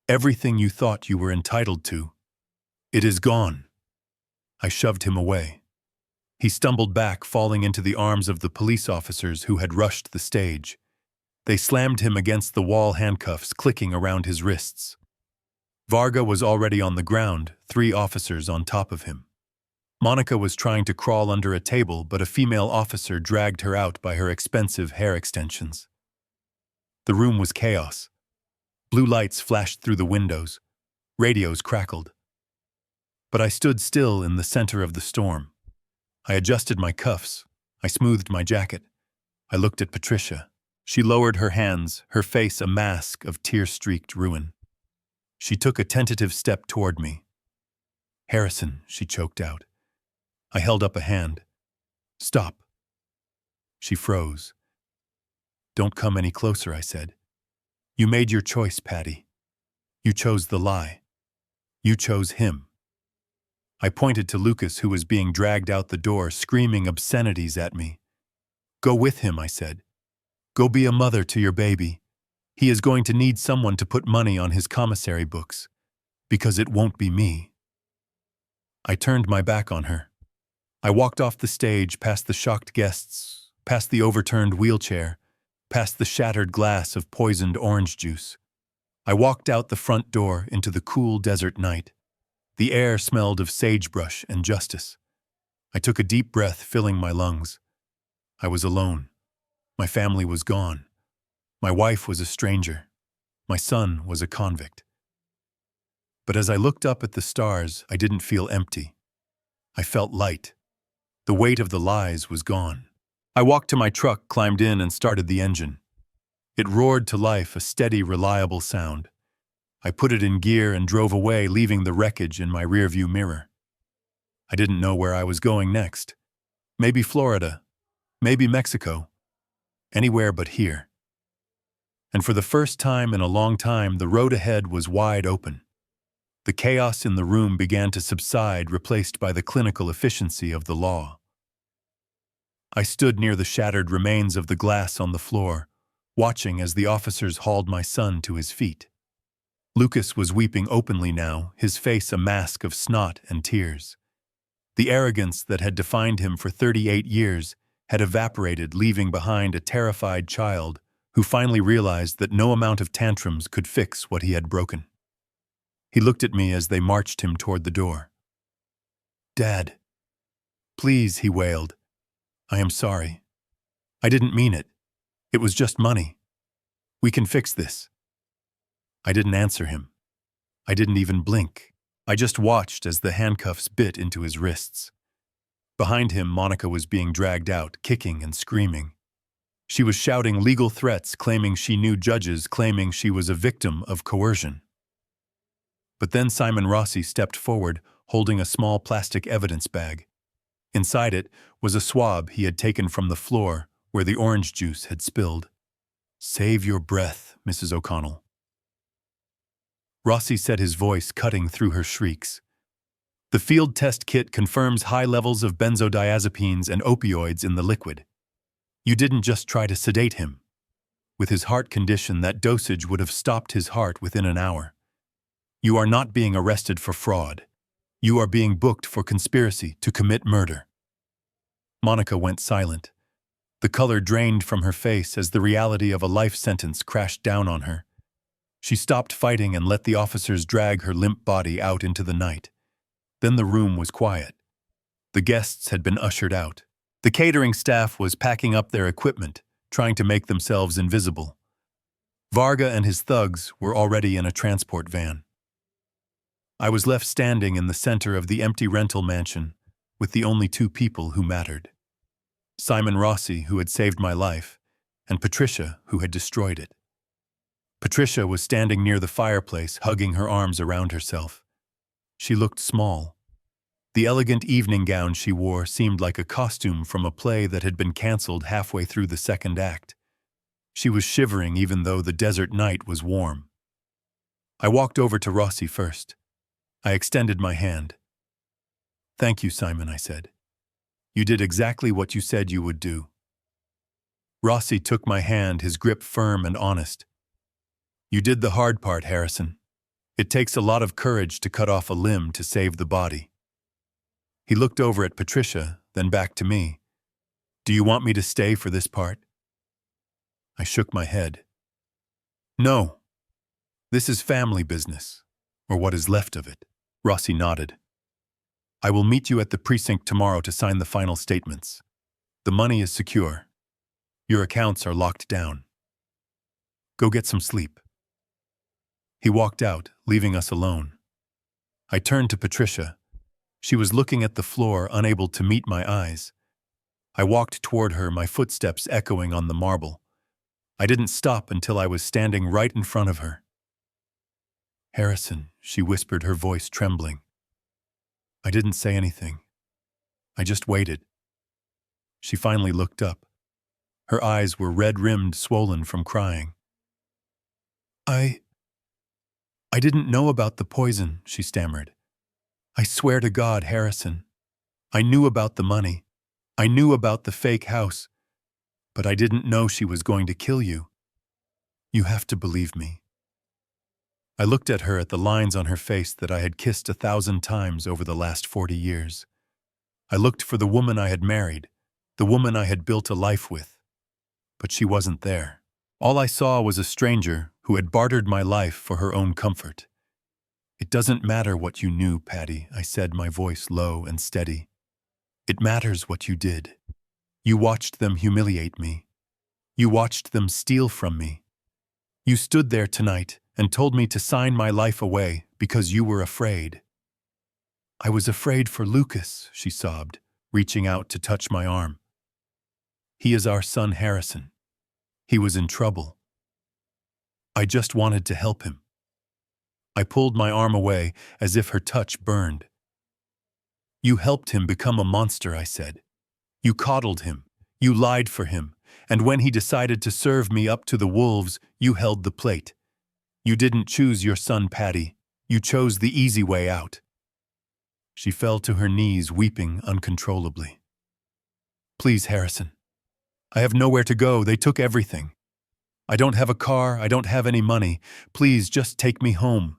Everything you thought you were entitled to. It is gone." I shoved him away. He stumbled back, falling into the arms of the police officers who had rushed the stage. They slammed him against the wall, handcuffs clicking around his wrists. Varga was already on the ground, 3 officers on top of him. Monica was trying to crawl under a table, but a female officer dragged her out by her expensive hair extensions. The room was chaos. Blue lights flashed through the windows. Radios crackled. But I stood still in the center of the storm. I adjusted my cuffs. I smoothed my jacket. I looked at Patricia. She lowered her hands, her face a mask of tear-streaked ruin. She took a tentative step toward me. "Harrison," she choked out. I held up a hand. "Stop." She froze. "Don't come any closer," I said. "You made your choice, Patty. You chose the lie. You chose him." I pointed to Lucas, who was being dragged out the door, screaming obscenities at me. "Go with him," I said. "Go be a mother to your baby. He is going to need someone to put money on his commissary books, because it won't be me." I turned my back on her. I walked off the stage, past the shocked guests, past the overturned wheelchair, past the shattered glass of poisoned orange juice. I walked out the front door into the cool desert night. The air smelled of sagebrush and justice. I took a deep breath, filling my lungs. I was alone. My family was gone. My wife was a stranger. My son was a convict. But as I looked up at the stars, I didn't feel empty. I felt light. The weight of the lies was gone. I walked to my truck, climbed in, and started the engine. It roared to life, a steady, reliable sound. I put it in gear and drove away, leaving the wreckage in my rearview mirror. I didn't know where I was going next. Maybe Florida. Maybe Mexico. Anywhere but here. And for the first time in a long time, the road ahead was wide open. The chaos in the room began to subside, replaced by the clinical efficiency of the law. I stood near the shattered remains of the glass on the floor, watching as the officers hauled my son to his feet. Lucas was weeping openly now, his face a mask of snot and tears. The arrogance that had defined him for 38 years had evaporated, leaving behind a terrified child who finally realized that no amount of tantrums could fix what he had broken. He looked at me as they marched him toward the door. "Dad, please," he wailed. "I am sorry. I didn't mean it. It was just money. We can fix this." I didn't answer him. I didn't even blink. I just watched as the handcuffs bit into his wrists. Behind him, Monica was being dragged out, kicking and screaming. She was shouting legal threats, claiming she knew judges, claiming she was a victim of coercion. But then Simon Rossi stepped forward, holding a small plastic evidence bag. Inside it was a swab he had taken from the floor where the orange juice had spilled. "Save your breath, Mrs. O'Connell." Rossi said, his voice cutting through her shrieks. The field test kit confirms high levels of benzodiazepines and opioids in the liquid. You didn't just try to sedate him. With his heart condition, that dosage would have stopped his heart within an hour. You are not being arrested for fraud. You are being booked for conspiracy to commit murder. Monica went silent. The color drained from her face as the reality of a life sentence crashed down on her. She stopped fighting and let the officers drag her limp body out into the night. Then the room was quiet. The guests had been ushered out. The catering staff was packing up their equipment, trying to make themselves invisible. Varga and his thugs were already in a transport van. I was left standing in the center of the empty rental mansion with the only two people who mattered. Simon Rossi, who had saved my life, and Patricia, who had destroyed it. Patricia was standing near the fireplace, hugging her arms around herself. She looked small. The elegant evening gown she wore seemed like a costume from a play that had been canceled halfway through the second act. She was shivering even though the desert night was warm. I walked over to Rossi first. I extended my hand. "Thank you, Simon," I said. "You did exactly what you said you would do." Rossi took my hand, his grip firm and honest. "You did the hard part, Harrison. It takes a lot of courage to cut off a limb to save the body." He looked over at Patricia, then back to me. "Do you want me to stay for this part?" I shook my head. "No. This is family business, or what is left of it." Rossi nodded. "I will meet you at the precinct tomorrow to sign the final statements. The money is secure. Your accounts are locked down. Go get some sleep." He walked out, leaving us alone. I turned to Patricia. She was looking at the floor, unable to meet my eyes. I walked toward her, my footsteps echoing on the marble. I didn't stop until I was standing right in front of her. "Harrison," she whispered, her voice trembling. I didn't say anything. I just waited. She finally looked up. Her eyes were red-rimmed, swollen from crying. I didn't know about the poison," she stammered. "I swear to God, Harrison. I knew about the money. I knew about the fake house. But I didn't know she was going to kill you. You have to believe me." I looked at her, at the lines on her face that I had kissed 1,000 times over the last 40 years. I looked for the woman I had married, the woman I had built a life with. But she wasn't there. All I saw was a stranger who had bartered my life for her own comfort. "It doesn't matter what you knew, Patty," I said, my voice low and steady. "It matters what you did. You watched them humiliate me. You watched them steal from me. You stood there tonight and told me to sign my life away because you were afraid." "I was afraid for Lucas," she sobbed, reaching out to touch my arm. "He is our son, Harrison. He was in trouble. I just wanted to help him." I pulled my arm away as if her touch burned. "You helped him become a monster," I said. "You coddled him. You lied for him. And when he decided to serve me up to the wolves, you held the plate. You didn't choose your son, Patty. You chose the easy way out." She fell to her knees, weeping uncontrollably. "Please, Harrison. I have nowhere to go. They took everything. I don't have a car. I don't have any money. Please, just take me home.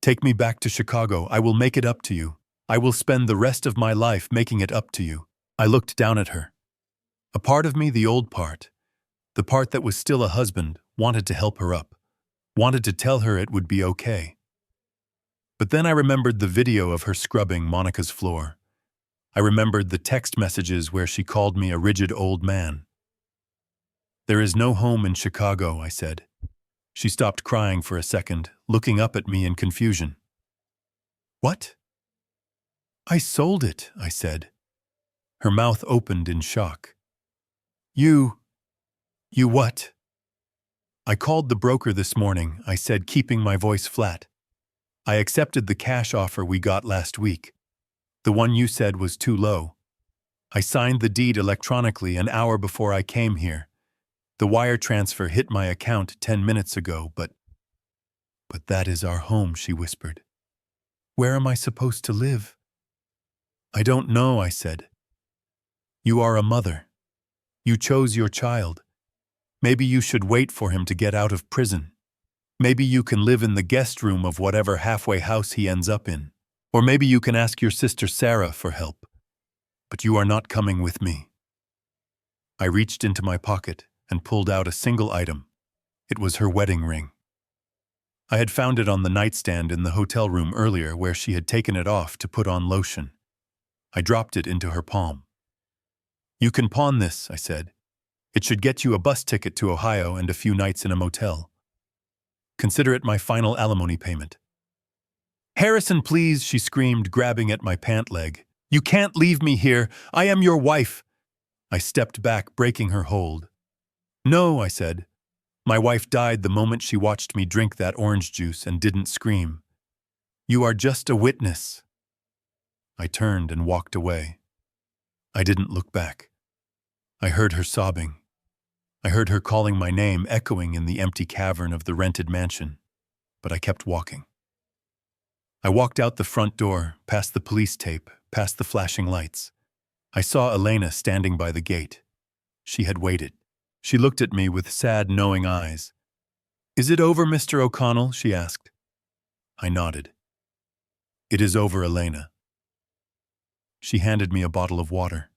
Take me back to Chicago. I will make it up to you. I will spend the rest of my life making it up to you." I looked down at her. A part of me, the old part, the part that was still a husband, wanted to help her up, wanted to tell her it would be okay. But then I remembered the video of her scrubbing Monica's floor. I remembered the text messages where she called me a rigid old man. "There is no home in Chicago," I said. She stopped crying for a second, looking up at me in confusion. "What?" "I sold it," I said. Her mouth opened in shock. You what?" "I called the broker this morning," I said, keeping my voice flat. "I accepted the cash offer we got last week. The one you said was too low. I signed the deed electronically an hour before I came here. The wire transfer hit my account 10 minutes ago, but that is our home," she whispered. "Where am I supposed to live? I don't know, I said. You are a mother. You chose your child. Maybe you should wait for him to get out of prison. Maybe you can live in the guest room of whatever halfway house he ends up in. Or maybe you can ask your sister Sarah for help. But you are not coming with me. I reached into my pocket and pulled out a single item. It was her wedding ring. I had found it on the nightstand in the hotel room earlier where she had taken it off to put on lotion. I dropped it into her palm. You can pawn this, I said. It should get you a bus ticket to Ohio and a few nights in a motel. Consider it my final alimony payment. Harrison, please, she screamed, grabbing at my pant leg. You can't leave me here. I am your wife. I stepped back, breaking her hold. No, I said. My wife died the moment she watched me drink that orange juice and didn't scream. You are just a witness. I turned and walked away. I didn't look back. I heard her sobbing. I heard her calling my name echoing in the empty cavern of the rented mansion, but I kept walking. I walked out the front door, past the police tape, past the flashing lights. I saw Elena standing by the gate. She had waited. She looked at me with sad, knowing eyes. Is it over, Mr. O'Connell? She asked. I nodded. It is over, Elena. She handed me a bottle of water.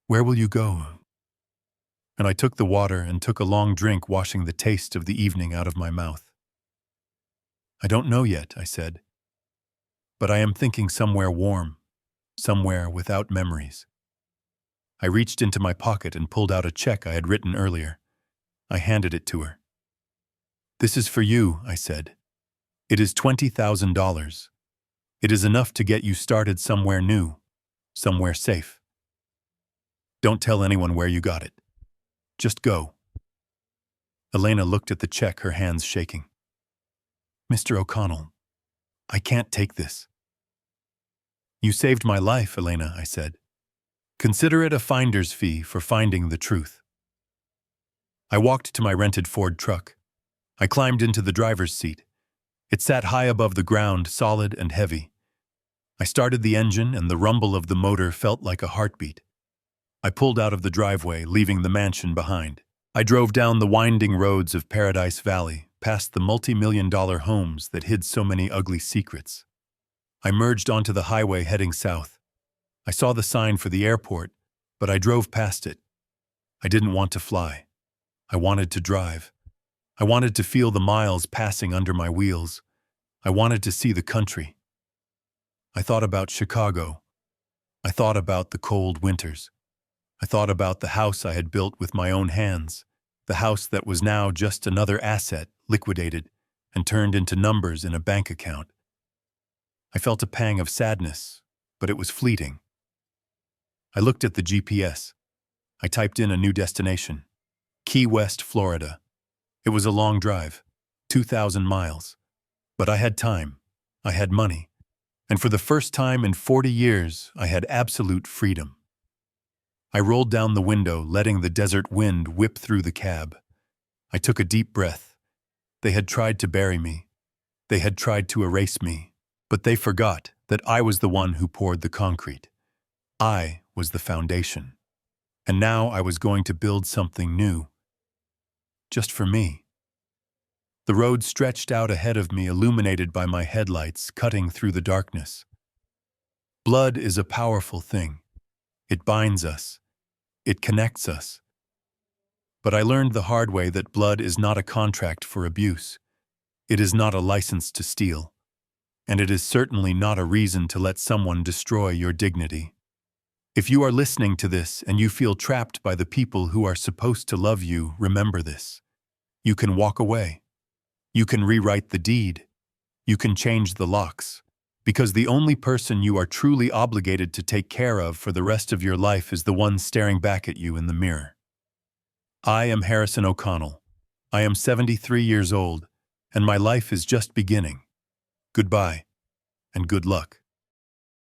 Where will you go? And I took the water and took a long drink, washing the taste of the evening out of my mouth. I don't know yet, I said. But I am thinking somewhere warm, somewhere without memories. I reached into my pocket and pulled out a check I had written earlier. I handed it to her. This is for you, I said. It is $20,000. It is enough to get you started somewhere new, somewhere safe. Don't tell anyone where you got it. Just go. Elena looked at the check, her hands shaking. Mr. O'Connell, I can't take this. You saved my life, Elena, I said. Consider it a finder's fee for finding the truth. I walked to my rented Ford truck. I climbed into the driver's seat. It sat high above the ground, solid and heavy. I started the engine, and the rumble of the motor felt like a heartbeat. I pulled out of the driveway, leaving the mansion behind. I drove down the winding roads of Paradise Valley, past the multi-million-dollar homes that hid so many ugly secrets. I merged onto the highway heading south. I saw the sign for the airport, but I drove past it. I didn't want to fly. I wanted to drive. I wanted to feel the miles passing under my wheels. I wanted to see the country. I thought about Chicago. I thought about the cold winters. I thought about the house I had built with my own hands, the house that was now just another asset, liquidated and turned into numbers in a bank account. I felt a pang of sadness, but it was fleeting. I looked at the GPS. I typed in a new destination, Key West, Florida. It was a long drive, 2,000 miles. But I had time. I had money. And for the first time in 40 years, I had absolute freedom. I rolled down the window, letting the desert wind whip through the cab. I took a deep breath. They had tried to bury me. They had tried to erase me. But they forgot that I was the one who poured the concrete. I was the foundation. And now I was going to build something new. Just for me. The road stretched out ahead of me, illuminated by my headlights, cutting through the darkness. Blood is a powerful thing. It binds us. It connects us. But I learned the hard way that blood is not a contract for abuse. It is not a license to steal. And it is certainly not a reason to let someone destroy your dignity. If you are listening to this and you feel trapped by the people who are supposed to love you, remember this. You can walk away. You can rewrite the deed. You can change the locks. Because the only person you are truly obligated to take care of for the rest of your life is the one staring back at you in the mirror. I am Harrison O'Connell. I am 73 years old, and my life is just beginning. Goodbye, and good luck.